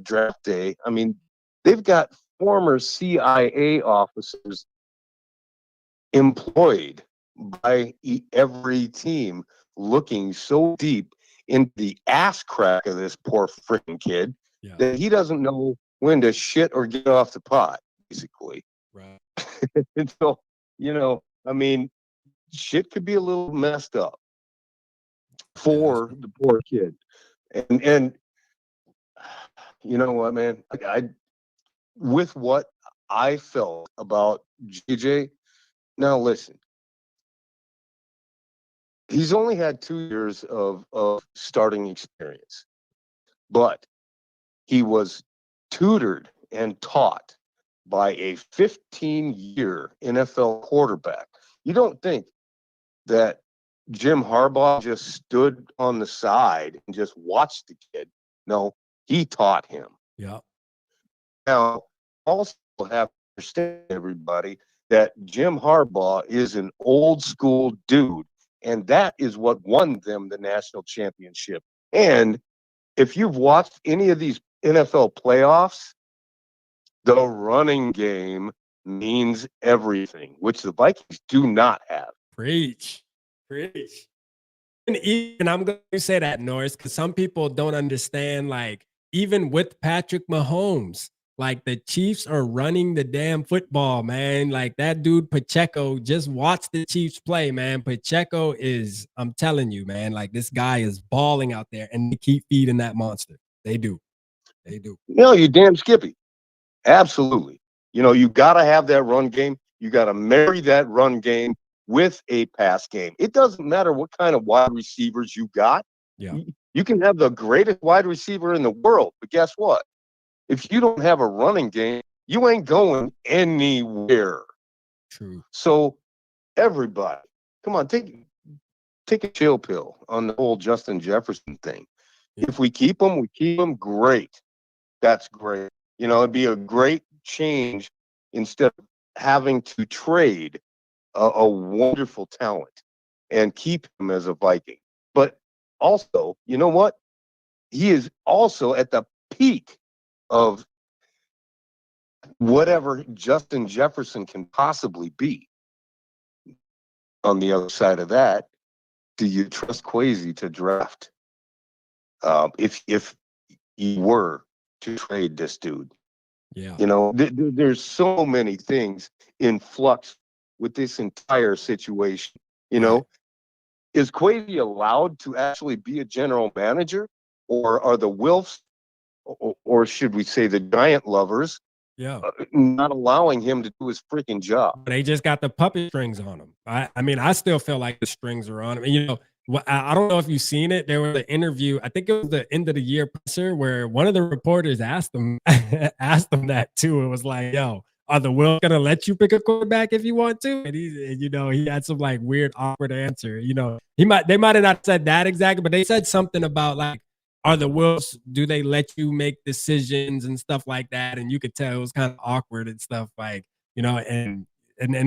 Draft Day, I mean, they've got former CIA officers employed by every team looking so deep into the ass crack of this poor freaking kid that he doesn't know when to shit or get off the pot, basically. Right. And so, I mean, shit could be a little messed up for the poor kid. And you know what, man? I with what I felt about JJ, now listen. He's only had 2 years of starting experience, but he was tutored and taught by a 15-year NFL quarterback. You don't think that Jim Harbaugh just stood on the side and just watched the kid? No, he taught him. Yeah. Now, also have to understand, everybody, that Jim Harbaugh is an old school dude, and that is what won them the national championship. And if you've watched any of these NFL playoffs, the running game means everything, which the Vikings do not have. Preach. And I'm going to say that, Norris, because some people don't understand, like, even with Patrick Mahomes, like, the Chiefs are running the damn football, man. Like, that dude Pacheco, just watch the Chiefs play, man. Pacheco is, I'm telling you, man, like, this guy is balling out there, and they keep feeding that monster. They do. No, you damn Skippy. Absolutely. You got to have that run game. You got to marry that run game with a pass game. It doesn't matter what kind of wide receivers you got. Yeah. You can have the greatest wide receiver in the world, but guess what? If you don't have a running game, you ain't going anywhere. True. So everybody, come on, take a chill pill on the whole Justin Jefferson thing. Yeah. If we keep him, great. That's great. You know, it'd be a great change instead of having to trade a wonderful talent and keep him as a Viking. But also, you know what? He is also at the peak of whatever Justin Jefferson can possibly be. On the other side of that, do you trust Kwesi to draft? If you were to trade this dude, Yeah. you know, there's so many things in flux with this entire situation. You know, is Kwesi allowed to actually be a general manager, or are the Wilfs, or should we say the Giant lovers, Yeah. not allowing him to do his freaking job? They just got the puppet strings on him. I mean, I still feel like the strings are on him. And, you know, I don't know if you've seen it. There was an interview, I think it was the end of the year presser, where one of the reporters asked him asked him that too. It was like, yo, are the Wills gonna let you pick a quarterback if you want to? And you know, he had some like weird, awkward answer. You know, they might have not said that exactly, but they said something about like, are the Wills, do they let you make decisions and stuff like that? And you could tell it was kind of awkward and stuff like, you know, and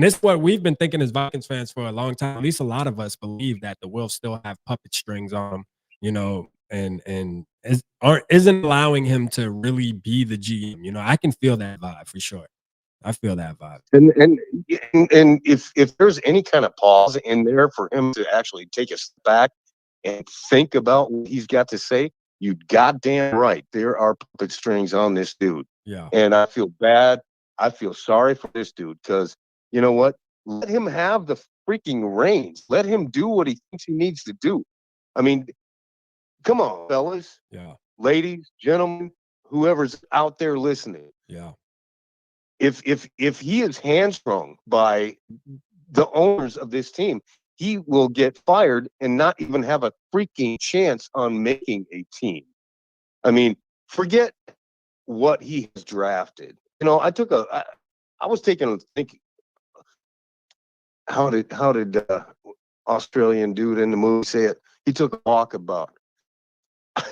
this is what we've been thinking as Vikings fans for a long time. At least a lot of us believe that the Wills still have puppet strings on them, you know, and isn't allowing him to really be the GM. You know, I can feel that vibe for sure. I feel that vibe. And if there's any kind of pause in there for him to actually take a step back and think about what he's got to say, you goddamn right. There are puppet strings on this dude. Yeah. And I feel bad. I feel sorry for this dude because you know what? Let him have the freaking reins. Let him do what he thinks he needs to do. I mean, come on, fellas. Yeah. Ladies, gentlemen, whoever's out there listening. Yeah. If he is hamstrung by the owners of this team, he will get fired and not even have a freaking chance on making a team. I mean, forget what he has drafted. You know, I was taking a thinking. How did Australian dude in the movie say it? He took a walk about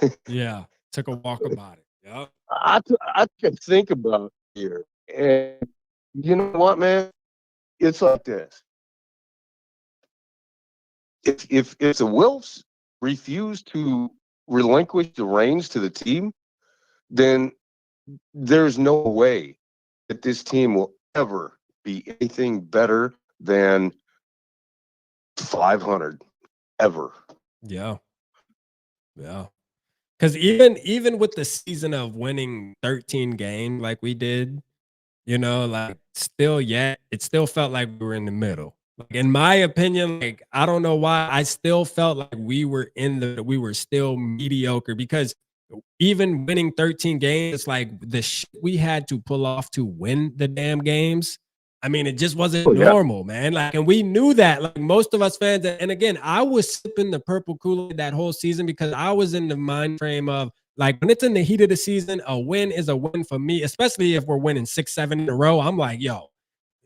it. Yeah. Took a walk about it. Yeah. I could think about it here. And you know what, man? It's like this. If the Wilfs refuse to relinquish the reins to the team, then there's no way that this team will ever be anything better than 500 ever. Yeah. Yeah. Because even with the season of winning 13 games like we did, you know, like it still felt like we were in the middle. Like in my opinion, like I don't know why I still felt like we were still mediocre because even winning 13 games, it's like the shit we had to pull off to win the damn games. I mean, it just wasn't normal, man. Like, and we knew that. Like most of us fans, and again, I was sipping the purple Kool-Aid that whole season because I was in the mind frame of like when it's in the heat of the season, a win is a win for me, especially if we're winning 6, 7 in a row. I'm like, yo,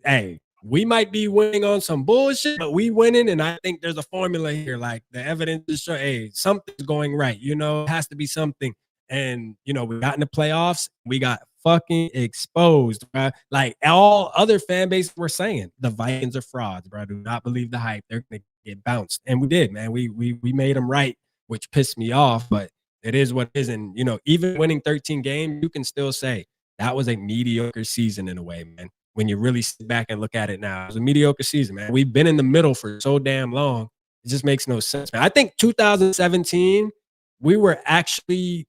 hey, we might be winning on some bullshit, but we winning, and I think there's a formula here. Like the evidence is show, hey, something's going right. You know, it has to be something. And you know, we got in the playoffs, we got fucking exposed, bro. Like all other fan bases were saying, the Vikings are frauds, bro. Do not believe the hype. They're gonna get bounced, and we did, man. We made them right, which pissed me off, but it is what it is. And you know, even winning 13 games, you can still say that was a mediocre season in a way, man. When you really sit back and look at it now, it was a mediocre season, man. We've been in the middle for so damn long. It just makes no sense, man. I think 2017, we were actually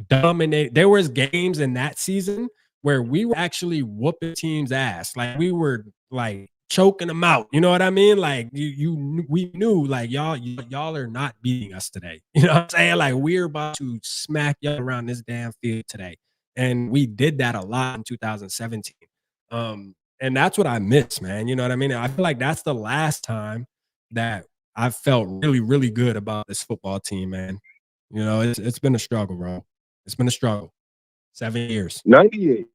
dominate. There was games in that season where we were actually whooping teams' ass. Like we were like choking them out. You know what I mean? Like we knew like y'all are not beating us today. You know what I'm saying? Like we're about to smack y'all around this damn field today. And we did that a lot in 2017. And that's what I miss, man. You know what I mean? I feel like that's the last time that I felt really, really good about this football team, man. You know, it's been a struggle, bro. It's been a struggle. 7 years. 98.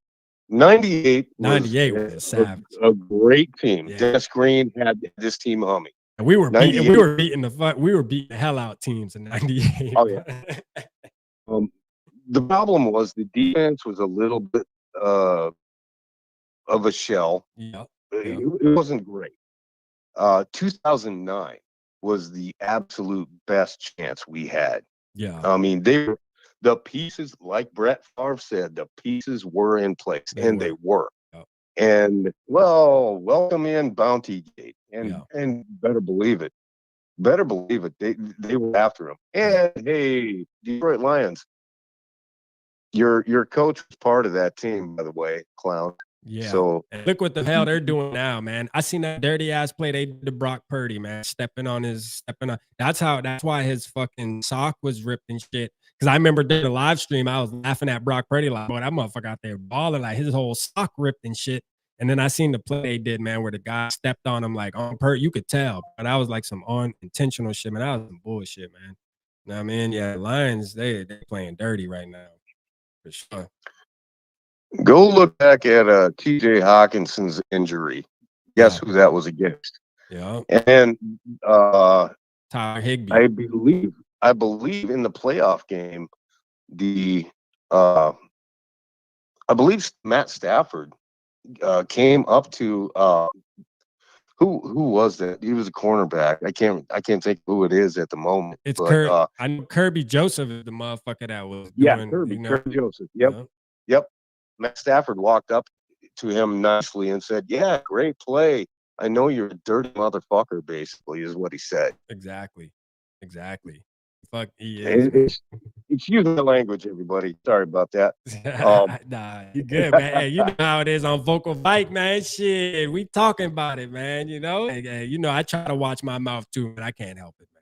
'98 was 98 was a savage. a great team. Yeah. Dennis Green had this team humming. And we were beating 98. we were beating the hell out teams in 98. Oh, yeah. The problem was the defense was a little bit of a shell. Yeah. It wasn't great. 2009 was the absolute best chance we had. Yeah. I mean, the pieces, like Brett Favre said, the pieces were in place, and they were. Yeah. And well, welcome in Bounty Gate, and better believe it. They were after him. And hey, Detroit Lions, your coach was part of that team, by the way, clown. Yeah. So and look what the hell they're doing now, man. I seen that dirty ass play they did to Brock Purdy, man. Stepping on. That's why his fucking sock was ripped and shit. Because I remember during the live stream, I was laughing at Brock Purdy like, boy, that motherfucker out there balling, like his whole sock ripped and shit. And then I seen the play they did, man, where the guy stepped on him like on Purdy. You could tell, but that was like some unintentional shit, man. That was some bullshit, man. You know what I mean? Yeah, Lions, they playing dirty right now. For sure. Go look back at T.J. Hawkinson's injury. Guess who that was against? Yeah. And Tyler Higbee. I believe in the playoff game, I believe Matt Stafford came up to who was that? He was a cornerback. I can't think who it is at the moment. It's but, I know Kirby Joseph is the motherfucker that was doing, Kirby Joseph. Yep. Matt Stafford walked up to him nicely and said, "Yeah, great play. I know you're a dirty motherfucker," basically, is what he said. Exactly. Fuck, he is. Excuse the language, everybody. Sorry about that. Nah, you good, man. Hey, you know how it is on Vocal Bike, man. Shit, we talking about it, man. You know, and, I try to watch my mouth too, but I can't help it, man.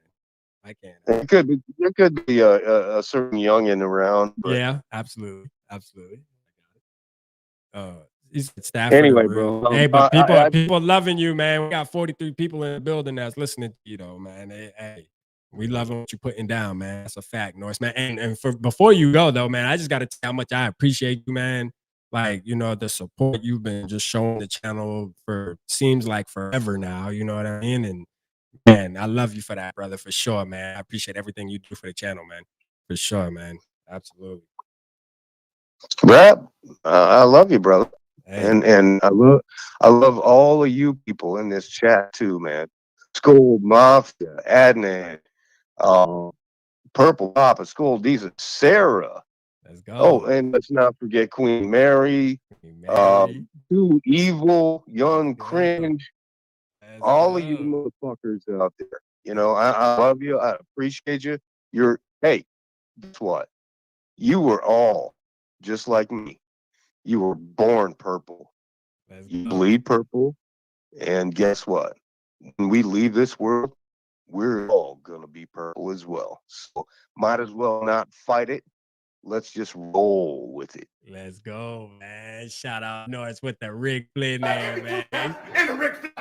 I can't. There could be a certain youngin around. But... Yeah, absolutely. He's Stafford. Anyway, bro. Hey, but people loving you, man. We got 43 people in the building that's listening to you, though, man. Hey, we loving what you're putting down, man. That's a fact, Norris, man. And before you go, though, man, I just got to tell how much I appreciate you, man. Like, the support you've been just showing the channel for seems like forever now. You know what I mean? And man, I love you for that, brother, for sure, man. I appreciate everything you do for the channel, man. For sure, man. Absolutely. Brad, I love you, brother. Hey. And I love all of you people in this chat too, man. School Mafia, Adnan, Purple Papa, School Decent, Sarah. Let's go. Oh, and let's not forget Queen Mary. Too Evil, Young Cringe. All of you motherfuckers out there. I love you. I appreciate you. Hey, guess what? You were all just like me. You were born purple. You bleed purple. And guess what? When we leave this world, we're all going to be purple as well. So might as well not fight it. Let's just roll with it. Let's go, man. Shout out Norris with the Rick Flynn there, man. And the Rick Flynn.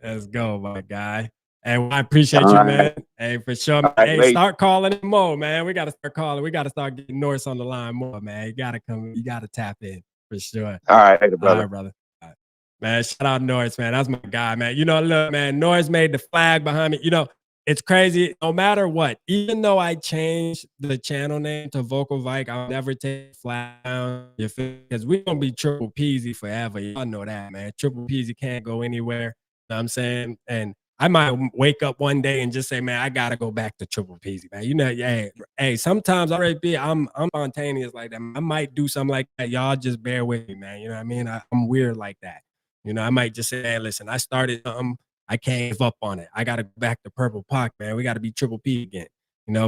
Let's go, my guy. And I appreciate you, man. Hey, for sure. Hey, start calling him more, man. We got to start calling. We got to start getting Norris on the line more, man. You got to come. You got to tap in for sure. All right, brother. All right, brother. All right. Man, shout out Norris, man. That's my guy, man. Look, man, Norris made the flag behind me. It's crazy. No matter what, even though I changed the channel name to Vocal Vike, I'll never take the flag down. Because we're going to be Triple Peasy forever. Y'all know that, man. Triple Peasy can't go anywhere. You know what I'm saying? And I might wake up one day and just say, man, I got to go back to Triple Peasy, man. Hey, sometimes I'm spontaneous like that. I might do something like that. Y'all just bear with me, man. You know what I mean? I'm weird like that. I might just say, hey, listen, I started something. I can't give up on it. I got to go back to Purple Pac, man. We got to be Triple P again,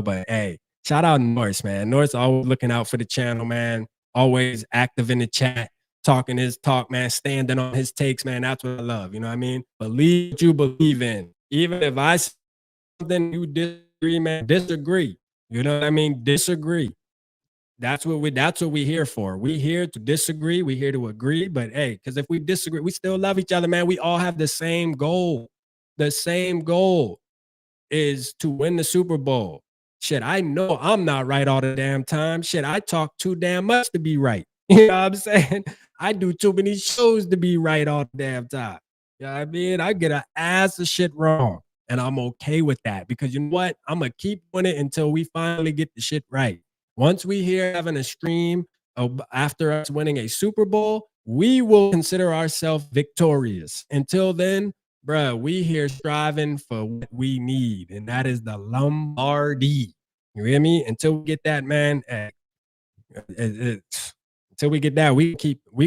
but hey, shout out Norris, man. Norris always looking out for the channel, man. Always active in the chat, talking his talk, man, standing on his takes, man. That's what I love. You know what I mean? Believe what you believe in. Even if I say something you disagree, man, disagree. You know what I mean? Disagree. That's what we're here for. We're here to disagree. We're here to agree. But hey, because if we disagree, we still love each other, man. We all have the same goal. The same goal is to win the Super Bowl. Shit, I know I'm not right all the damn time. Shit, I talk too damn much to be right. You know what I'm saying? I do too many shows to be right all the damn time. You know what I mean? I get an ass of shit wrong. And I'm okay with that because you know what? I'm gonna keep doing it until we finally get the shit right. Once we hear having a stream after us winning a Super Bowl, we will consider ourselves victorious. Until then, bruh, we here striving for what we need, and that is the Lombardi. You hear me? Until we get that, man. Until we get that, we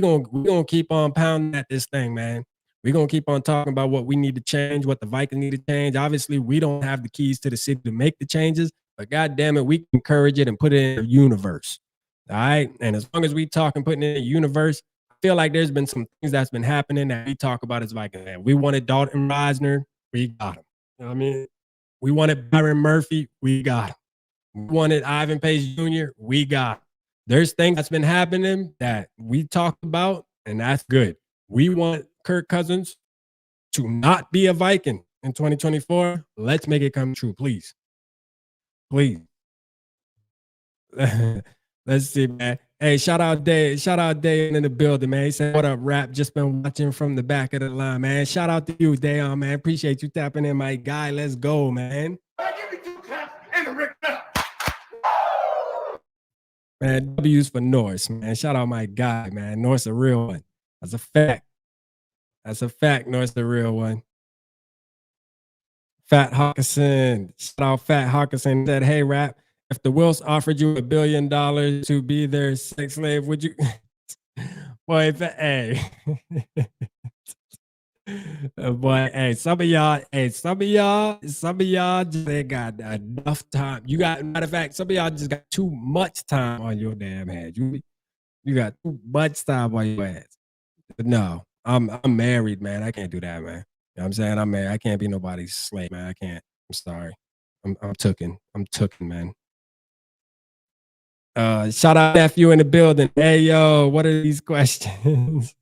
gonna keep on pounding at this thing, man. We're gonna keep on talking about what we need to change, what the Vikings need to change. Obviously, we don't have the keys to the city to make the changes, but god damn it, we can encourage it and put it in the universe. All right. And as long as we talk and putting it in the universe, I feel like there's been some things that's been happening that we talk about as Vikings. Man. We wanted Dalton Reisner, we got him. You know what I mean? We wanted Byron Murphy, we got him. We wanted Ivan Pace Jr., we got him. There's things that's been happening that we talked about, and that's good. We want Kirk Cousins to not be a Viking in 2024. Let's make it come true, please. Please. Let's see, man. Hey, shout out Dave. Shout out Dave in the building, man. He said, what up, rap? Just been watching from the back of the line, man. Shout out to you, Dave, man. Appreciate you tapping in, my guy. Let's go, man. Give me 2 claps and a Ric Flair. Man, W's for Norse, man. Shout out my guy, man. Norse a real one. That's a fact. That's a fact. Norse the real one. Fat Hawkinson. Shout out Fat Hawkinson. Said, hey, rap. If the Wills offered you $1 billion to be their sex slave, would you? Boy, hey. Boy, hey, some of y'all just ain't got enough time. You got, matter of fact, some of y'all just got too much time on your damn head. You got too much time on your ass. But no, I'm married, man. I can't do that, man. You know what I'm saying? I'm married. I can't be nobody's slave, man. I can't. I'm sorry. I'm tooken, man. Shout out nephew in the building. Hey yo, what are these questions?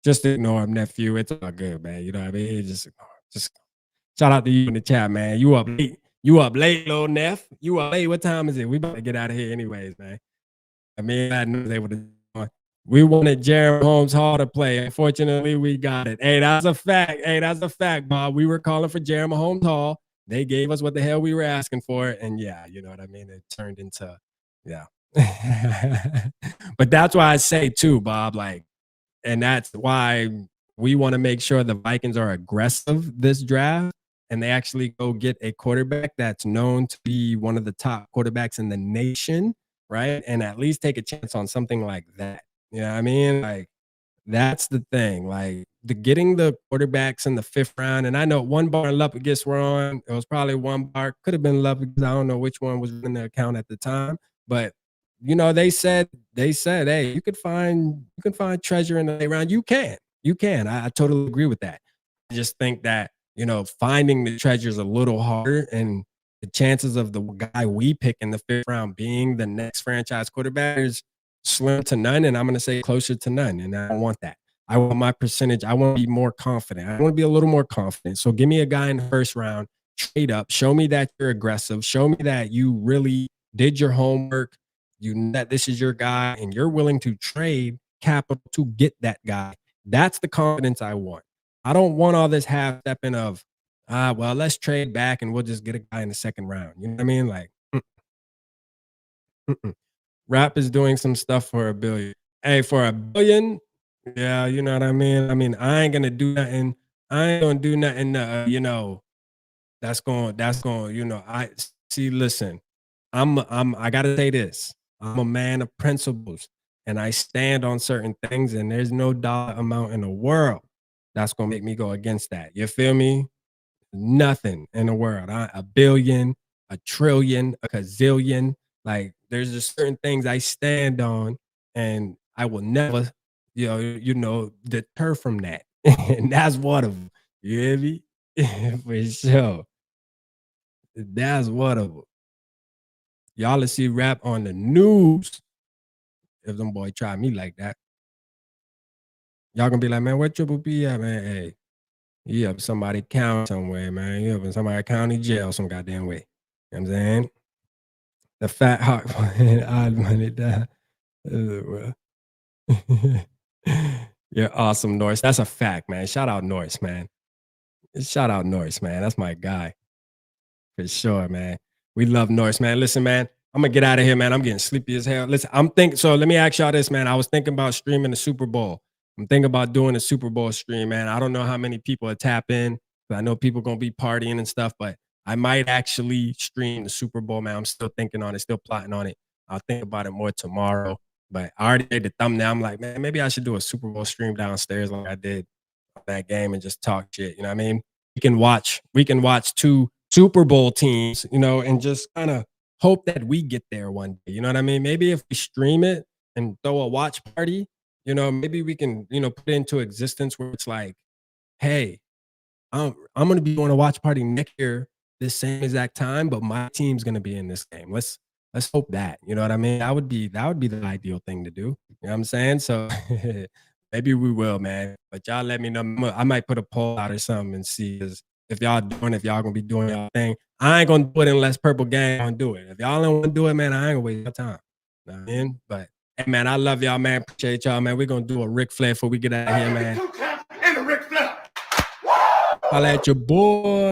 Just ignore him, nephew. It's all good, man. You know what I mean? Just shout out to you in the chat, man. You up late? Little Neff. You up late? What time is it? We about to get out of here, anyways, man. I mean, I knew they would have. We wanted Jeremy Holmes Hall to play. Unfortunately, we got it. Hey, that's a fact, Bob. We were calling for Jeremy Holmes Hall. They gave us what the hell we were asking for, and yeah, you know what I mean. It turned into, yeah. But that's why I say too, Bob. Like. And that's why we want to make sure the Vikings are aggressive this draft and they actually go get a quarterback that's known to be one of the top quarterbacks in the nation, right? And at least take a chance on something like that. You know what I mean? Like, that's the thing. Like, getting the quarterbacks in the 5th round, and I know one bar Luppick gets wrong. It was probably one bar. Could have been Luppick because I don't know which one was in the account at the time. But you know, they said, hey, you could find treasure in the late round. You can. I totally agree with that. I just think that, you know, finding the treasure is a little harder, and the chances of the guy we pick in the 5th round being the next franchise quarterback is slim to none, and I'm going to say closer to none, and I don't want that. I want my percentage. I want to be more confident. I want to be a little more confident. So give me a guy in the 1st round, trade up, show me that you're aggressive, show me that you really did your homework, you know that this is your guy, and you're willing to trade capital to get that guy. That's the confidence I want. I don't want all this half-stepping of, well, let's trade back and we'll just get a guy in the 2nd round. You know what I mean? Like, Rap is doing some stuff for $1 billion. Hey, for $1 billion, yeah, you know what I mean? I mean, I ain't gonna do nothing. I ain't gonna do nothing, you know, that's going, you know, listen, I gotta say this. I'm a man of principles, and I stand on certain things, and there's no dollar amount in the world that's going to make me go against that. You feel me? Nothing in the world. $1 billion, $1 trillion, $1 gazillion. Like, there's just certain things I stand on, and I will never, you know, deter from that. And that's one of them. You hear me? For sure. That's one of them. Y'all will see Rap on the news if them boy try me like that. Y'all gonna be like, man, where Triple P at, man? Hey, he up somebody county somewhere, man. He up in somebody county jail some goddamn way. You know what I'm saying? The fat hot odd money down. You're awesome, Norris. That's a fact, man. Shout out Norris, man. Shout out Norris, man. That's my guy. For sure, man. We love Norris, man. Listen, man, I'm gonna get out of here, man. I'm getting sleepy as hell. Listen, so let me ask y'all this, man. I was thinking about streaming the Super Bowl. I'm thinking about doing a Super Bowl stream, man. I don't know how many people will tap in. But I know people gonna be partying and stuff, but I might actually stream the Super Bowl, man. I'm still thinking on it, still plotting on it. I'll think about it more tomorrow. But I already made the thumbnail. I'm like, man, maybe I should do a Super Bowl stream downstairs like I did on that game and just talk shit. You know what I mean? We can watch two Super Bowl teams, you know, and just kind of hope that we get there one day. You know what I mean? Maybe if we stream it and throw a watch party, you know, maybe we can, you know, put it into existence where it's like, hey, I'm gonna be doing a watch party next year, this same exact time, but my team's gonna be in this game. Let's hope that. You know what I mean? That would be the ideal thing to do. You know what I'm saying? So maybe we will, man. But y'all let me know. I might put a poll out or something and see if y'all gonna be doing y'all thing. I ain't gonna do it unless Purple Gang gonna do it. If y'all don't wanna do it, man, I ain't gonna waste your time. You know what I mean? But hey, man, I love y'all, man. Appreciate y'all, man. We're gonna do a Ric Flair before we get out of here, man. Two taps and a Ric Flair. Holla at your boy.